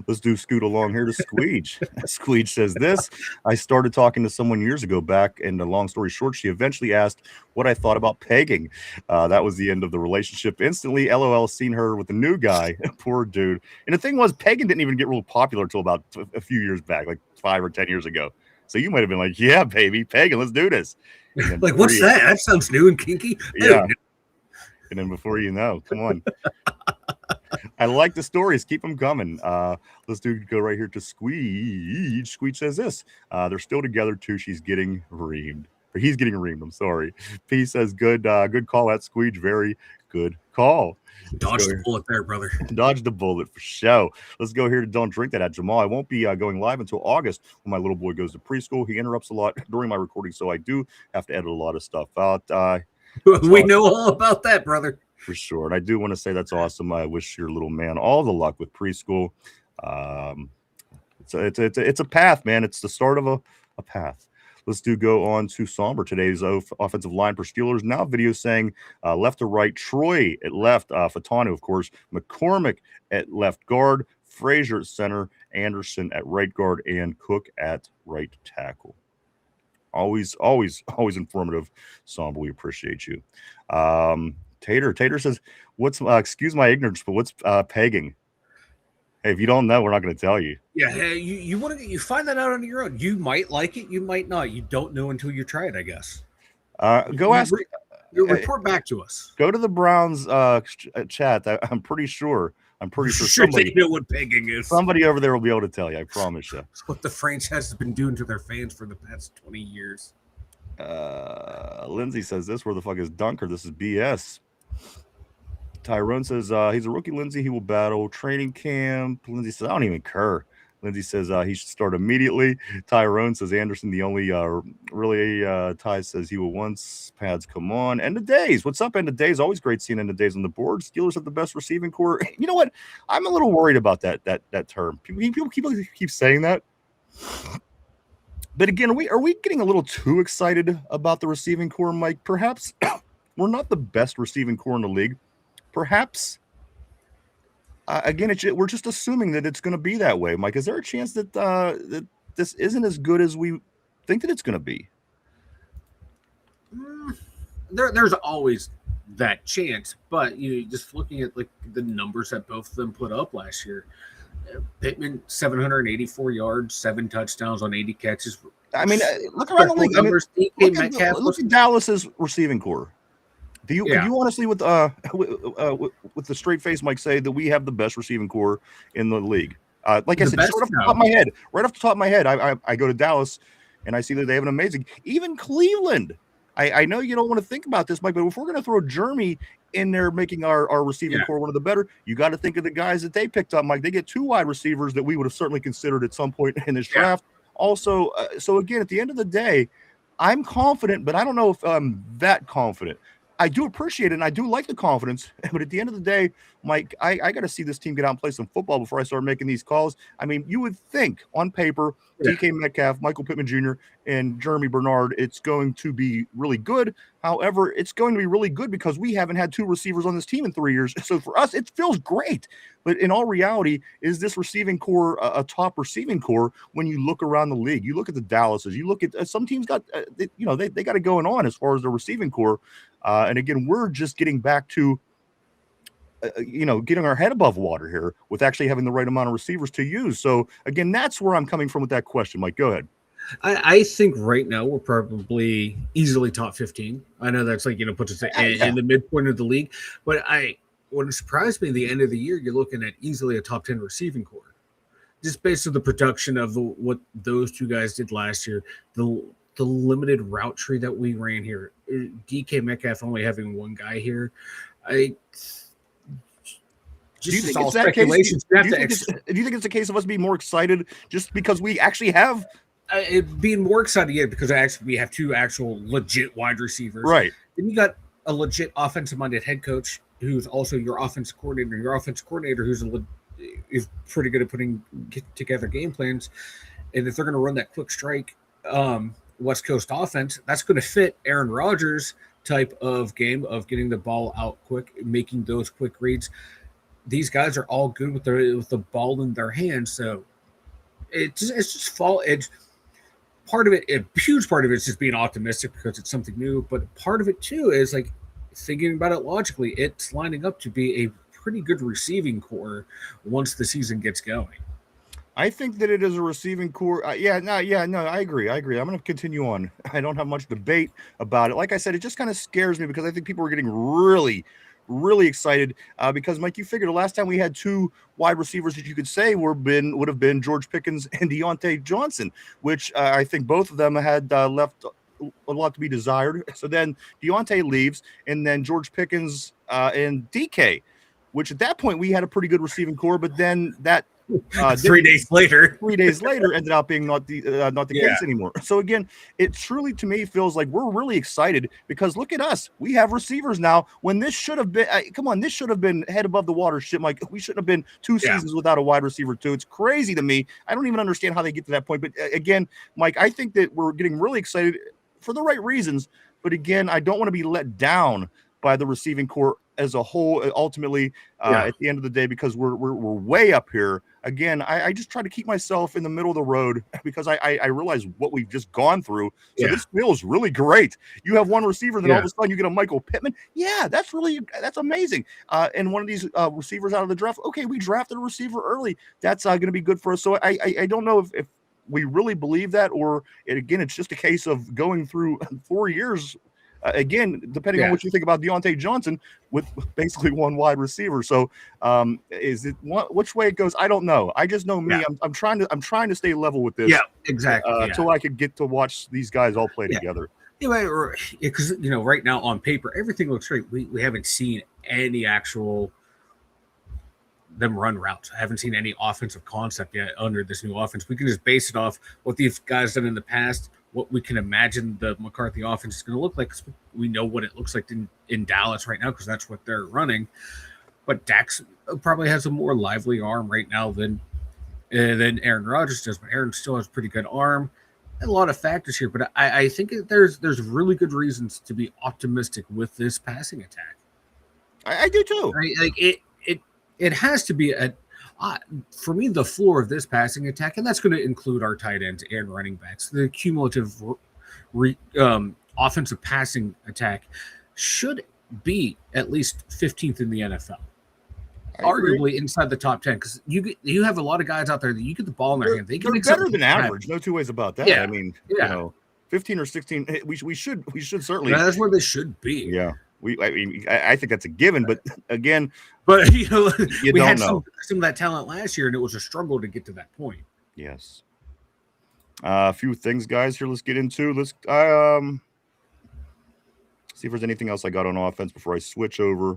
Let's do Scoot along here to Squeege. Squeege says this. I started talking to someone years ago back, and a long story short, she eventually asked what I thought about pegging. That was the end of the relationship. Instantly, LOL, seen her with a new guy. Poor dude. And the thing was, pegging didn't even get real popular until about a few years back, like 5 or 10 years ago. So you might have been like, yeah, baby, pegging, let's do this. Like, what's that? That sounds new and kinky. Yeah. And then before you know, come on. I like the stories. Keep them coming. Let's go right here to Squeege. Squeege says this. They're still together too. She's getting reamed. Or he's getting reamed. I'm sorry. P says good call at Squeege. Very good call. Dodge the bullet there, brother. Dodge the bullet for show. Let's go here to Don't Drink That at Jamal. I won't be going live until August when my little boy goes to preschool. He interrupts a lot during my recording, so I do have to edit a lot of stuff out. We know all about that, brother. For sure. And I do want to say that's awesome. I wish your little man all the luck with preschool. It's a path, man. It's the start of a path. Let's go on to Somber. Today's offensive line for Steelers. Now video saying left to right. Troy at left. Fatanu, of course. McCormick at left guard. Frazier at center. Anderson at right guard. And Cook at right tackle. Always informative, Somber. We appreciate you. Tater says, "What's excuse my ignorance, but what's pegging?" Hey, if you don't know, we're not going to tell you. Yeah, hey, you find that out on your own. You might like it, you might not. You don't know until you try it, I guess. Report back to us. Go to the Browns chat. I'm pretty sure somebody they know what pegging is. Somebody over there will be able to tell you. I promise you. It's what the franchise has been doing to their fans for the past 20 years. Lindsay says this. Where the fuck is Dunker? This is BS. Tyrone says he's a rookie. Lindsay, he will battle training camp. Lindsay says I don't even care. Lindsay says he should start immediately. Tyrone says Anderson, the only Ty says he will once pads come on. End of days. What's up, end of days? Always great seeing end of days on the board. Steelers have the best receiving core. You know what? I'm a little worried about that term. People keep saying that. But again, are we getting a little too excited about the receiving core, Mike? Perhaps we're not the best receiving core in the league. Perhaps. Again, we're just assuming that it's going to be that way, Mike. Is there a chance that that this isn't as good as we think that it's going to be? There's always that chance, but just looking at like the numbers that both of them put up last year, Pittman 784 yards, 7 touchdowns on 80 catches. I mean, look around the league. Look at Dallas's receiving core. Do you honestly, with the straight face, Mike, say that we have the best receiving core in the league? Like I said, right off the top of my head, I go to Dallas and I see that they have an amazing. Even Cleveland I know you don't want to think about this, Mike, but if we're going to throw Jeremy in there making our receiving core one of the better, you got to think of the guys that they picked up, Mike. They get 2 wide receivers that we would have certainly considered at some point in this draft. Also, so again, at the end of the day, I'm confident, but I don't know if I'm that confident. I do appreciate it, and I do like the confidence, but at the end of the day, Mike, I got to see this team get out and play some football before I start making these calls. I mean, you would think on paper, DK Metcalf, Michael Pittman Jr., and Jeremy Bernard, it's going to be really good. However, it's going to be really good because we haven't had 2 receivers on this team in 3 years. So for us, it feels great. But in all reality, is this receiving core a top receiving core when you look around the league? You look at the Dallases, you look at some teams got, they got it going on as far as the receiving core. And again, we're just getting back to, getting our head above water here with actually having the right amount of receivers to use. So again, that's where I'm coming from with that question. Mike, go ahead. I think right now we're probably easily top 15. I know that's like, puts us in the midpoint of the league, but what surprised me at the end of the year, you're looking at easily a top 10 receiving core, just based on the production of what those 2 guys did last year, the limited route tree that we ran here, DK Metcalf only having 1 guy here. Do you think it's that case? Do you think it's a case of us being more excited just because we actually have being more excited because we have 2 actual legit wide receivers, right? Then you got a legit offensive-minded head coach who's also your offensive coordinator. Your offensive coordinator is pretty good at putting together game plans, and if they're going to run that quick strike West Coast offense, that's going to fit Aaron Rodgers' type of game of getting the ball out quick, making those quick reads. These guys are all good with the ball in their hands, so it's just part of it. A huge part of it is just being optimistic because it's something new, but part of it too is like thinking about it logically. It's lining up to be a pretty good receiving core once the season gets going. I think that it is a receiving core. I agree. I'm going to continue on. I don't have much debate about it. Like I said, it just kind of scares me because I think people are getting really, really excited because, Mike, you figured the last time we had 2 wide receivers that you could say would have been George Pickens and Deontay Johnson, which I think both of them had left a lot to be desired. So then Deontay leaves, and then George Pickens and DK, which at that point we had a pretty good receiving core, but then that 3 days later ended up being not the case anymore. So again, it truly to me feels like we're really excited because look at us, we have receivers now when this should have been this should have been head above the water shit. Mike, we shouldn't have been 2 seasons without a wide receiver too. It's crazy to me. I don't even understand how they get to that point. But again, Mike, I think that we're getting really excited for the right reasons. But again, I don't want to be let down by the receiving core as a whole, ultimately, at the end of the day, because we're way up here. Again, I just try to keep myself in the middle of the road because I realize what we've just gone through. So this feels really great. You have 1 receiver, then all of a sudden you get a Michael Pittman. Yeah, that's amazing. And one of these receivers out of the draft. Okay, we drafted a receiver early. That's going to be good for us. So I don't know if we really believe that, or it's just a case of going through 4 years. Again, depending on what you think about Deontay Johnson with basically 1 wide receiver. So is it which way it goes? I don't know. I just know me. I'm trying to stay level with this. Yeah, exactly. Until I could get to watch these guys all play together. Because right now on paper everything looks great. We haven't seen any actual them run routes. I haven't seen any offensive concept yet under this new offense. We can just base it off what these guys done in the past, what we can imagine the McCarthy offense is going to look like. We know what it looks like in Dallas right now because that's what they're running. But Dax probably has a more lively arm right now than Aaron Rodgers does. But Aaron still has a pretty good arm. A lot of factors here, but I think there's really good reasons to be optimistic with this passing attack. I do too. Right? Like it has to be for me the floor of this passing attack, and that's going to include our tight ends and running backs. The cumulative offensive passing attack should be at least 15th in the NFL. Arguably inside the top 10 because you have a lot of guys out there that you get the ball in their hand. They're better than average. No 2 ways about that. I mean, 15 or 16. We should certainly. That's where they should be. Yeah. I think that's a given, but again, we had some of that talent last year, and it was a struggle to get to that point. Yes. A few things, guys. Here, let's get into. See if there's anything else I got on offense before I switch over.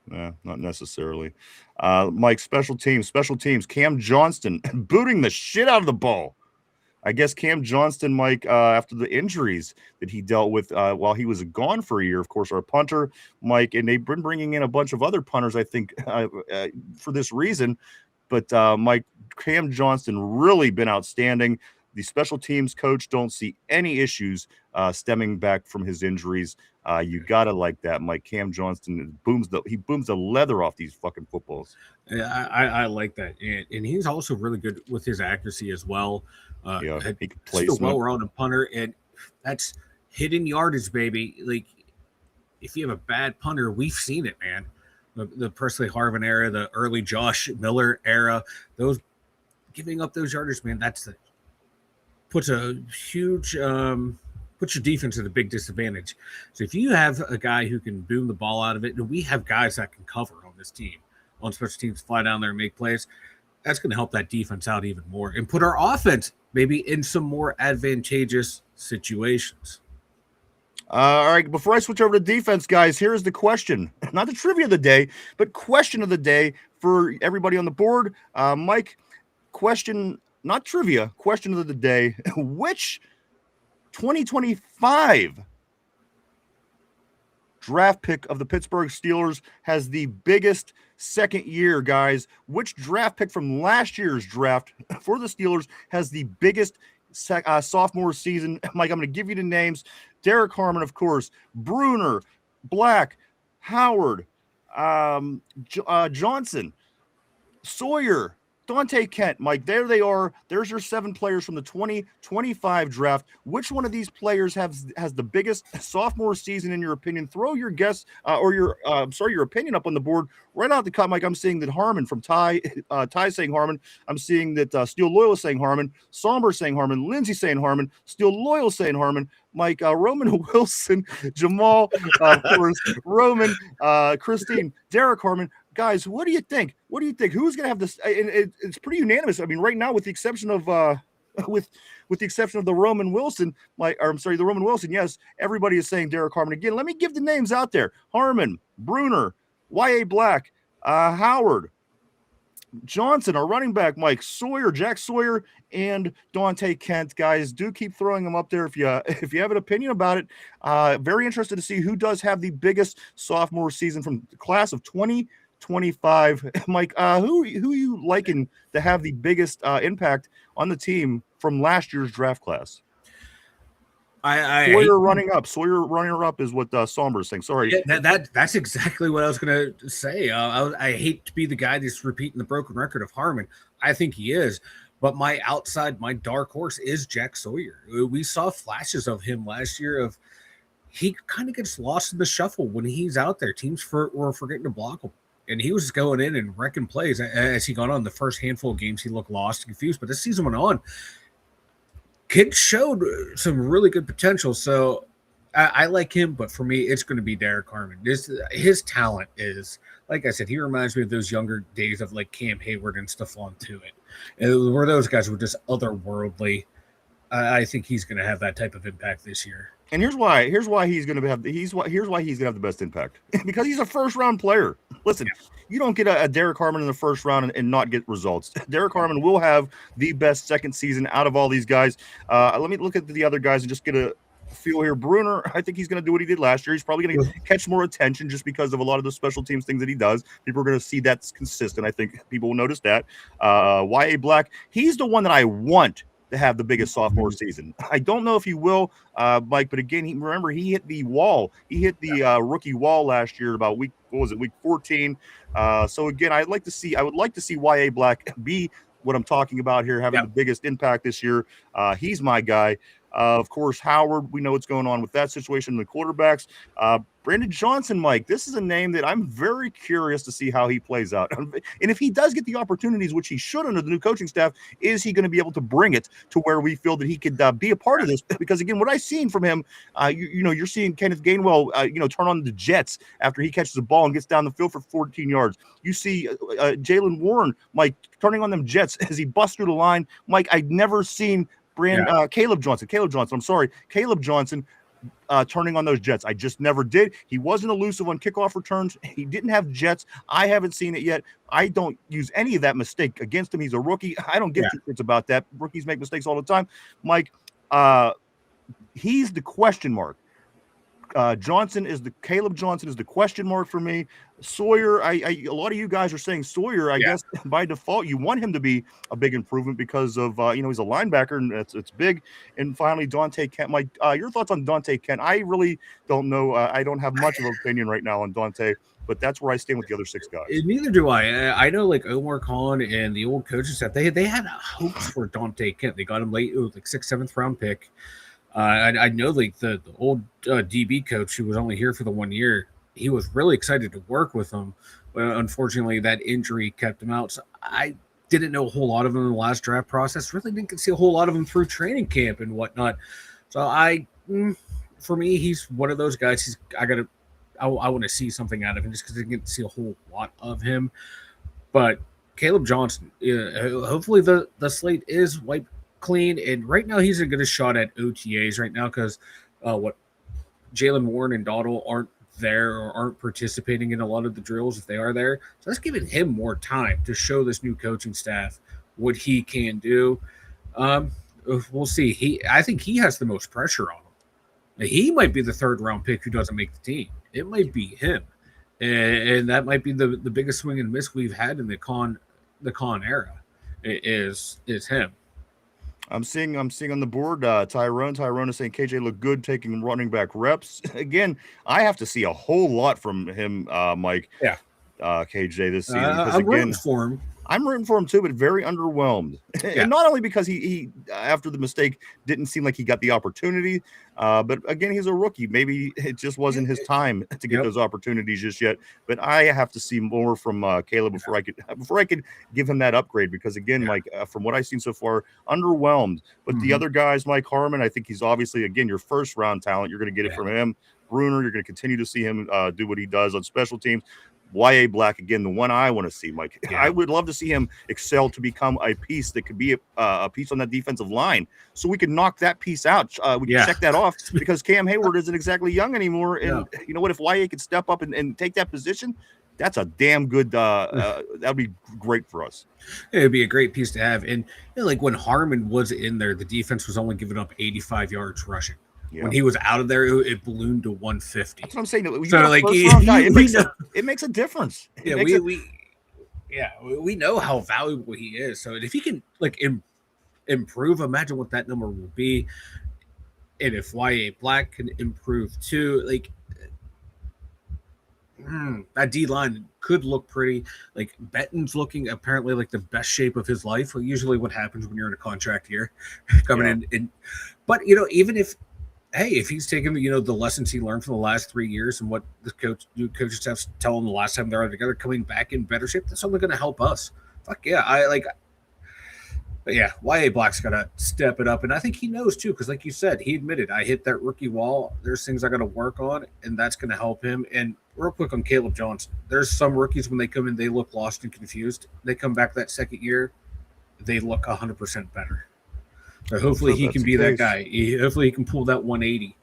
Not necessarily. Mike, special teams. Cam Johnston booting the shit out of the ball. I guess Cam Johnston, Mike, after the injuries that he dealt with while he was gone for a year, of course, our punter, Mike, and they've been bringing in a bunch of other punters, I think, for this reason. But, Mike, Cam Johnston really been outstanding. The special teams coach don't see any issues stemming back from his injuries. You got to like that, Mike. Cam Johnston booms the leather off these fucking footballs. Yeah, I like that. And he's also really good with his accuracy as well. Yeah, he can play a well-rounded punter, and that's hidden yardage, baby. Like, if you have a bad punter, we've seen it, man. The Presley Harvin era, the early Josh Miller era, those giving up those yardage, man, puts a huge puts your defense at a big disadvantage. So if you have a guy who can boom the ball out of it, and we have guys that can cover on this team, on special teams, fly down there and make plays, that's going to help that defense out even more and put our offense maybe in some more advantageous situations. All right, before I switch over to defense, guys, here's the question. Not the trivia of the day, but question of the day for everybody on the board. Mike, question, not trivia, question of the day. Which 2025 draft pick of the Pittsburgh Steelers has the biggest second year, guys? Which draft pick from last year's draft for the Steelers has the biggest sophomore season? Mike, I'm going to give you the names. Derek Harmon, of course, Bruner, Black, Howard, Johnson, Sawyer, Dante Kent. Mike, there they are. There's your 7 players from the 2025 draft. Which one of these players has the biggest sophomore season in your opinion? Throw your guess or your opinion up on the board right out the cut, Mike. I'm seeing that Harmon from Ty saying Harmon. I'm seeing that Steel Loyal saying Harmon, Somber saying Harmon, Lindsay saying Harmon, Steel Loyal saying Harmon, Mike, Roman Wilson, Jamal, of course, Roman, Christine, Derek Harmon. Guys, what do you think? Who's going to have this? It's pretty unanimous. I mean, right now, with the exception of the Roman Wilson, the Roman Wilson. Yes, everybody is saying Derek Harmon again. Let me give the names out there: Harmon, Bruner, Y.A. Black, Howard, Johnson, our running back, Mike Sawyer, Jack Sawyer, and Dante Kent. Guys, do keep throwing them up there if you have an opinion about it. Very interested to see who does have the biggest sophomore season from the class of 2025. Mike, who you liking to have the biggest impact on the team from last year's draft class? Sawyer running up is what Somber is saying. Sorry. Yeah, that's exactly what I was going to say. I hate to be the guy that's repeating the broken record of Harmon. I think he is. But my dark horse is Jack Sawyer. We saw flashes of him last year he kind of gets lost in the shuffle when he's out there. Teams were forgetting to block him. And he was going in and wrecking plays as he got on. The first handful of games, he looked lost and confused. But this season went on. Kid showed some really good potential. So I like him. But for me, it's going to be Derek Harmon. His talent is, like I said, he reminds me of those younger days of like Cam Hayward and Stephon Tuitt, where those guys were just otherworldly. I think he's going to have that type of impact this year. And here's why he's going to have the best impact, because he's a first round player. Listen, you don't get a Derek Harmon in the first round and not get results. Derek Harmon will have the best second season out of all these guys. Let me look at the other guys and just get a feel here. Bruner, I think he's going to do what he did last year. He's probably going to catch more attention just because of a lot of the special teams things that he does. People are going to see that's consistent. I think people will notice that. Y.A. Black, he's the one that I want to have the biggest sophomore season. I don't know if he will, Mike, but again, he hit the wall. He hit the rookie wall last year about week 14. So again, I would like to see Y.A. Black be what I'm talking about here, having the biggest impact this year. He's my guy. Of course, Howard, we know what's going on with that situation in the quarterbacks. Brandon Johnson, Mike, this is a name that I'm very curious to see how he plays out. And if he does get the opportunities, which he should under the new coaching staff, is he going to be able to bring it to where we feel that he could be a part of this? Because, again, what I've seen from him, you're seeing Kenneth Gainwell, turn on the Jets after he catches the ball and gets down the field for 14 yards. You see Jalen Warren, Mike, turning on them Jets as he busts through the line. Mike, I've never seen Caleb Johnson. I'm sorry, Caleb Johnson. Turning on those jets. I just never did. He wasn't elusive on kickoff returns. He didn't have jets. I haven't seen it yet. I don't use any of that mistake against him. He's a rookie. I don't give two shits about that. Rookies make mistakes all the time. Mike, he's the question mark. Caleb Johnson is the question mark for me. Sawyer, a lot of you guys are saying Sawyer. I guess by default you want him to be a big improvement because of he's a linebacker and it's big. And finally, Dante Kent. Mike, your thoughts on Dante Kent? I really don't know. I don't have much of an opinion right now on Dante, but that's where I stand with the other 6 guys. Neither do I. I know like Omar Khan and the old coaching staff. They had hopes for Dante Kent. They got him late. It was like 6th, 7th round pick. I know like the old DB coach who was only here for the 1 year, he was really excited to work with him. But unfortunately, that injury kept him out. So I didn't know a whole lot of him in the last draft process. Really didn't see a whole lot of him through training camp and whatnot. So for me, he's one of those guys. I want to see something out of him just because I didn't see a whole lot of him. But Caleb Johnson, hopefully the slate is wiped clean, and right now he's a good shot at OTAs right now because Jalen Warren and Dottle aren't there or aren't participating in a lot of the drills if they are there. So that's giving him more time to show this new coaching staff what he can do. We'll see. I think he has the most pressure on him. Now, he might be the 3rd round pick who doesn't make the team. It might be him, and that might be the biggest swing and miss we've had in the Con era. Is him. I'm seeing on the board Tyrone is saying KJ looked good taking running back reps. Again, I have to see a whole lot from him, Mike. Yeah. KJ this season. I'm rooting for him. I'm rooting for him too, but very underwhelmed. Yeah. And not only because he after the mistake didn't seem like he got the opportunity, but again, he's a rookie. Maybe it just wasn't his time to get those opportunities just yet. But I have to see more from Caleb before I could give him that upgrade. Because again, Mike, from what I've seen so far, underwhelmed. But the other guys, Mike Harmon, I think he's obviously again your 1st round talent. You're going to get it from him. Bruner, you're going to continue to see him do what he does on special teams. Y.A. Black, again, the one I want to see, Mike. Yeah. I would love to see him excel to become a piece that could be a piece on that defensive line so we can knock that piece out. We can check that off because Cam Hayward isn't exactly young anymore. And you know what? If Y.A. could step up and take that position, that's a damn good that would be great for us. It would be a great piece to have. And like when Harmon was in there, the defense was only giving up 85 yards rushing. Yeah. When he was out of there, it ballooned to 150. That's what I'm saying. So like it makes a difference. We know how valuable he is. So if he can like improve, imagine what that number will be. And if Y.A. Black can improve too, like that D line could look pretty. Like Benton's looking apparently like the best shape of his life. Usually, what happens when you're in a contract year, coming in. But even if he's taken the lessons he learned from the last 3 years and what the coaching staff's telling him the last time they're together, coming back in better shape, that's only going to help us. Fuck yeah, But yeah, Y.A. Black's got to step it up, and I think he knows too, because like you said, he admitted I hit that rookie wall. There's things I got to work on, and that's going to help him. And real quick on Caleb Johnson, there's some rookies when they come in, they look lost and confused. They come back that 2nd year, they look 100% better. So hopefully he can be that guy. Hopefully he can pull that 180.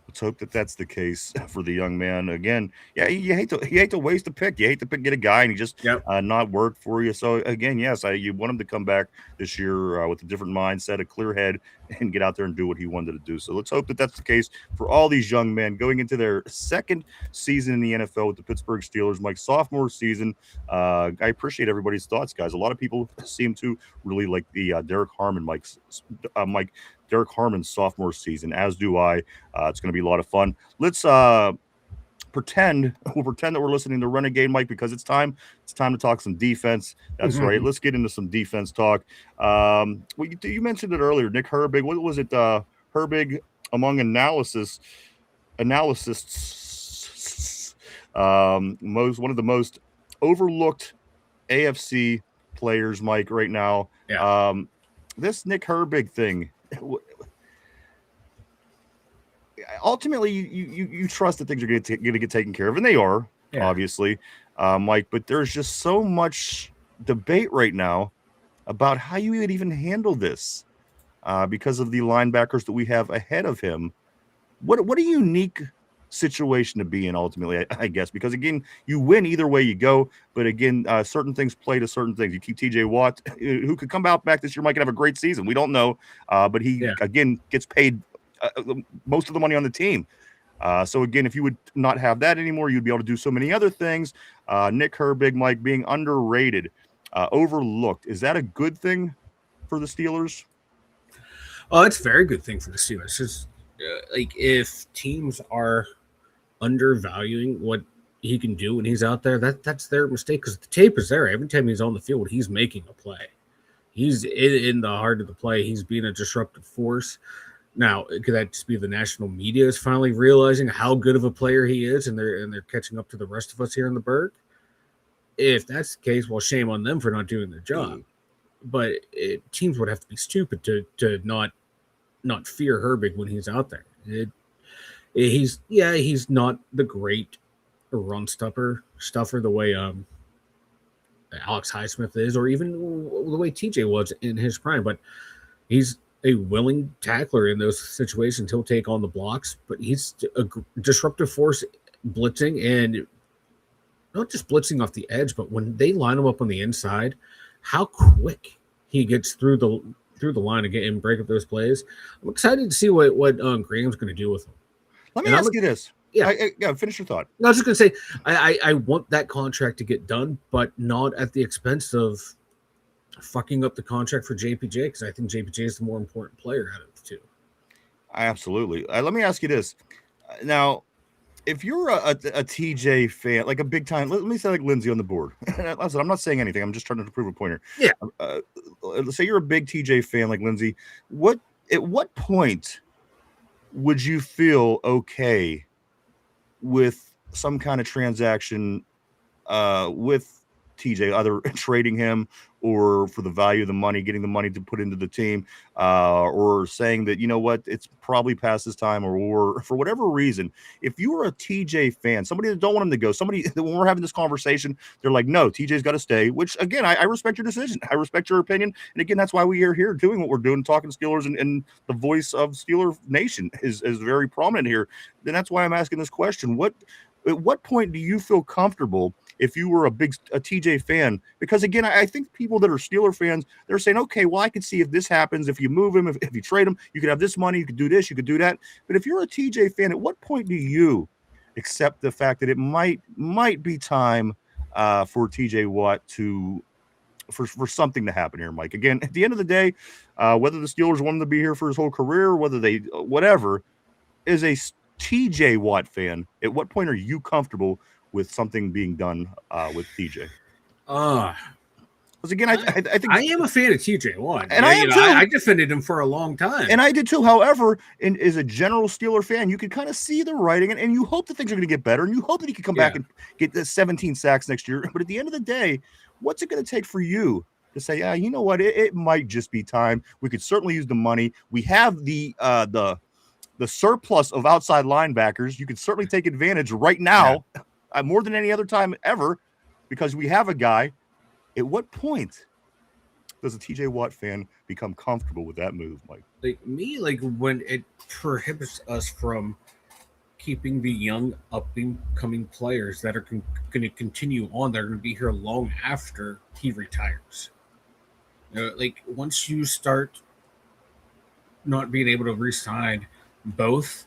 Let's hope that that's the case for the young man. Again, you hate to waste a pick. You hate to get a guy and he just not work for you. So again, yes, you want him to come back this year with a different mindset, a clear head, and get out there and do what he wanted to do. So let's hope that that's the case for all these young men going into their 2nd season in the NFL with the Pittsburgh Steelers. Mike, sophomore season. I appreciate everybody's thoughts, guys. A lot of people seem to really like the Derek Harmon, Derek Harmon's sophomore season, as do I. It's going to be a lot of fun. Let's pretend that we're listening to Renegade, Mike, because it's time to talk some defense. That's right. Let's get into some defense talk. You mentioned it earlier, Nick Herbig. What was it? Herbig among analysts, one of the most overlooked AFC players, Mike, right now. Yeah. This Nick Herbig thing. Ultimately, you trust that things are going to get taken care of, and they are, obviously, Mike. But there's just so much debate right now about how you would even handle this. because of the linebackers that we have ahead of him. What a unique situation to be in ultimately, I guess, because again, you win either way you go, but again, certain things play to certain things. You keep TJ Watt, who could come out back this year, might have a great season. We don't know, but he again gets paid most of the money on the team. So again, if you would not have that anymore, you'd be able to do so many other things. Nick Herbig, Mike, being underrated, overlooked. Is that a good thing for the Steelers? Oh, it's a very good thing for the Steelers. It's, like if teams are undervaluing what he can do when he's out there, that's their mistake because the tape is there. Every time he's on the field, he's making a play. He's in the heart of the play. He's being a disruptive force. Now, could that just be the national media is finally realizing how good of a player he is, and they're catching up to the rest of us here in the Berg? If that's the case, well, shame on them for not doing their job. But teams would have to be stupid to not fear Herbig when he's out there. He's not the great run stuffer the way Alex Highsmith is, or even the way TJ was in his prime. But he's a willing tackler in those situations. He'll take on the blocks, but he's a disruptive force blitzing, and not just blitzing off the edge, but when they line him up on the inside, how quick he gets through the line again and break up those plays. I'm excited to see what Graham's going to do with him. Let me ask you this. Yeah, finish your thought. I was just going to say, I want that contract to get done, but not at the expense of fucking up the contract for JPJ, because I think JPJ is the more important player out of the two. Absolutely. Let me ask you this. Now, if you're a TJ fan, like a big time, let me say like Lindsay on the board. Listen, I'm not saying anything. I'm just trying to prove a pointer. Yeah. Let's say you're a big TJ fan like Lindsay. At what point would you feel okay with some kind of transaction with TJ, either trading him or for the value of the money, getting the money to put into the team, or saying that, you know what, it's probably past his time, or for whatever reason, if you were a TJ fan, somebody that don't want him to go, somebody that when we're having this conversation, they're like, no, TJ's got to stay, which again, I respect your decision. I respect your opinion. And again, that's why we are here doing what we're doing, talking Steelers, and the voice of Steeler Nation is very prominent here. Then that's why I'm asking this question. At what point do you feel comfortable if you were a TJ fan? Because again, I think people that are Steeler fans, they're saying, okay, well, I could see if this happens, if you move him, if you trade him, you could have this money, you could do this, you could do that. But if you're a TJ fan, at what point do you accept the fact that it might be time for TJ Watt for something to happen here, Mike? Again, at the end of the day, whether the Steelers want him to be here for his whole career, whether they whatever, is a TJ Watt fan, at what point are you comfortable with something being done with TJ? Because again, I think I am a fan of TJ Watt, and I am too. I defended him for a long time, and I did too. However, as a general Steeler fan, you could kind of see the writing, and you hope that things are going to get better, and you hope that he can come back and get the 17 sacks next year. But at the end of the day, what's it going to take for you to say, yeah, you know what, it might just be time. We could certainly use the money. We have the surplus of outside linebackers. You could certainly take advantage right now, more than any other time ever, because we have a guy. At what point does a TJ Watt fan become comfortable with that move, Mike? Like when it prohibits us from keeping the young up-and-coming players that are going to continue on. They're going to be here long after he retires. Like once you start not being able to re-sign both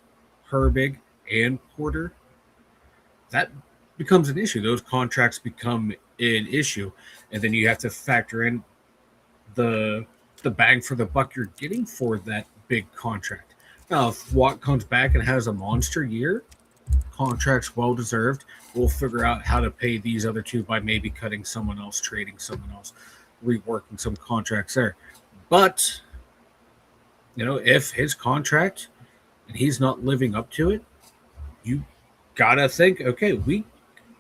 Herbig and Porter, that becomes an issue. Those contracts become an issue, and then you have to factor in the bang for the buck you're getting for that big contract. Now, if Watt comes back and has a monster year, contract's well deserved. We'll figure out how to pay these other two by maybe cutting someone else, trading someone else, reworking some contracts there. But if his contract and he's not living up to it, you gotta think, okay,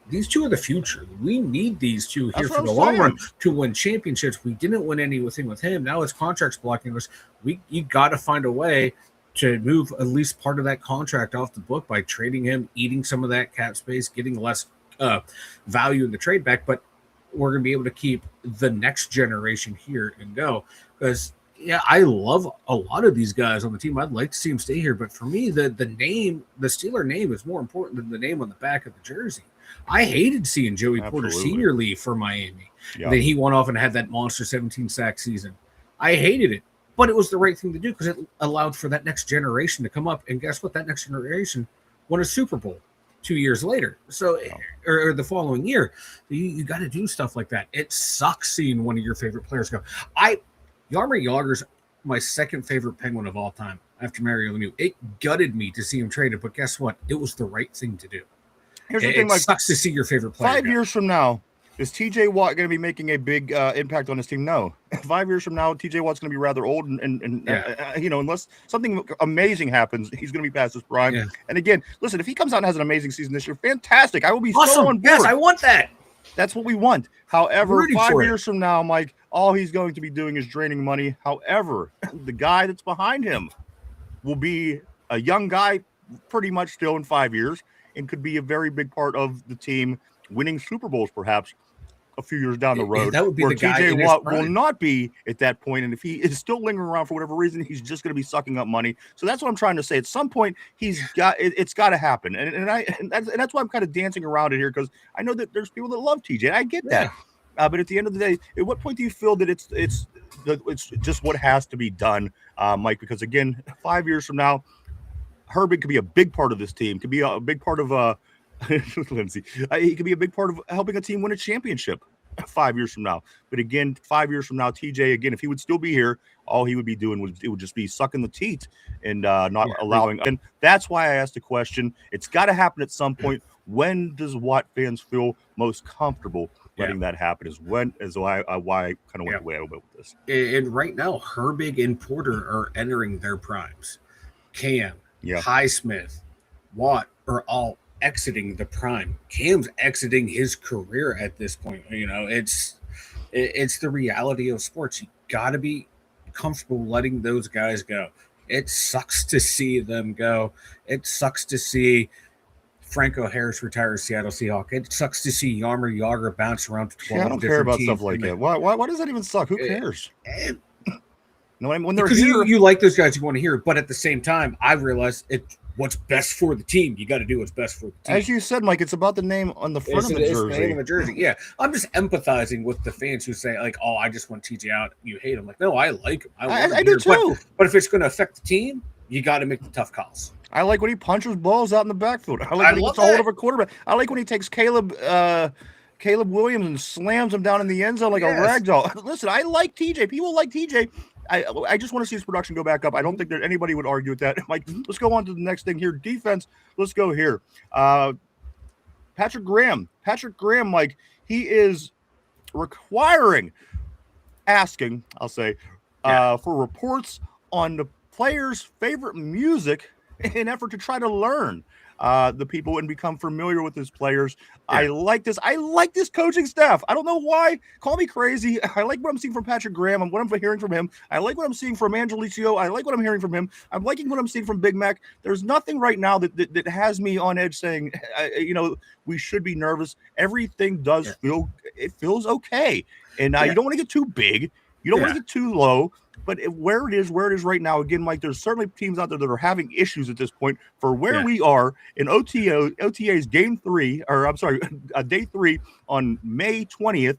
these two are the future. We need these two here for the long run to win championships. We didn't win anything with him. Now his contract's blocking us. You got to find a way to move at least part of that contract off the book by trading him, eating some of that cap space, getting less value in the trade back. But we're going to be able to keep the next generation here and go. Because Yeah, I love a lot of these guys on the team. I'd like to see them stay here, but for me, the name, the Steeler name, is more important than the name on the back of the jersey. I hated seeing Joey Porter Absolutely. Sr. leave for Miami. Yeah. Then he went off and had that monster 17 sack season. I hated it, but it was the right thing to do because it allowed for that next generation to come up. And guess what? That next generation won a Super Bowl 2 years later. So, or the following year, you got to do stuff like that. It sucks seeing one of your favorite players go. Yarmer Yager's my second favorite Penguin of all time after Mario Lemieux. It gutted me to see him traded, but guess what? It was the right thing to do. Here's the thing, Mike. Sucks to see your favorite player 5 go. years from now, is TJ Watt going to be making a big impact on his team? No. 5 years from now, TJ Watt's going to be rather old, and unless something amazing happens, he's going to be past his prime. Yeah. And again, listen, if he comes out and has an amazing season this year, fantastic. I will be so Awesome. on board. Yes, I want that. That's what we want. However, Rooting 5 for it. years from now, Mike, all he's going to be doing is draining money. However, the guy that's behind him will be a young guy pretty much still in 5 years and could be a very big part of the team winning Super Bowls perhaps a few years down the road. That would be where the guy in TJ his Watt prime. will not be at that point. And if he is still lingering around for whatever reason, he's just going to be sucking up money. So that's what I'm trying to say. At some point, it's got to happen. And that's why I'm kind of dancing around it here, because I know that there's people that love TJ. And I get that. But at the end of the day, at what point do you feel that it's just what has to be done, Mike? Because again, 5 years from now, Herbig could be a big part of this team. Could be a big part of Lindsay. He could be a big part of helping a team win a championship 5 years from now. But again, 5 years from now, TJ, again, if he would still be here, all he would be doing would just be sucking the teat and not allowing. And that's why I asked the question. It's got to happen at some point. When does Watt fans feel most comfortable letting that happen? Is why I kind of went the way I went with this. And right now, Herbig and Porter are entering their primes. Cam, Highsmith, Watt are all exiting the prime. Cam's exiting his career at this point. You know, it's the reality of sports. You got to be comfortable letting those guys go. It sucks to see them go. It sucks to see Franco Harris retire as Seattle Seahawk. It sucks to see Yarmer Yager bounce around to 12. I don't care about stuff like that. Why does that even suck? Who cares? No, when they're because here, you like those guys, you want to hear it, but at the same time, I realize what's best for the team. You got to do what's best for the team. As you said, Mike, it's about the name on the front of the jersey. The name of the jersey. Yeah, I'm just empathizing with the fans who say like, "Oh, I just want TJ out." You hate him. Like, no, I like him. I do too. But if it's going to affect the team, you got to make the tough calls. I like when he punches balls out in the backfield. I like when he gets a hold of a quarterback. I like when he takes Caleb Williams and slams him down in the end zone like a rag doll. Listen, I like TJ. People like TJ. I just want to see his production go back up. I don't think that anybody would argue with that. Mike, let's go on to the next thing here. Defense. Let's go here. Patrick Graham, Mike, he is asking, I'll say, for reports on the players' favorite music in an effort to try to learn the people and become familiar with his players. I like this. I like this coaching staff. I don't know why. Call me crazy. I like what I'm seeing from Patrick Graham and what I'm hearing from him. I like what I'm seeing from Angelicio. I like what I'm hearing from him. I'm liking what I'm seeing from Big Mac. There's nothing right now that has me on edge saying, we should be nervous. Everything does feels okay. And you don't want to get too big. You don't want to get too low. But where it is right now, again, Mike, there's certainly teams out there that are having issues at this point for where we are in OTA's day 3 on May 20th.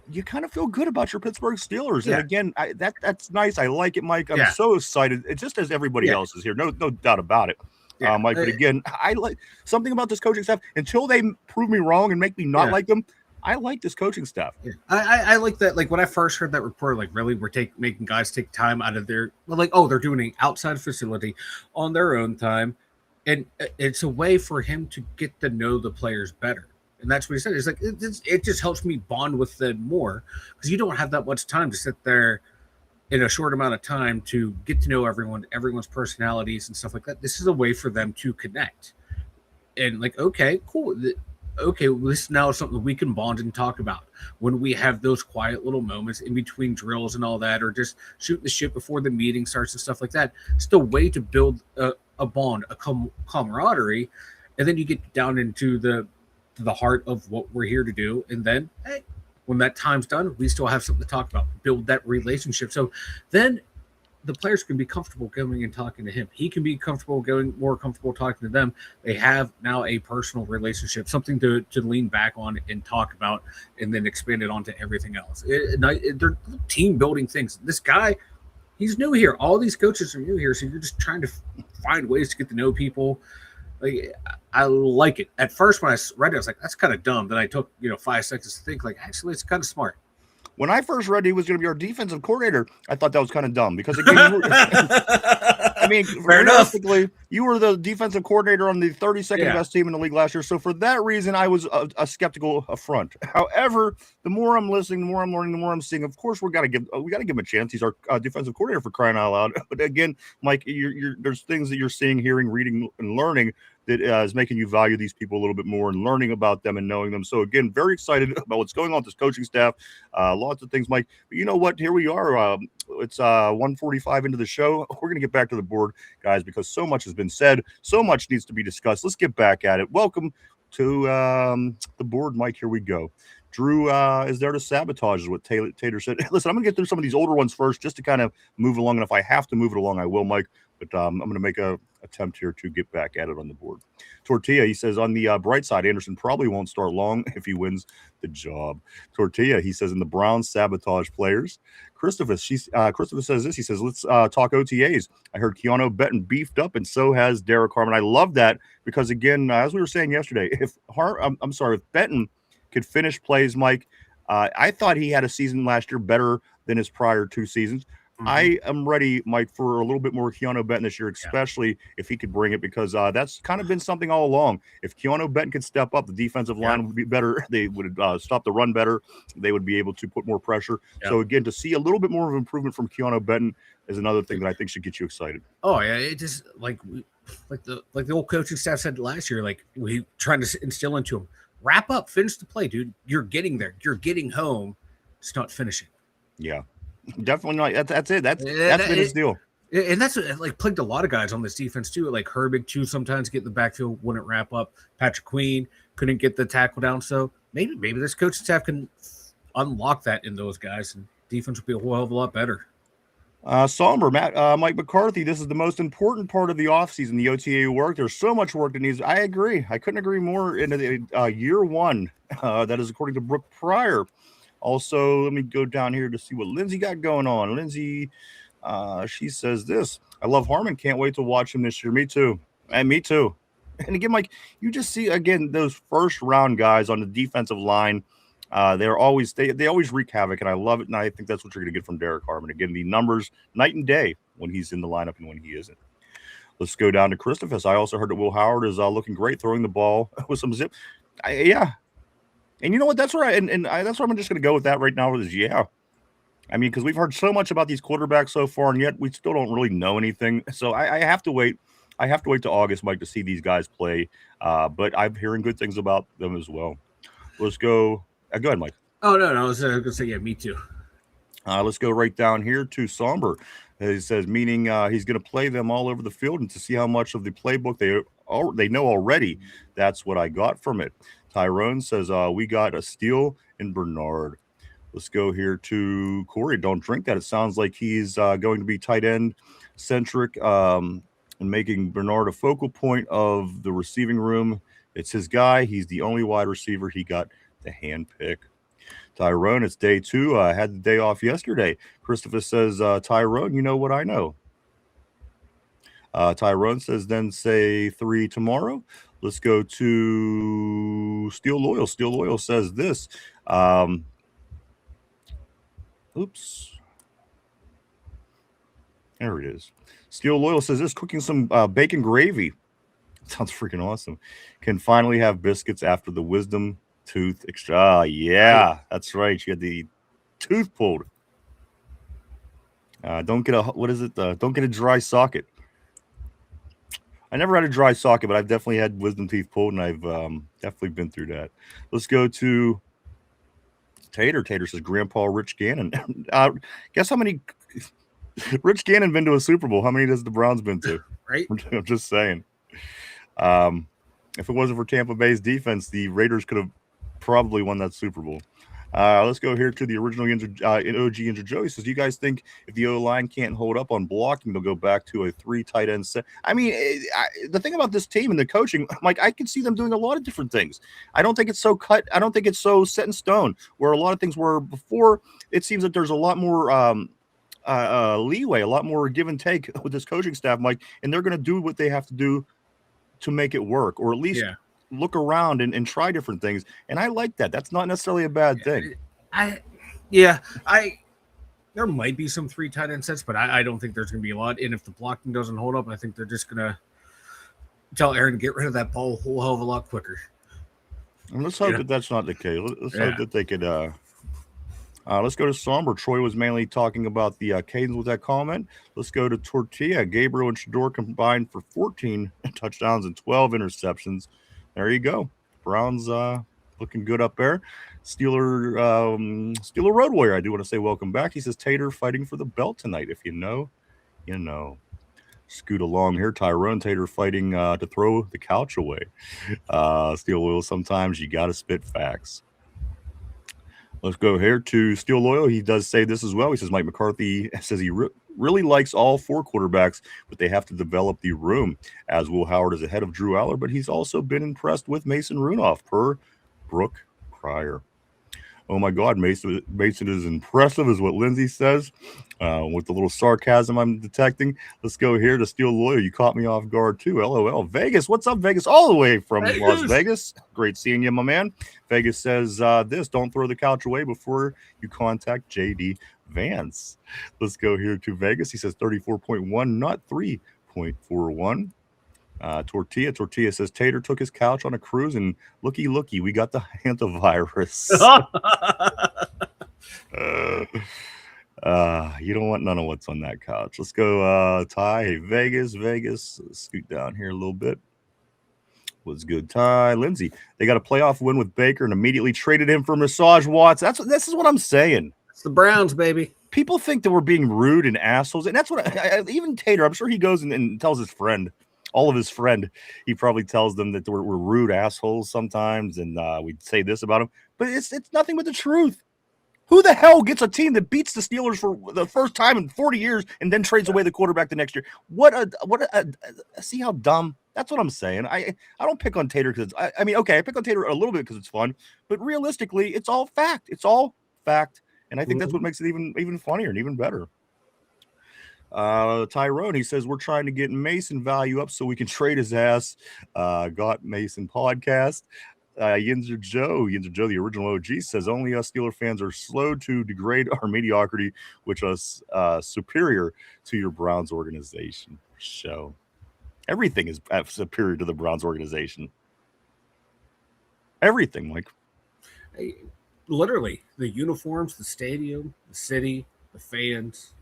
You kind of feel good about your Pittsburgh Steelers. And again, that's nice. I like it, Mike. I'm so excited. It just as everybody else is here. No doubt about it. Mike, but again, I like something about this coaching staff until they prove me wrong and make me not like them. I like this coaching staff. I like that. Like when I first heard that report, like really, we're making guys take time out of their they're doing an outside facility on their own time, and it's a way for him to get to know the players better. And that's what he said. It's like it just helps me bond with them more because you don't have that much time to sit there in a short amount of time to get to know everyone's personalities and stuff like that. This is a way for them to connect. And like, okay, cool. Okay, well, this now is something we can bond and talk about when we have those quiet little moments in between drills and all that, or just shooting the shit before the meeting starts and stuff like that. It's the way to build a bond, a camaraderie, and then you get down into the heart of what we're here to do. And then, hey, when that time's done, we still have something to talk about, build that relationship. So then the players can be comfortable going and talking to him. He can be more comfortable talking to them. They have now a personal relationship, something to lean back on and talk about, and then expand it onto everything else. They're team building things. This guy, he's new here. All these coaches are new here, so you're just trying to find ways to get to know people. Like, I like it. At first, when I read it, I was like, "That's kind of dumb." Then I took 5 seconds to think, like, actually, it's kind of smart. When I first read he was going to be our defensive coordinator, I thought that was kind of dumb because, again, I mean, realistically, you were the defensive coordinator on the 32nd best team in the league last year. So for that reason, I was a skeptical affront. However, the more I'm listening, the more I'm learning, the more I'm seeing. Of course, we got to give him a chance. He's our defensive coordinator, for crying out loud. But again, Mike, there's things that you're seeing, hearing, reading, and learning that is making you value these people a little bit more and learning about them and knowing them. So again, very excited about what's going on with this coaching staff. Lots of things, Mike. But you know what? Here we are. It's 1:45 into the show. We're going to get back to the board, guys, because so much has been said. So much needs to be discussed. Let's get back at it. Welcome to the board, Mike. Here we go. Drew is there to sabotage, is what Tater said. Listen, I'm going to get through some of these older ones first just to kind of move along. And if I have to move it along, I will, Mike. But I'm going to make a attempt here to get back at it on the board. Tortilla, he says, on the bright side, Anderson probably won't start long if he wins the job. Tortilla, he says, in the Browns sabotage players. Christopher says this. He says, let's talk OTAs. I heard Keanu Benton beefed up, and so has Derek Harmon. I love that because, again, as we were saying yesterday, if Benton could finish plays, Mike, I thought he had a season last year better than his prior 2 seasons. I am ready, Mike, for a little bit more Keanu Benton this year, especially if he could bring it, because that's kind of been something all along. If Keanu Benton could step up, the defensive line would be better. They would stop the run better. They would be able to put more pressure. So, again, to see a little bit more of improvement from Keanu Benton is another thing that I think should get you excited. Oh, yeah. It just, like the old coaching staff said last year, like, we trying to instill into him, wrap up, finish the play, dude. You're getting there. You're getting home. It's not finishing. Yeah. Definitely not. That's it. That's been his deal. And that's like plagued a lot of guys on this defense too. Like Herbig too, sometimes get in the backfield, wouldn't wrap up. Patrick Queen couldn't get the tackle down. So maybe this coaching staff can unlock that in those guys, and defense will be a whole hell of a lot better. Somber, Mike McCarthy, this is the most important part of the offseason, the OTA work. There's so much work that needs. I agree. I couldn't agree more. Into the year one, that is according to Brooke Pryor. Also, let me go down here to see what Lindsay got going on. Lindsay, she says this. I love Harmon. Can't wait to watch him this year. Me too. And me too. And again, Mike, you just see, again, those first-round guys on the defensive line. They always wreak havoc, and I love it, and I think that's what you're going to get from Derek Harmon. Again, the numbers night and day when he's in the lineup and when he isn't. Let's go down to Christopher. I also heard that Will Howard is looking great throwing the ball with some zip. Yeah. And you know what? That's where that's where I'm just going to go with that right now. Is I mean, because we've heard so much about these quarterbacks so far, and yet we still don't really know anything. So I have to wait. I have to wait to August, Mike, to see these guys play. But I'm hearing good things about them as well. Let's go. Go ahead, Mike. Oh no, I was going to say me too. Let's go right down here to Somber. He says, meaning he's going to play them all over the field and to see how much of the playbook they know already. That's what I got from it. Tyrone says, we got a steal in Bernard. Let's go here to Corey. Don't drink that. It sounds like he's going to be tight end centric and making Bernard a focal point of the receiving room. It's his guy. He's the only wide receiver he got the hand pick. Tyrone, it's day 2. I had the day off yesterday. Christopher says, Tyrone, you know what I know. Tyrone says, then say 3 tomorrow. Let's go to Steel Loyal. Steel Loyal says this. Oops. There it is. Steel Loyal says this. Cooking some bacon gravy. Sounds freaking awesome. Can finally have biscuits after the wisdom tooth extra. Yeah, that's right. She had the tooth pulled. Don't get a dry socket. I never had a dry socket, but I've definitely had wisdom teeth pulled, and I've definitely been through that. Let's go to Tater. Tater says, Grandpa Rich Gannon. Guess how many Rich Gannon been to a Super Bowl? How many has the Browns been to? Right. I'm just saying. If it wasn't for Tampa Bay's defense, the Raiders could have probably won that Super Bowl. Let's go here to the original OG Yinzer Joe. He says, do you guys think if the O-line can't hold up on blocking, they'll go back to a 3 tight end set? I mean, the thing about this team and the coaching, Mike, I can see them doing a lot of different things. I don't think it's so cut. I don't think it's so set in stone where a lot of things were before. It seems that there's a lot more leeway, a lot more give and take with this coaching staff, Mike, and they're going to do what they have to do to make it work, or at least look around and try different things. And I like that. That's not necessarily a bad thing. There might be some 3 tight end sets, but I don't think there's going to be a lot. And if the blocking doesn't hold up, I think they're just going to tell Aaron to get rid of that ball a whole hell of a lot quicker. And let's hope that that's not the case. Let's hope that they could. Let's go to Somber. Troy was mainly talking about the cadence with that comment. Let's go to Tortilla. Gabriel and Shador combined for 14 touchdowns and 12 interceptions. There you go. Browns looking good up there. Steeler Road Warrior, I do want to say welcome back. He says, Tater fighting for the belt tonight. If you know, you know. Scoot along here. Tyrone Tater fighting to throw the couch away. Steel Loyal, sometimes you got to spit facts. Let's go here to Steel Loyal. He does say this as well. He says, Mike McCarthy says he really likes all 4 quarterbacks, but they have to develop the room, as Will Howard is ahead of Drew Aller, but he's also been impressed with Mason Rudolph, per Brooke Pryor. Oh, my God, Mason is impressive, is what Lindsay says, with the little sarcasm I'm detecting. Let's go here to Steel Loyal. You caught me off guard, too. LOL. Vegas, what's up, Vegas? All the way from Las Vegas. Great seeing you, my man. Vegas says this, don't throw the couch away before you contact J.D. Vance. Let's go here to Vegas. He says 34.1, not 3.41. Tortilla says Tater took his couch on a cruise, and looky, we got the hantavirus. You don't want none of what's on that couch. Let's go, Ty. Hey, Vegas. Scoot down here a little bit. What's good, Ty? Lindsay, they got a playoff win with Baker and immediately traded him for Massage Watts. This is what I'm saying. It's the Browns, baby. People think that we're being rude and assholes, and that's what even Tater, I'm sure he goes and tells his friend, all of his friend, he probably tells them that we're rude assholes sometimes, and we say this about him, but it's nothing but the truth. Who the hell gets a team that beats the Steelers for the first time in 40 years and then trades away the quarterback the next year? See how dumb? That's what I'm saying. I don't pick on Tater because I mean, okay, I pick on Tater a little bit because it's fun, but realistically, it's all fact. It's all fact, and I think that's what makes it even funnier and even better. Tyrone, he says, we're trying to get Mason value up so we can trade his ass. Got Mason podcast. Yinzer Joe, the original OG, says only us Steeler fans are slow to degrade our mediocrity, which is superior to your Browns organization. So everything is superior to the Browns organization. Everything, Mike. Hey, literally, the uniforms, the stadium, the city, the fans.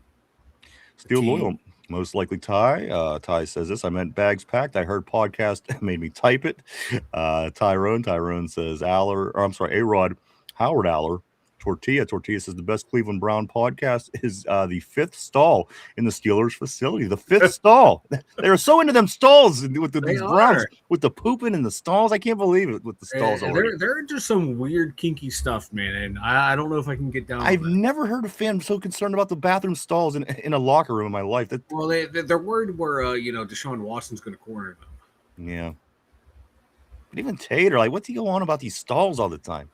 Steel Loyal, most likely Ty. Ty says this. I meant bags packed. I heard podcast made me type it. Tyrone says A-Rod, Howard Aller. Tortilla says the best Cleveland Brown podcast is the 5th stall in the Steelers facility. The 5th stall. They're so into them stalls with these Browns, with the pooping in the stalls. I can't believe it with the stalls already. They're just some weird kinky stuff, man, and I don't know if I can get down. I've never heard a fan so concerned about the bathroom stalls in a locker room in my life. Well, they're worried where Deshaun Watson's going to corner them. Yeah, but even Tater, like, what's he go on about these stalls all the time?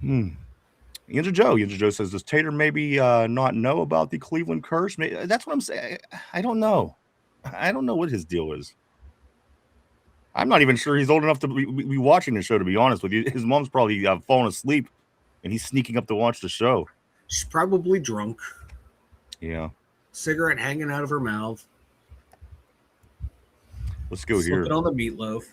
Yinzer Joe says, does Tater maybe not know about the Cleveland curse? That's what I'm saying. I don't know. I don't know what his deal is. I'm not even sure he's old enough to be watching the show, to be honest with you. His mom's probably fallen asleep, and he's sneaking up to watch the show. She's probably drunk. Yeah. Cigarette hanging out of her mouth. Let's go here. Slipping on the meatloaf.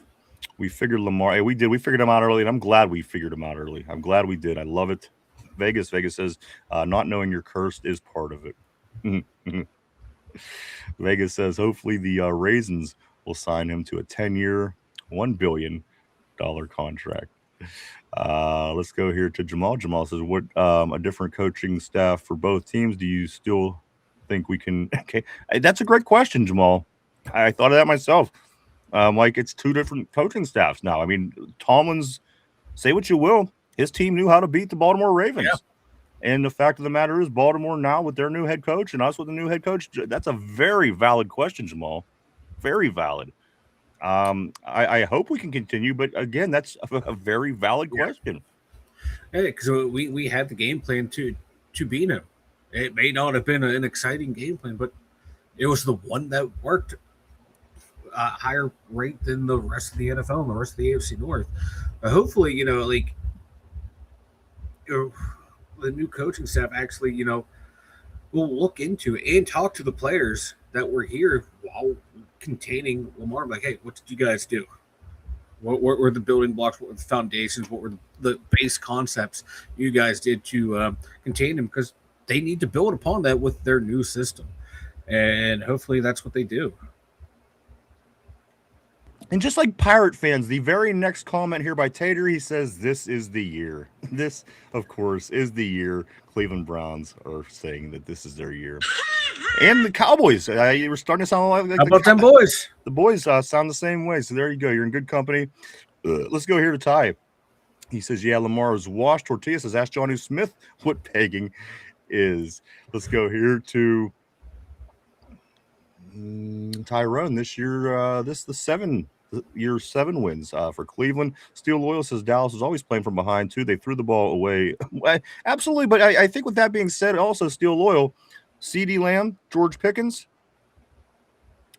We figured Lamar. Hey, we did. We figured him out early, and I'm glad we figured him out early. I'm glad we did. I love it. Vegas says, not knowing you're cursed is part of it. Vegas says, hopefully the Raisins will sign him to a 10-year, $1 billion contract. Let's go here to Jamal. Jamal says, what a different coaching staff for both teams. Do you still think we can? Okay, that's a great question, Jamal. I thought of that myself. Like, it's 2 different coaching staffs now. I mean, Tomlin's, say what you will, his team knew how to beat the Baltimore Ravens. Yeah. And the fact of the matter is, Baltimore now with their new head coach and us with the new head coach, that's a very valid question, Jamal. Very valid. I hope we can continue, but again, that's a very valid question. Hey, because we had the game plan to beat him. It may not have been an exciting game plan, but it was the one that worked higher rate than the rest of the NFL and the rest of the AFC North. Hopefully, the new coaching staff actually, will look into it and talk to the players that were here while containing Lamar. Like, hey, what did you guys do? What were the building blocks? What were the foundations? What were the base concepts you guys did to contain him? Because they need to build upon that with their new system. And hopefully that's what they do. And just like Pirate fans, the very next comment here by Tater, he says, this is the year. This, of course, is the year Cleveland Browns are saying that this is their year. And the Cowboys, you were starting to sound like How about them boys? The boys sound the same way. So there you go. You're in good company. Let's go here to Ty. He says, yeah, Lamar was washed. Tortilla says, ask Johnny Smith what pegging is. Let's go here to Tyrone. This year, this is the 7 wins for Cleveland. Steel Loyal says Dallas was always playing from behind too. They threw the ball away. Absolutely. But I think with that being said, also Steel Loyal, CeeDee Lamb, George Pickens,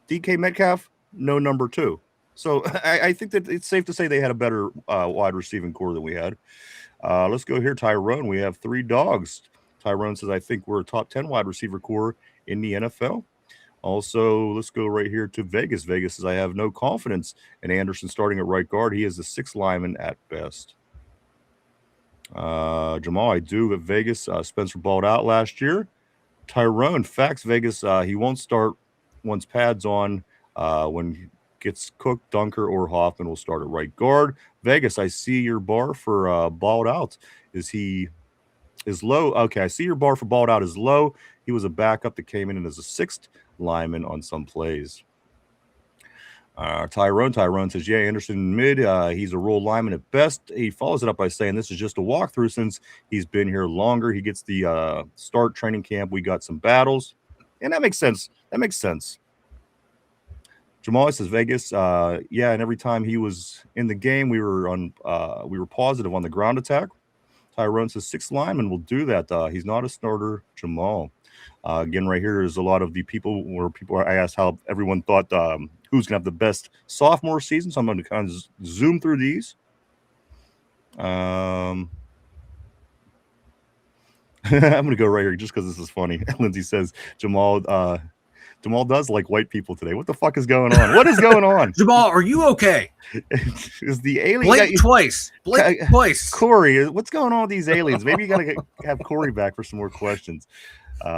DK Metcalf, no number 2. So I think that it's safe to say they had a better wide receiving core than we had. Let's go here, Tyrone. We have 3 dogs. Tyrone says, I think we're a top 10 wide receiver core in the NFL. Also, let's go right here to Vegas. Vegas says, I have no confidence in Anderson starting at right guard. He is the 6th lineman at best. Jamal, I do at Vegas. Spencer balled out last year. Tyrone, facts, Vegas, he won't start once pads on. When he gets cooked, Dunker or Hoffman will start at right guard. Vegas, I see your bar for balled out. Is low. Okay, I see your bar for balled out is low. He was a backup that came in as a 6th lineman on some plays. Tyrone says, yeah, Anderson mid. He's a role lineman at best. He follows it up by saying this is just a walkthrough since he's been here longer. He gets the start training camp. We got some battles. And that makes sense. Jamal says Vegas. Yeah, and every time he was in the game, we were positive on the ground attack. Tyrone says 6 linemen will do that. He's not a starter, Jamal. Again, right here is a lot of the people I asked how everyone thought who's going to have the best sophomore season. So I'm going to kind of zoom through these. I'm going to go right here just because this is funny. Lindsay says, Jamal does like white people today. What the fuck is going on? What is going on? Jamal, are you okay? Is the alien Blink twice. Corey, what's going on with these aliens? Maybe you got to have Corey back for some more questions.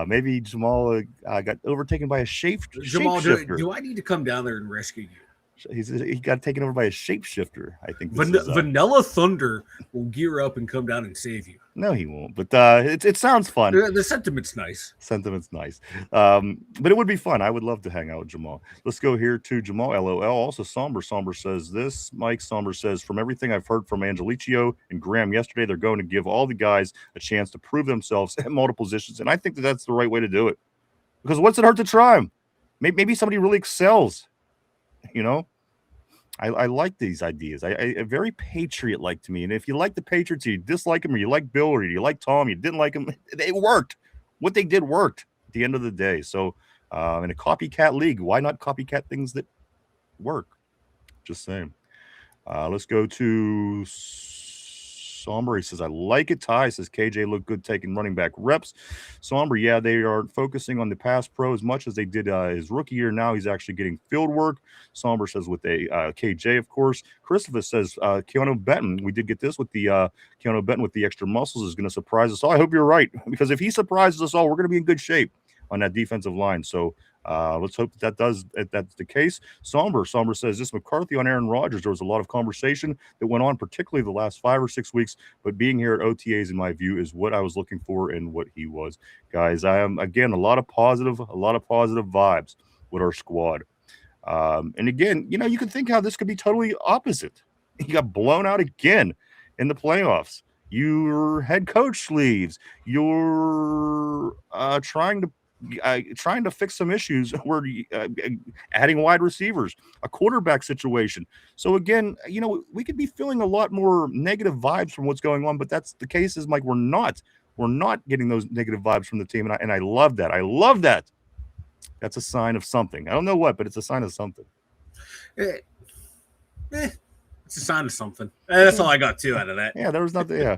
Maybe Jamal got overtaken by a shapeshifter. Jamal, do I need to come down there and rescue you? He got taken over by a shapeshifter. I think Vanilla Thunder will gear up and come down and save you. No, he won't. But it sounds fun. The sentiment's nice. But it would be fun. I would love to hang out with Jamal. Let's go here to Jamal. LOL. Also, Somber says this. Mike Somber says, from everything I've heard from Angelicio and Graham yesterday, they're going to give all the guys a chance to prove themselves at multiple positions. And I think that's the right way to do it. Because what's it hurt to try them? Maybe somebody really excels. I like these ideas. I very Patriot-like to me. And if you like the Patriots, you dislike them, or you like Bill, or you like Tom, you didn't like them, it worked. What they did worked at the end of the day. So in a copycat league, why not copycat things that work? Just saying. Let's go to Somber. He says, I like it. Ty says, KJ looked good taking running back reps. Somber, yeah, they are focusing on the pass pro as much as they did his rookie year. Now he's actually getting field work. Somber says with a KJ, of course. Christopher says, Keanu Benton, we did get this with the Keanu Benton with the extra muscles is going to surprise us all. I hope you're right, because if he surprises us all, we're going to be in good shape on that defensive line. So let's hope that's the case. Somber says this McCarthy on Aaron Rodgers. There was a lot of conversation that went on, particularly the last 5 or 6 weeks. But being here at OTAs, in my view, is what I was looking for and what he was. Guys, I am again a lot of positive vibes with our squad. And again, you can think how this could be totally opposite. He got blown out again in the playoffs. Your head coach leaves. You're trying to fix some issues where adding wide receivers, a quarterback situation. So again, we could be feeling a lot more negative vibes from what's going on, but that's the case is, Mike, we're not getting those negative vibes from the team, and I love that. I love that. That's a sign of something. I don't know what, but it's a sign of something. It's a sign of something. That's all I got too out of that. Yeah, there was nothing. Yeah.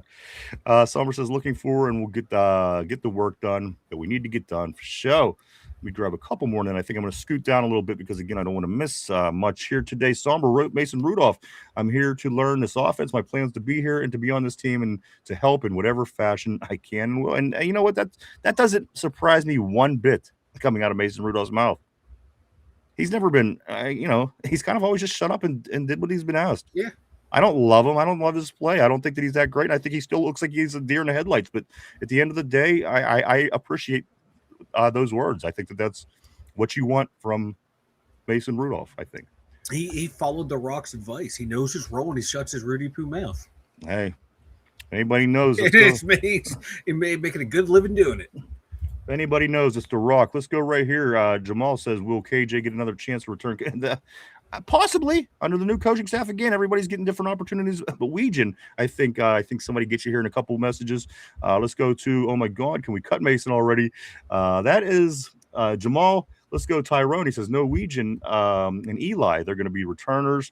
Summer says looking forward, and we'll get the work done that we need to get done for show. Let me grab a couple more, and then I think I'm going to scoot down a little bit because, again, I don't want to miss much here today. Somber wrote Mason Rudolph. I'm here to learn this offense. My plan is to be here and to be on this team and to help in whatever fashion I can and will. And you know what? That doesn't surprise me one bit coming out of Mason Rudolph's mouth. He's never been, he's kind of always just shut up and did what he's been asked. Yeah. I don't love him. I don't love his play. I don't think that he's that great. I think he still looks like he's a deer in the headlights. But at the end of the day, I appreciate those words. I think that's what you want from Mason Rudolph, I think. He followed the Rock's advice. He knows his role and he shuts his Rudy Poo mouth. Hey, anybody knows. He's making a good living doing it. If anybody knows, it's the Rock. Let's go right here. Jamal says, will KJ get another chance to return? Possibly under the new coaching staff again. Everybody's getting different opportunities. But Weejan, I think somebody gets you here in a couple messages. Let's go to, oh my God, can we cut Mason already? That is Jamal. Let's go Tyrone. He says no Weejan and Eli. They're going to be returners.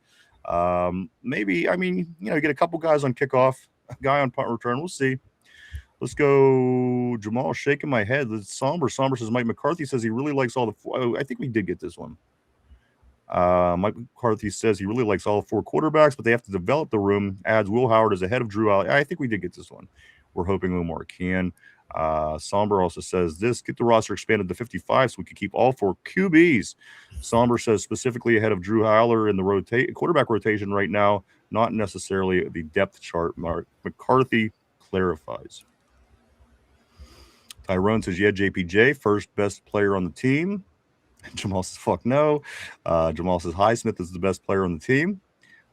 Maybe you get a couple guys on kickoff, a guy on punt return. We'll see. Let's go Jamal. Shaking my head. Let's Somber. Somber says Mike McCarthy says he really likes all the. I think we did get this one. Mike McCarthy says he really likes all four quarterbacks, but they have to develop the room. Adds Will Howard as ahead of Drew Alley. I think we did get this one. We're hoping Omar can. Somber also says this: get the roster expanded to 55 so we can keep all four QBs. Somber says specifically ahead of Drew Howler in the quarterback rotation right now, not necessarily the depth chart. McCarthy clarifies. Tyrone says, yeah, JPJ, first best player on the team. Jamal says, fuck no. Jamal says, Highsmith is the best player on the team.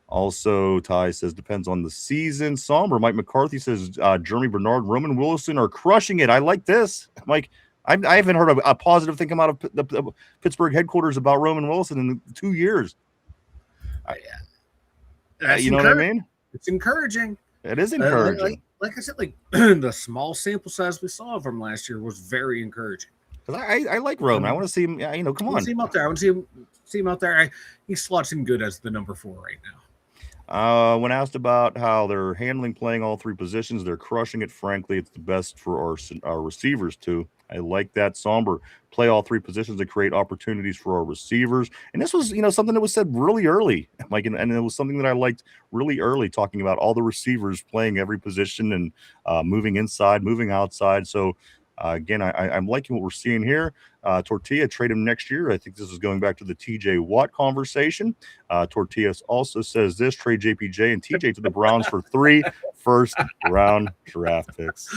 Also, Ty says, depends on the season. Somber, Mike McCarthy says, Jeremy Bernard, Roman Wilson are crushing it. I like this. Mike, I haven't heard a positive thing come out of the Pittsburgh headquarters about Roman Wilson in 2 years. You know what I mean? It's encouraging. It is encouraging. Like I said, the small sample size we saw from last year was very encouraging. Because I like Roman. I want to see him. Come on. See him out there. I want to see him out there. He slots him good as the number 4 right now. When asked about how they're handling playing all three positions, they're crushing it. Frankly, it's the best for our receivers too. I like that. Somber, play all three positions to create opportunities for our receivers. And this was, something that was said really early, Mike, and it was something that I liked really early, talking about all the receivers playing every position and moving inside, moving outside. So again, I'm liking what we're seeing here. Tortilla, trade him next year. I think this is going back to the TJ Watt conversation. Tortilla also says this: trade JPJ and TJ to the Browns for 3 first-round draft picks.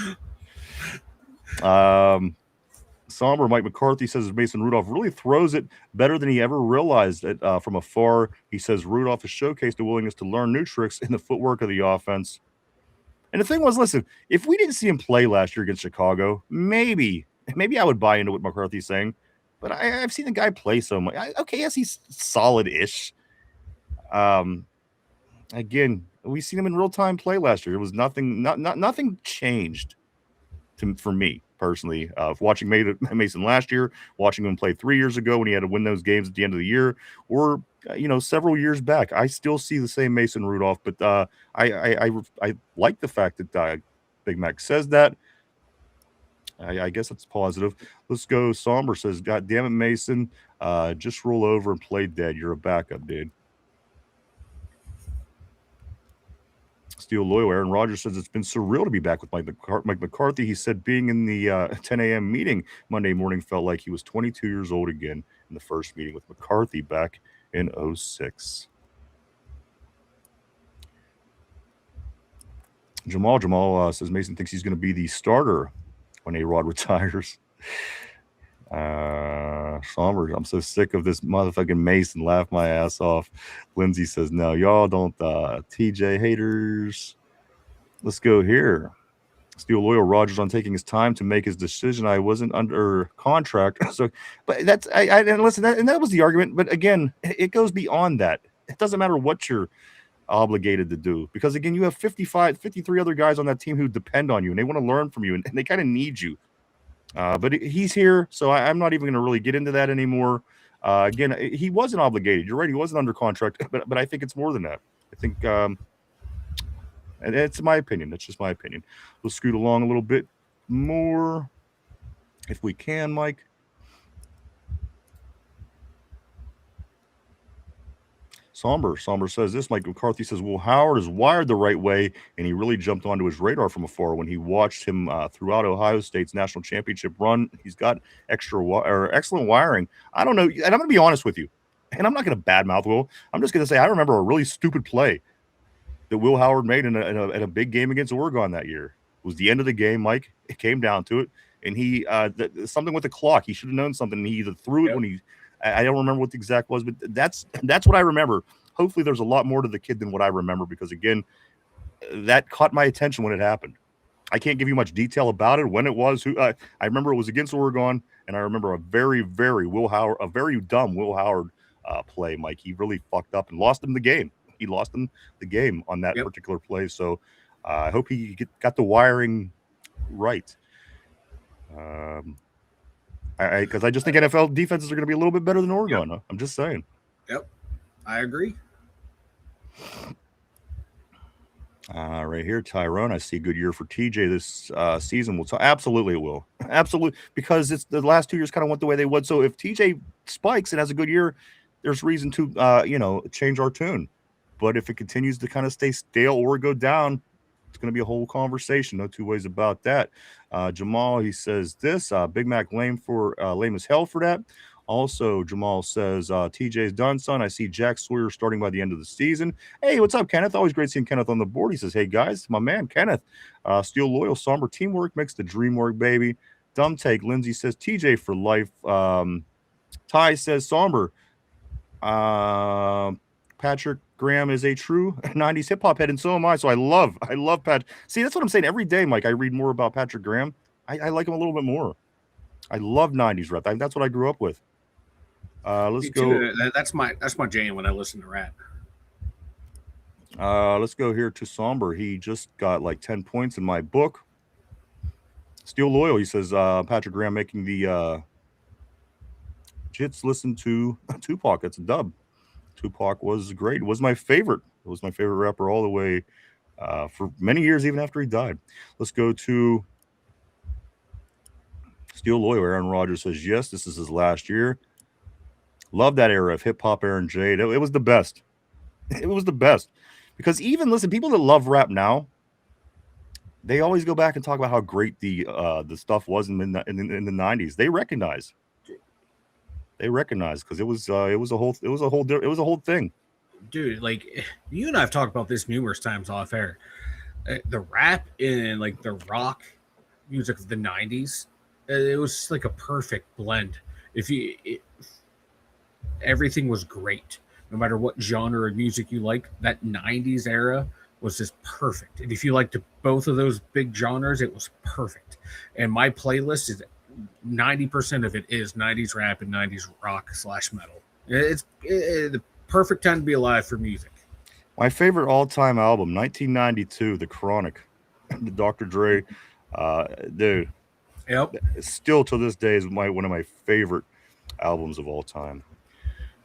Somber Mike McCarthy says Mason Rudolph really throws it better than he ever realized it from afar. He says Rudolph has showcased a willingness to learn new tricks in the footwork of the offense. And the thing was, listen, if we didn't see him play last year against Chicago, maybe I would buy into what McCarthy's saying. But I've seen the guy play so much. Okay, yes, he's solid-ish. Again, we've seen him in real-time play last year. It was nothing changed for me personally. Watching Mason last year, watching him play 3 years ago when he had to win those games at the end of the year, or several years back, I still see the same Mason Rudolph. But I like the fact that Big Mac says that. I guess that's positive. Let's go. Somber says, God damn it, Mason. Just roll over and play dead. You're a backup, dude. Steel Loyal. Aaron Rodgers says it's been surreal to be back with Mike McCarthy. He said being in the 10 a.m. meeting Monday morning felt like he was 22 years old again in the first meeting with McCarthy back in 2006. Jamal says Mason thinks he's going to be the starter when A-Rod retires. Somber, I'm so sick of this motherfucking Mason. Laugh my ass off. Lindsay says, no, y'all don't. TJ haters. Let's go here. Steel Loyal Rogers on taking his time to make his decision. I wasn't under contract, so but that's I and listen and that was the argument. But again, it goes beyond that. It doesn't matter what you're obligated to do because again, you have 55, 53 other guys on that team who depend on you and they want to learn from you and they kind of need you. But he's here, so I'm not even going to really get into that anymore. Again, he wasn't obligated. You're right; he wasn't under contract, but I think it's more than that. I think. And it's my opinion. That's just my opinion. We'll scoot along a little bit more if we can, Mike. Somber says this. Mike McCarthy says, well, Howard is wired the right way, and he really jumped onto his radar from afar when he watched him throughout Ohio State's national championship run. He's got excellent wiring. I don't know, and I'm going to be honest with you, and I'm not going to badmouth Will. I'm just going to say I remember a really stupid play that Will Howard made in a big game against Oregon that year. It was the end of the game, Mike. It came down to it, and he something with the clock. He should have known something. He either threw it when he. I don't remember what the exact was, but that's what I remember. Hopefully, there's a lot more to the kid than what I remember because again, that caught my attention when it happened. I can't give you much detail about it, when it was. I remember it was against Oregon, and I remember a very dumb Will Howard play. Mike, he really fucked up and lost him the game. He lost him the game on that particular play. So I hope he got the wiring right. Because I just think NFL defenses are going to be a little bit better than Oregon. Yep. I'm just saying. Yep, I agree. Right here, Tyrone. I see a good year for TJ this season. Absolutely it will. Absolutely, because it's the last 2 years kind of went the way they would. So if TJ spikes and has a good year, there's reason to change our tune. But if it continues to kind of stay stale or go down, it's going to be a whole conversation. No two ways about that. Jamal, he says this. Big Mac lame as hell for that. Also, Jamal says, TJ's done, son. I see Jack Sawyer starting by the end of the season. Hey, what's up, Kenneth? Always great seeing Kenneth on the board. He says, hey, guys, my man, Kenneth. Steel Loyal, somber teamwork makes the dream work, baby. Dumb take. Lindsay says, TJ for life. Ty says, somber. Patrick Graham is a true 90s hip-hop head, and so am I. So I love Pat. See, that's what I'm saying. Every day, Mike, I read more about Patrick Graham. I like him a little bit more. I love 90s rap. That's what I grew up with. Let's go. That's my jam when I listen to rap. Let's go here to Somber. He just got like 10 points in my book. Steel Loyal, he says, Patrick Graham making the Jits listen to Tupac. That's a dub. Tupac was great. It was my favorite. It was my favorite rapper all the way for many years, even after he died. Let's go to Steel Loyal. Aaron Rodgers says, yes, this is his last year. Love that era of hip-hop, Aaron Jade. It was the best. It was the best. Because even, listen, people that love rap now, they always go back and talk about how great the stuff was in the 90s. They recognize. Because it was a whole thing. Dude, like you and I have talked about this numerous times off air. The rap and like the rock music of the 90s, it was like a perfect blend. Everything was great. No matter what genre of music you like, that 90s era was just perfect. And if you liked both of those big genres, it was perfect. And my playlist is 90% of it is 90s rap and 90s rock / metal. It's the perfect time to be alive for music. My favorite all-time album, 1992, The Chronic, the Dr. Dre, dude. Yep. Still to this day is one of my favorite albums of all time.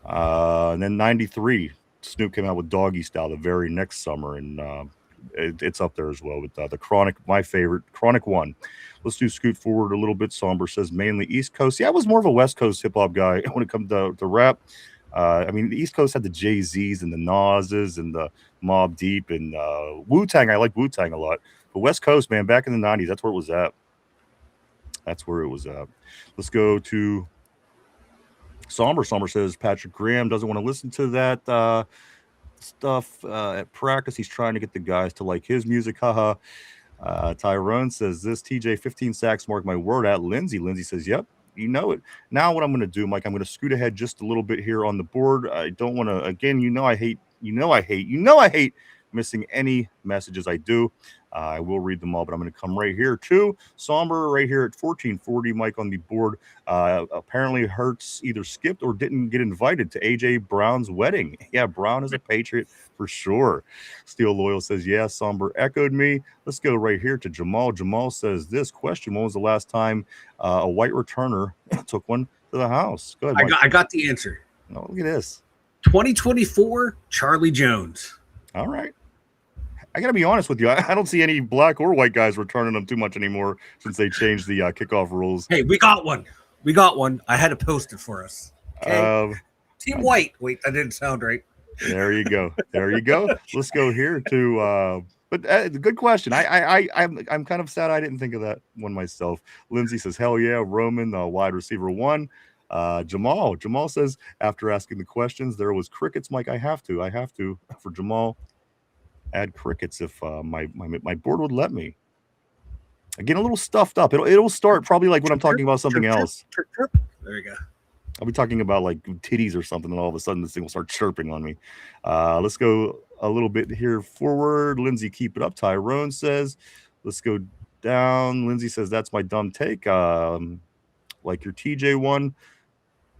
And then 93, Snoop came out with Doggy Style the very next summer, and it's up there as well with the Chronic, my favorite, Chronic 1. Let's scoot forward a little bit. Somber says mainly East Coast. Yeah, I was more of a West Coast hip-hop guy when it comes to rap. I mean, the East Coast had the Jay-Z's and the Nas's and the Mobb Deep and Wu-Tang. I like Wu-Tang a lot. But West Coast, man, back in the 90s, that's where it was at. Let's go to Somber. Somber says Patrick Graham doesn't want to listen to that stuff at practice. He's trying to get the guys to like his music. Haha. Tyrone says this. TJ 15 sacks mark my word at Lindsay. Lindsay says, yep, you know it. Now what I'm going to do, Mike, I'm going to scoot ahead just a little bit here on the board. I don't want to, again, I hate missing any messages, I do. I will read them all, but I'm going to come right here to Somber right here at 1440. Mike on the board. Apparently Hurts either skipped or didn't get invited to A.J. Brown's wedding. Yeah, Brown is a Patriot for sure. Steel Loyal says, yeah, Somber echoed me. Let's go right here to Jamal. Jamal says this question: when was the last time a white returner took one to the house? Go ahead, Mike. I got the answer. Oh, look at this. 2024, Charlie Jones. All right. I got to be honest with you. I don't see any black or white guys returning them too much anymore since they changed the kickoff rules. Hey, we got one. I had to post it for us. Okay? Team White. Wait, that didn't sound right. There you go. Let's go here to but good question. I'm kind of sad I didn't think of that one myself. Lindsay says, hell yeah, Roman, wide receiver 1. Jamal says, after asking the questions, there was crickets. Mike, I have to for Jamal add crickets if my board would let me. I get a little stuffed up. It'll start probably like when I'm talking about something else. There you go. I'll be talking about like titties or something, and all of a sudden this thing will start chirping on me. Let's go a little bit here forward. Lindsay, keep it up. Tyrone says, let's go down. Lindsay says, that's my dumb take. Like your TJ one.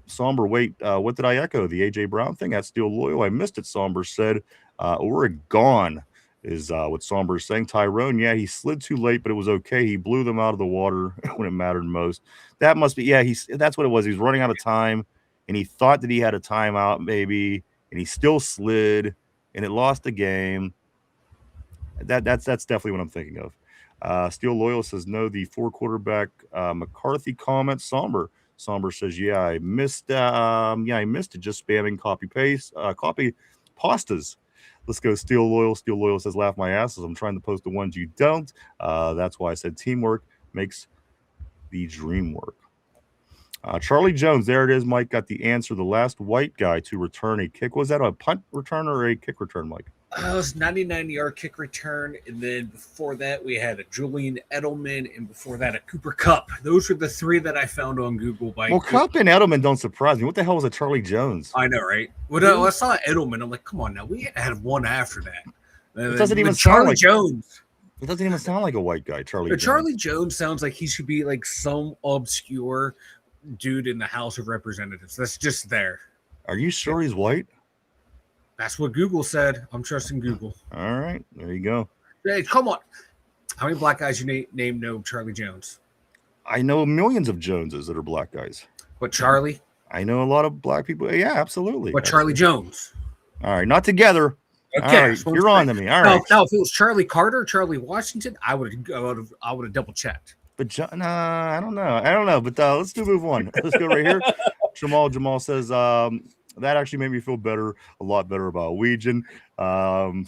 Somber, wait, what did I echo? The AJ Brown thing? That's Steel Loyal. I missed it, Somber said. Oregon is what Somber is saying. Tyrone, yeah, he slid too late, but it was okay. He blew them out of the water when it mattered most. That must be, yeah, that's what it was. He was running out of time, and he thought that he had a timeout maybe, and he still slid, and it lost the game. That's definitely what I'm thinking of. Steel Loyal says, no, the 4-quarterback McCarthy comment. Somber says, yeah, I missed it. Just spamming copy pastas. Let's go Steel Loyal. Steel Loyal says, laugh my asses. I'm trying to post the ones you don't. That's why I said teamwork makes the dream work. Charlie Jones, there it is. Mike got the answer. The last white guy to return a kick. Was that a punt return or a kick return, Mike? It was 99-yard kick return, and then before that we had a Julian Edelman, and before that a Cooper Kupp. Those were the 3 that I found on Google. Well, Kupp and Edelman don't surprise me. What the hell was a Charlie Jones? I know, right? When I saw Edelman, I'm like, come on now. We had one after that. It doesn't even Charlie like, Jones. It doesn't even sound like a white guy, Charlie Jones. Charlie Jones sounds like he should be like some obscure dude in the House of Representatives. That's just there. Are you sure he's white? That's what Google said. I'm trusting Google. All right. There you go. Hey, come on. How many black guys you name know Charlie Jones? I know millions of Joneses that are black guys. But Charlie? I know a lot of black people. Yeah, absolutely. But Charlie Jones? All right. Not together. Okay. All right. You're on to me. All right. Now, if it was Charlie Carter, Charlie Washington, I would have double checked. But I don't know. But let's move on. Let's go right here. Jamal says, that actually made me feel a lot better about Weegan.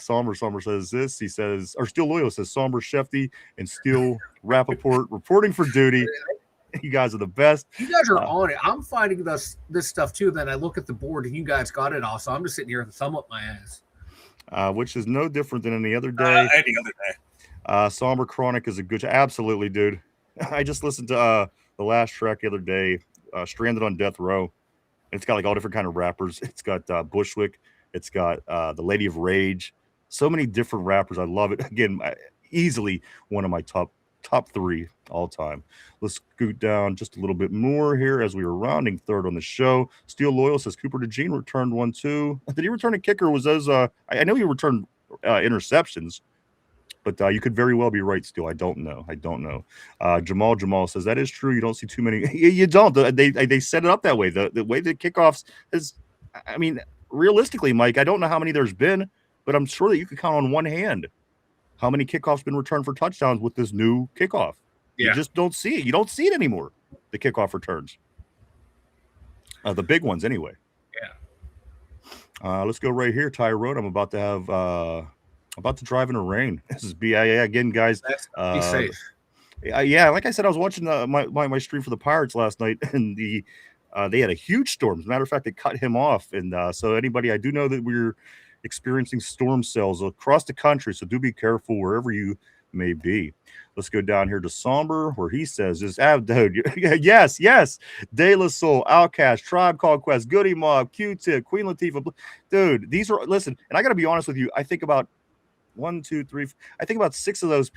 Somber says this. He says, or Steel Loyal says, Somber, Shefty, and Steel Rappaport reporting for duty. You guys are the best. You guys are on it. I'm finding this stuff too. Then I look at the board and you guys got it all. So I'm just sitting here with a thumb up my ass. Which is no different than any other day. Somber Chronic is a good. Absolutely, dude. I just listened to the last track the other day, Stranded on Death Row. It's got like all different kind of rappers. It's got Bushwick. It's got the Lady of Rage. So many different rappers. I love it. Again, easily one of my top 3 all time. Let's scoot down just a little bit more here as we are rounding third on the show. Steel Loyal says Cooper DeJean returned one too. Did he return a kicker? Was those? I know he returned interceptions. But you could very well be right, Steel. I don't know. Jamal says that is true. You don't see too many. You don't. They set it up that way. The way the kickoffs is. I mean, realistically, Mike, I don't know how many there's been, but I'm sure that you could count on one hand how many kickoffs been returned for touchdowns with this new kickoff. Yeah. You just don't see it. You don't see it anymore. The kickoff returns. The big ones, anyway. Yeah. Let's go right here, Tyrone. I'm about to drive in the rain. This is BIA again, guys. Be safe. Yeah, like I said, I was watching my stream for the Pirates last night, and they had a huge storm. As a matter of fact, they cut him off, and so anybody, I do know that we're experiencing storm cells across the country, so do be careful wherever you may be. Let's go down here to Somber, where he says, dude, yes, De La Soul, Outcast, Tribe Called Quest, Goody Mob, Q-Tip, Queen Latifah. Dude, these are, listen, and I got to be honest with you, I think about 1, 2, 3. I think about 6 of those.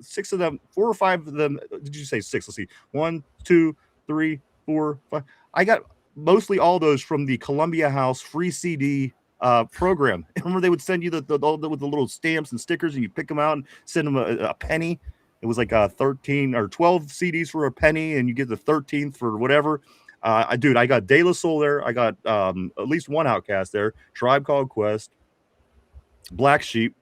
6 of them, 4 or 5 of them. Did you say 6? Let's see. 1, 2, 3, 4, 5. I got mostly all those from the Columbia House free CD program. Remember, they would send you with the little stamps and stickers, and you pick them out and send them a penny. It was like 13 or 12 CDs for a penny, and you get the 13th for whatever. Dude, I got De La Soul there. I got at least one Outcast there. Tribe Called Quest, Black Sheep.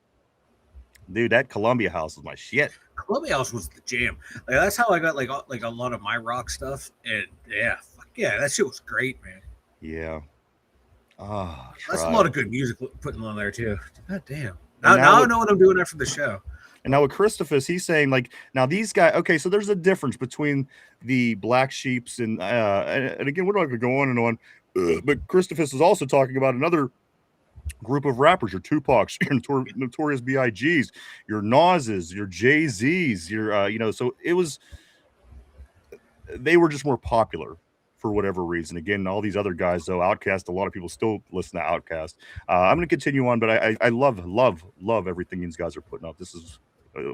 Dude, that Columbia House was my shit. Columbia House was the jam. Like, that's how I got like a lot of my rock stuff. And yeah, fuck yeah, that shit was great, man. Yeah. Oh, that's a lot of good music putting on there too. God damn. And now I know what I'm doing after the show. And now with Christophus, he's saying like, now these guys, okay, so there's a difference between the Black Sheeps and again, we're not going to go on and on, but Christophus is also talking about another group of rappers, your Tupacs, your Notorious B.I.G.s, your Nas's, your Jay-Z's, your, so it was, they were just more popular for whatever reason. Again, all these other guys, though, Outkast, a lot of people still listen to Outkast. I'm going to continue on, but I love everything these guys are putting up. This is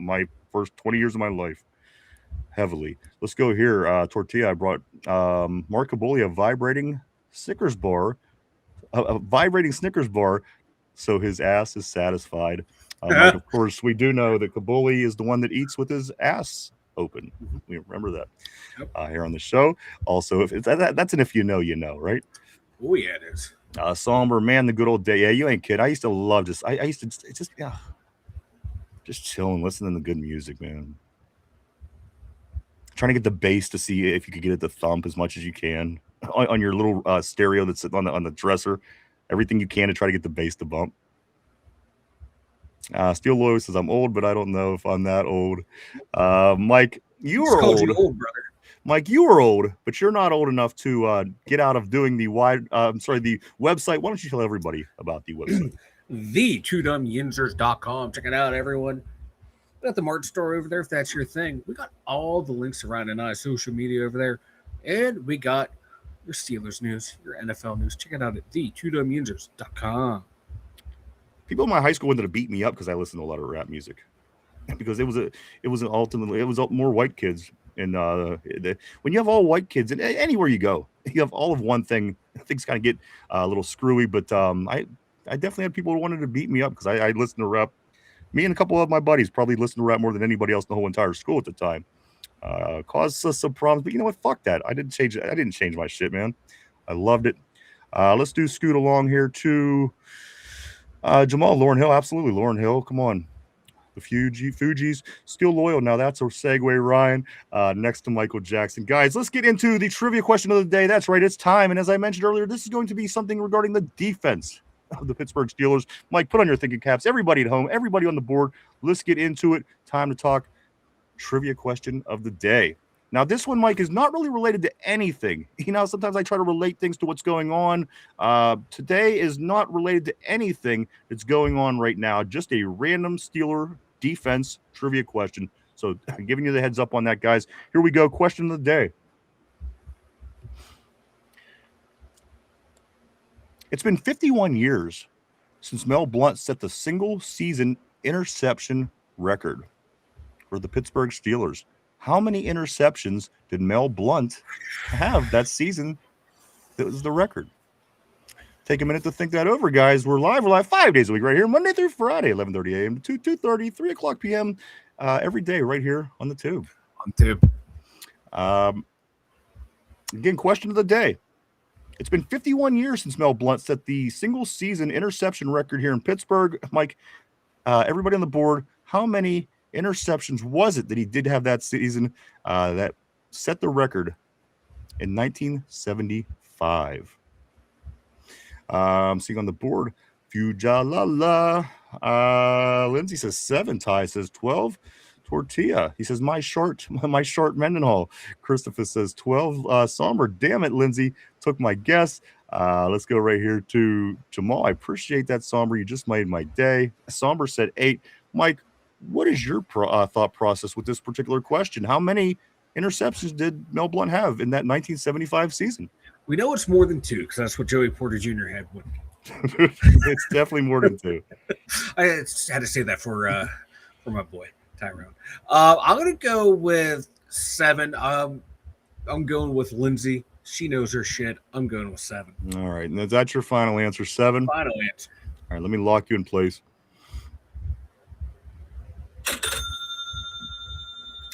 my first 20 years of my life, heavily. Let's go here. Tortilla, I brought Mark Caboli a vibrating Snickers bar, a vibrating Snickers bar, so his ass is satisfied. Mike, of course, we do know that Caboli is the one that eats with his ass open. We remember that here on the show. Also, if that's an if you know, right? Oh yeah, it is. Somber man, the good old day. Yeah, you ain't kidding. I used to love this. I used to just chilling, listening to good music, man. Trying to get the bass to see if you could get it to thump as much as you can on your little stereo that's on the dresser. Everything you can to try to get the bass to bump. Steel Loyal says I'm old, but I don't know if I'm that old. Mike, you are old. You old, brother. Mike, you are old, but you're not old enough to get out of doing the the website. Why don't you tell everybody about the website? The twodumbyinzers.com. Check it out, everyone. We got the merch store over there if that's your thing. We got all the links around in social media over there. And we got your Steelers news, your NFL news. Check it out at the twodumbyinzers.com. People in my high school wanted to beat me up because I listened to a lot of rap music, because it was more white kids, and when you have all white kids, and anywhere you go, you have all of one thing. Things kind of get a little screwy, but I definitely had people who wanted to beat me up because I listened to rap. Me and a couple of my buddies probably listened to rap more than anybody else in the whole entire school at the time. Caused us some problems, but you know what? Fuck that. I didn't change my shit, man. I loved it. Let's do scoot along here to Jamal, Lauryn Hill. Absolutely, Lauryn Hill. Come on. The Fugees. Still Loyal. Now that's a segue, Ryan. Next to Michael Jackson. Guys, let's get into the trivia question of the day. That's right. It's time. And as I mentioned earlier, this is going to be something regarding the defense of the Pittsburgh Steelers. Mike, put on your thinking caps. Everybody at home, everybody on the board. Let's get into it. Time to talk trivia question of the day. Now, this one, Mike, is not really related to anything. Sometimes I try to relate things to what's going on. Today is not related to anything that's going on right now. Just a random Steeler defense trivia question. So I'm giving you the heads up on that, guys. Here we go. Question of the day. It's been 51 years since Mel Blount set the single-season interception record for the Pittsburgh Steelers. How many interceptions did Mel Blount have that season? That was the record. Take a minute to think that over, guys. We're live 5 days a week right here, Monday through Friday, 11:30 a.m. to 2:30, 3 o'clock p.m. Every day right here on the Tube. On Tube. Again, question of the day. It's been 51 years since Mel Blount set the single-season interception record here in Pittsburgh. Mike, everybody on the board, how many interceptions was it that he did have that season that set the record in 1975? Seeing on the board, Fujalala. Lindsay says 7. Ty says 12. Tortilla, he says my short Mendenhall. Christopher says 12. Somber, damn it, Lindsay took my guess. Let's go right here to Jamal. I appreciate that, Somber. You just made my day. Somber said 8. Mike, what is your thought process with this particular question? How many interceptions did Mel Blount have in that 1975 season? We know it's more than 2 because that's what Joey Porter Jr. had. It's definitely more than 2. I just had to say that for my boy Tyrone. I'm gonna go with 7. I'm going with Lindsay. She knows her shit. I'm going with 7. All right. And is that your final answer, 7? Final answer. All right, let me lock you in place.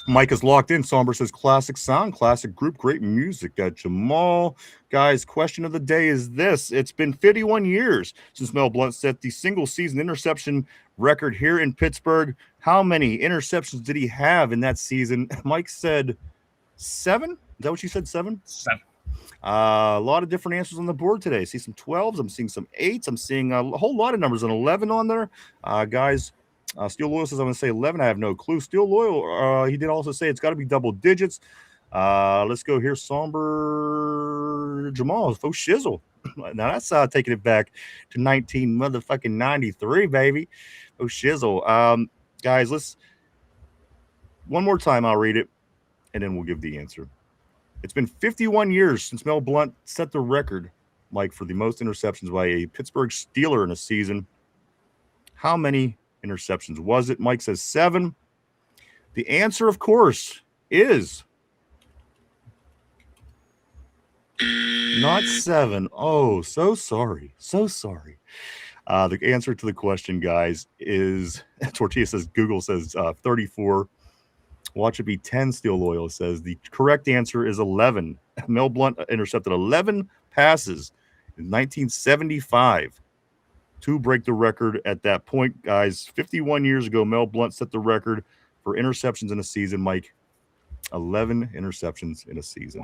Mike is locked in. Somber says classic sound, classic group, great music. Jamal, guys, question of the day is this. It's been 51 years since Mel Blount set the single season interception record here in Pittsburgh. How many interceptions did he have in that season? Mike said 7. Is that what you said, 7? 7. A lot of different answers on the board today. I see some 12s. I'm seeing some 8s. I'm seeing a whole lot of numbers, an 11 on there. Guys, Steel Loyal says I'm going to say 11. I have no clue. Steel Loyal, he did also say it's got to be double digits. Let's go here. Somber Jamal, faux shizzle. Now that's taking it back to 93, baby. Faux shizzle. Guys, let's one more time. I'll read it, and then we'll give the answer. It's been 51 years since Mel Blount set the record, Mike, for the most interceptions by a Pittsburgh Steeler in a season. How many interceptions was it? Mike says 7. The answer, of course, is not 7. Oh, so sorry. So sorry. The answer to the question, guys, is Tortilla says, Google says 34. Watch it be 10. Steel Loyal says the correct answer is 11. Mel Blount intercepted 11 passes in 1975 to break the record at that point, guys. 51 years ago, Mel Blount set the record for interceptions in a season, Mike. 11 interceptions in a season.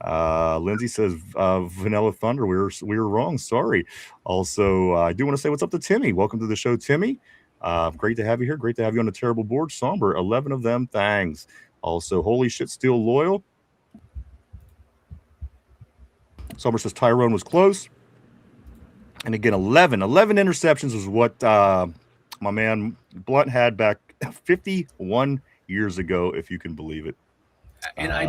Wow. Lindsay says Vanilla Thunder. We were wrong. Sorry. Also, I do want to say what's up to Timmy. Welcome to the show, Timmy. Great to have you here. Great to have you on the terrible board. Somber, 11 of them. Thanks. Also, holy shit, Steel Loyal. Somber says Tyrone was close. And again, 11 interceptions was what my man Blount had back 51 years ago, if you can believe it. And I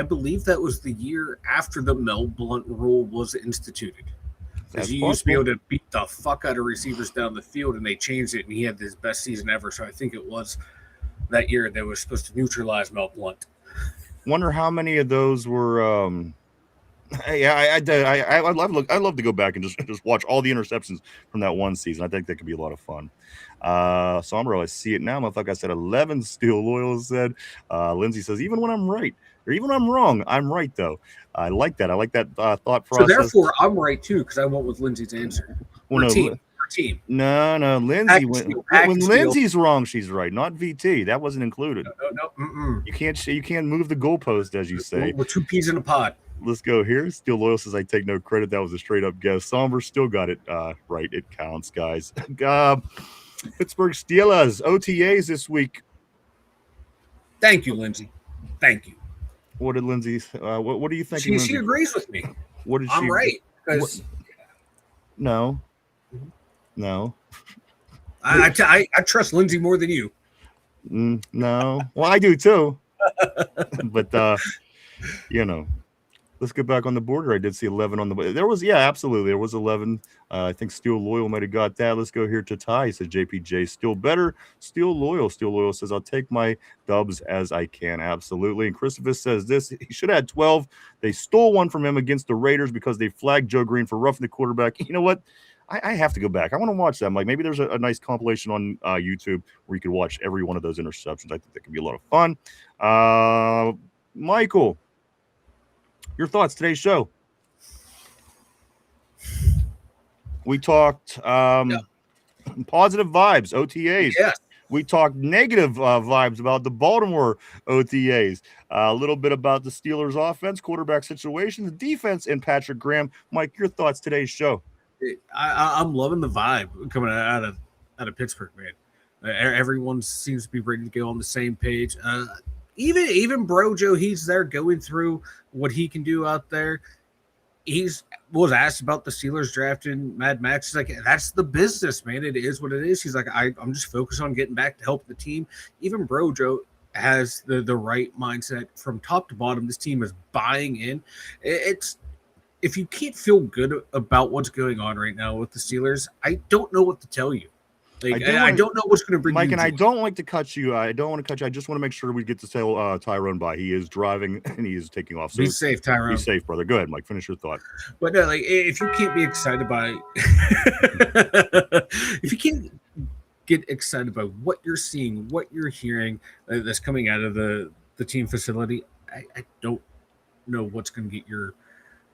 believe that was the year after the Mel Blount rule was instituted. Because you used to be able to beat the fuck out of receivers down the field, and they changed it, and he had his best season ever. So I think it was that year that was supposed to neutralize Mel Blount. Wonder how many of those were. Yeah, I'd love to go back and just watch all the interceptions from that one season. I think that could be a lot of fun. Somro, I see it now. I thought I said 11. Steel Loyal said. Lindsay says, even when I'm right, or even when I'm wrong, I'm right, though. I like that. I like that thought process. So therefore, I'm right, too, because I went with Lindsay's answer. Well, Team. No. Lindsay, when Lindsay's wrong, she's right. Not VT. That wasn't included. No. You can't move the goalpost, as you say. We're 2 peas in a pod. Let's go here. Steel Loyal says, I take no credit. That was a straight up guess. Somber still got it right. It counts, guys. Pittsburgh Steelers OTAs this week. Thank you, Lindsay. Thank you. What did Lindsay? What do you think? She agrees with me. What did I'm she? right. Because No. I trust Lindsay more than you. No. Well, I do too. But let's get back on the border. I did see 11 on the. There was, absolutely. There was 11. I think Steel Loyal might have got that. Let's go here to Ty. He says JPJ still better. Steel Loyal says I'll take my dubs as I can. Absolutely. And Christopher says this. He should have had 12. They stole one from him against the Raiders because they flagged Joe Green for roughing the quarterback. You know what? I have to go back. I want to watch that. Like maybe there's a nice compilation on YouTube where you could watch every one of those interceptions. I think that could be a lot of fun. Michael, your thoughts today's show? We talked positive vibes, OTAs. Yes. We talked negative vibes about the Baltimore OTAs. A little bit about the Steelers offense, quarterback situation, the defense, and Patrick Graham. Mike, your thoughts today's show? I'm loving the vibe coming out of Pittsburgh, man. Everyone seems to be ready to go on the same page. Even Brojo, he's there going through what he can do out there. Was asked about the Steelers drafting Mad Max. He's like, that's the business, man. It is what it is. He's like, I'm just focused on getting back to help the team. Even Brojo has the right mindset from top to bottom. This team is buying in. if you can't feel good about what's going on right now with the Steelers, I don't know what to tell you. Like, I don't know what's going to bring Mike, you and joy. I don't like to cut you. I don't want to cut you. I just want to make sure we get to tell Tyrone bye. He is driving and he is taking off. So Be safe, Tyrone. Be safe, brother. Go ahead, Mike. Finish your thought. But no, like if you can't be excited by, if you can't get excited by what you're seeing, what you're hearing that's coming out of the team facility, I don't know what's going to get your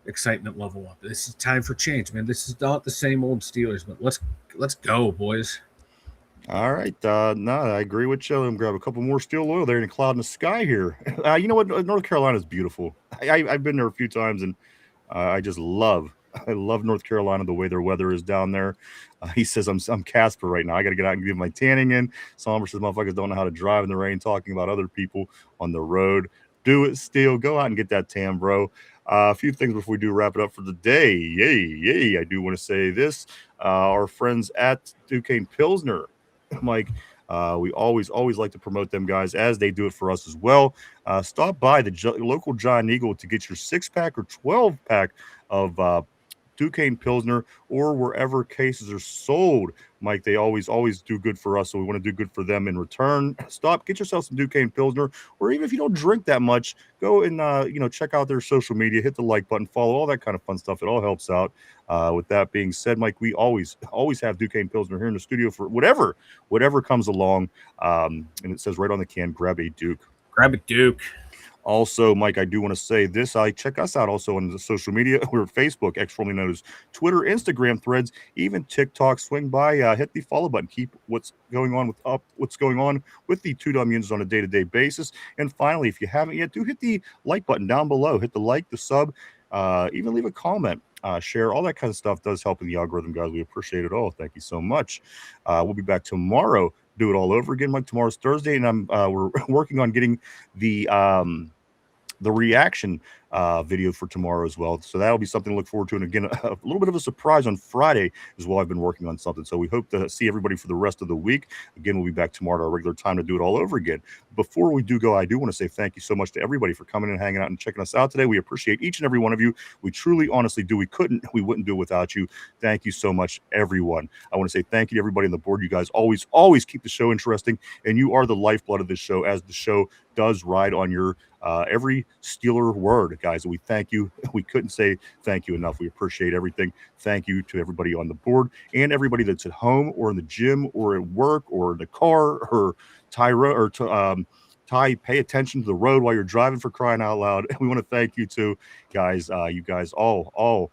excitement level up. This is time for change, man. This is not the same old Steelers, but let's go, boys. All right. No, I agree with you. I'm grab a couple more steel oil there in a cloud in the sky here. You know what? North Carolina is beautiful. I've been there a few times, and I just I love North Carolina, the way their weather is down there. He says, I'm Casper right now. I got to get out and get my tanning in. Somber says, motherfuckers don't know how to drive in the rain, talking about other people on the road. Do it, Steel. Go out and get that tan, bro. A few things before we do wrap it up for the day. Yay. I do want to say this. Our friends at Duquesne Pilsner, Mike, we always like to promote them guys as they do it for us as well. Stop by the local Giant Eagle to get your 6-pack or 12-pack of Duquesne Pilsner, or wherever cases are sold. Mike, they always do good for us, so we want to do good for them in return. Get yourself some Duquesne Pilsner, or even if you don't drink that much, go and check out their social media, hit the like button, follow, all that kind of fun stuff. It all helps out. With that being said, Mike, we always have Duquesne Pilsner here in the studio for whatever comes along. And it says right on the can, grab a Duke. Grab a Duke. Also, Mike, I do want to say this. Check us out also on the social media. We're Facebook, formerly known as Twitter, Instagram, Threads, even TikTok. Swing by, hit the follow button. Keep what's going on with the Two Dumb Yinzers on a day-to-day basis. And finally, if you haven't yet, do hit the like button down below. Hit the like, the sub, even leave a comment. Share, all that kind of stuff does help in the algorithm, guys. We appreciate it all. Thank you so much. We'll be back tomorrow. Do it all over again. Like tomorrow's Thursday, and we're working on getting the reaction video for tomorrow as well. So that'll be something to look forward to. And again, a little bit of a surprise on Friday as well. I've been working on something. So we hope to see everybody for the rest of the week. Again, we'll be back tomorrow at our regular time to do it all over again. Before we do go, I do want to say thank you so much to everybody for coming and hanging out and checking us out today. We appreciate each and every one of you. We truly, honestly do. We wouldn't do it without you. Thank you so much, everyone. I want to say thank you to everybody on the board. You guys always keep the show interesting, and you are the lifeblood of this show, as the show does ride on your every Steeler word, guys. We thank you. We couldn't say thank you enough. We appreciate everything. Thank you to everybody on the board and everybody that's at home or in the gym or at work or in the car, or Ty, pay attention to the road while you're driving, for crying out loud. We want to thank you too, guys. You guys all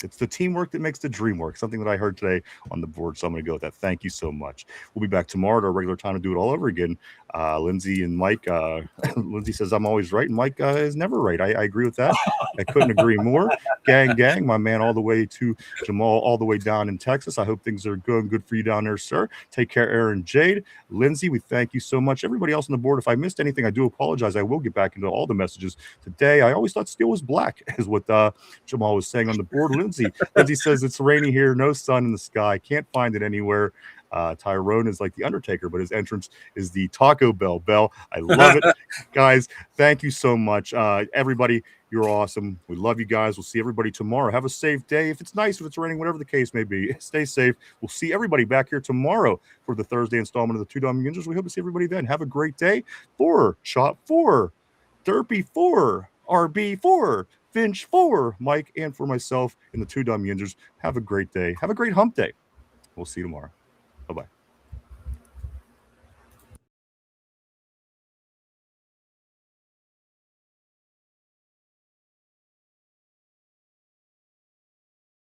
it's the teamwork that makes the dream work. Something that I heard today on the board. So I'm going to go with that. Thank you so much. We'll be back tomorrow at our regular time to do it all over again. Lindsay and Mike, Lindsay says I'm always right, and Mike is never right. I agree with that. I couldn't agree more. Gang, my man, all the way to Jamal, all the way down in Texas. I hope things are going good for you down there, sir. Take care, Aaron, Jade, Lindsay. We thank you so much. Everybody else on the board, if I missed anything, I do apologize. I will get back into all the messages today. I always thought steel was black, is what Jamal was saying on the board. Lindsay says it's rainy here, no sun in the sky. Can't find it anywhere. Tyrone is like the Undertaker, but his entrance is the Taco Bell bell. I love it. Guys, thank you so much. Everybody, you're awesome. We love you guys. We'll see everybody tomorrow. Have a safe day. If it's nice, if it's raining, whatever the case may be, stay safe. We'll see everybody back here tomorrow for the Thursday installment of the Two Dumb Yinzers. We hope to see everybody then. Have a great day. For Chop 4, Derpy 4, RB 4, Finch 4, Mike, and for myself and the Two Dumb Yinzers. Have a great day. Have a great hump day. We'll see you tomorrow. Bye-bye.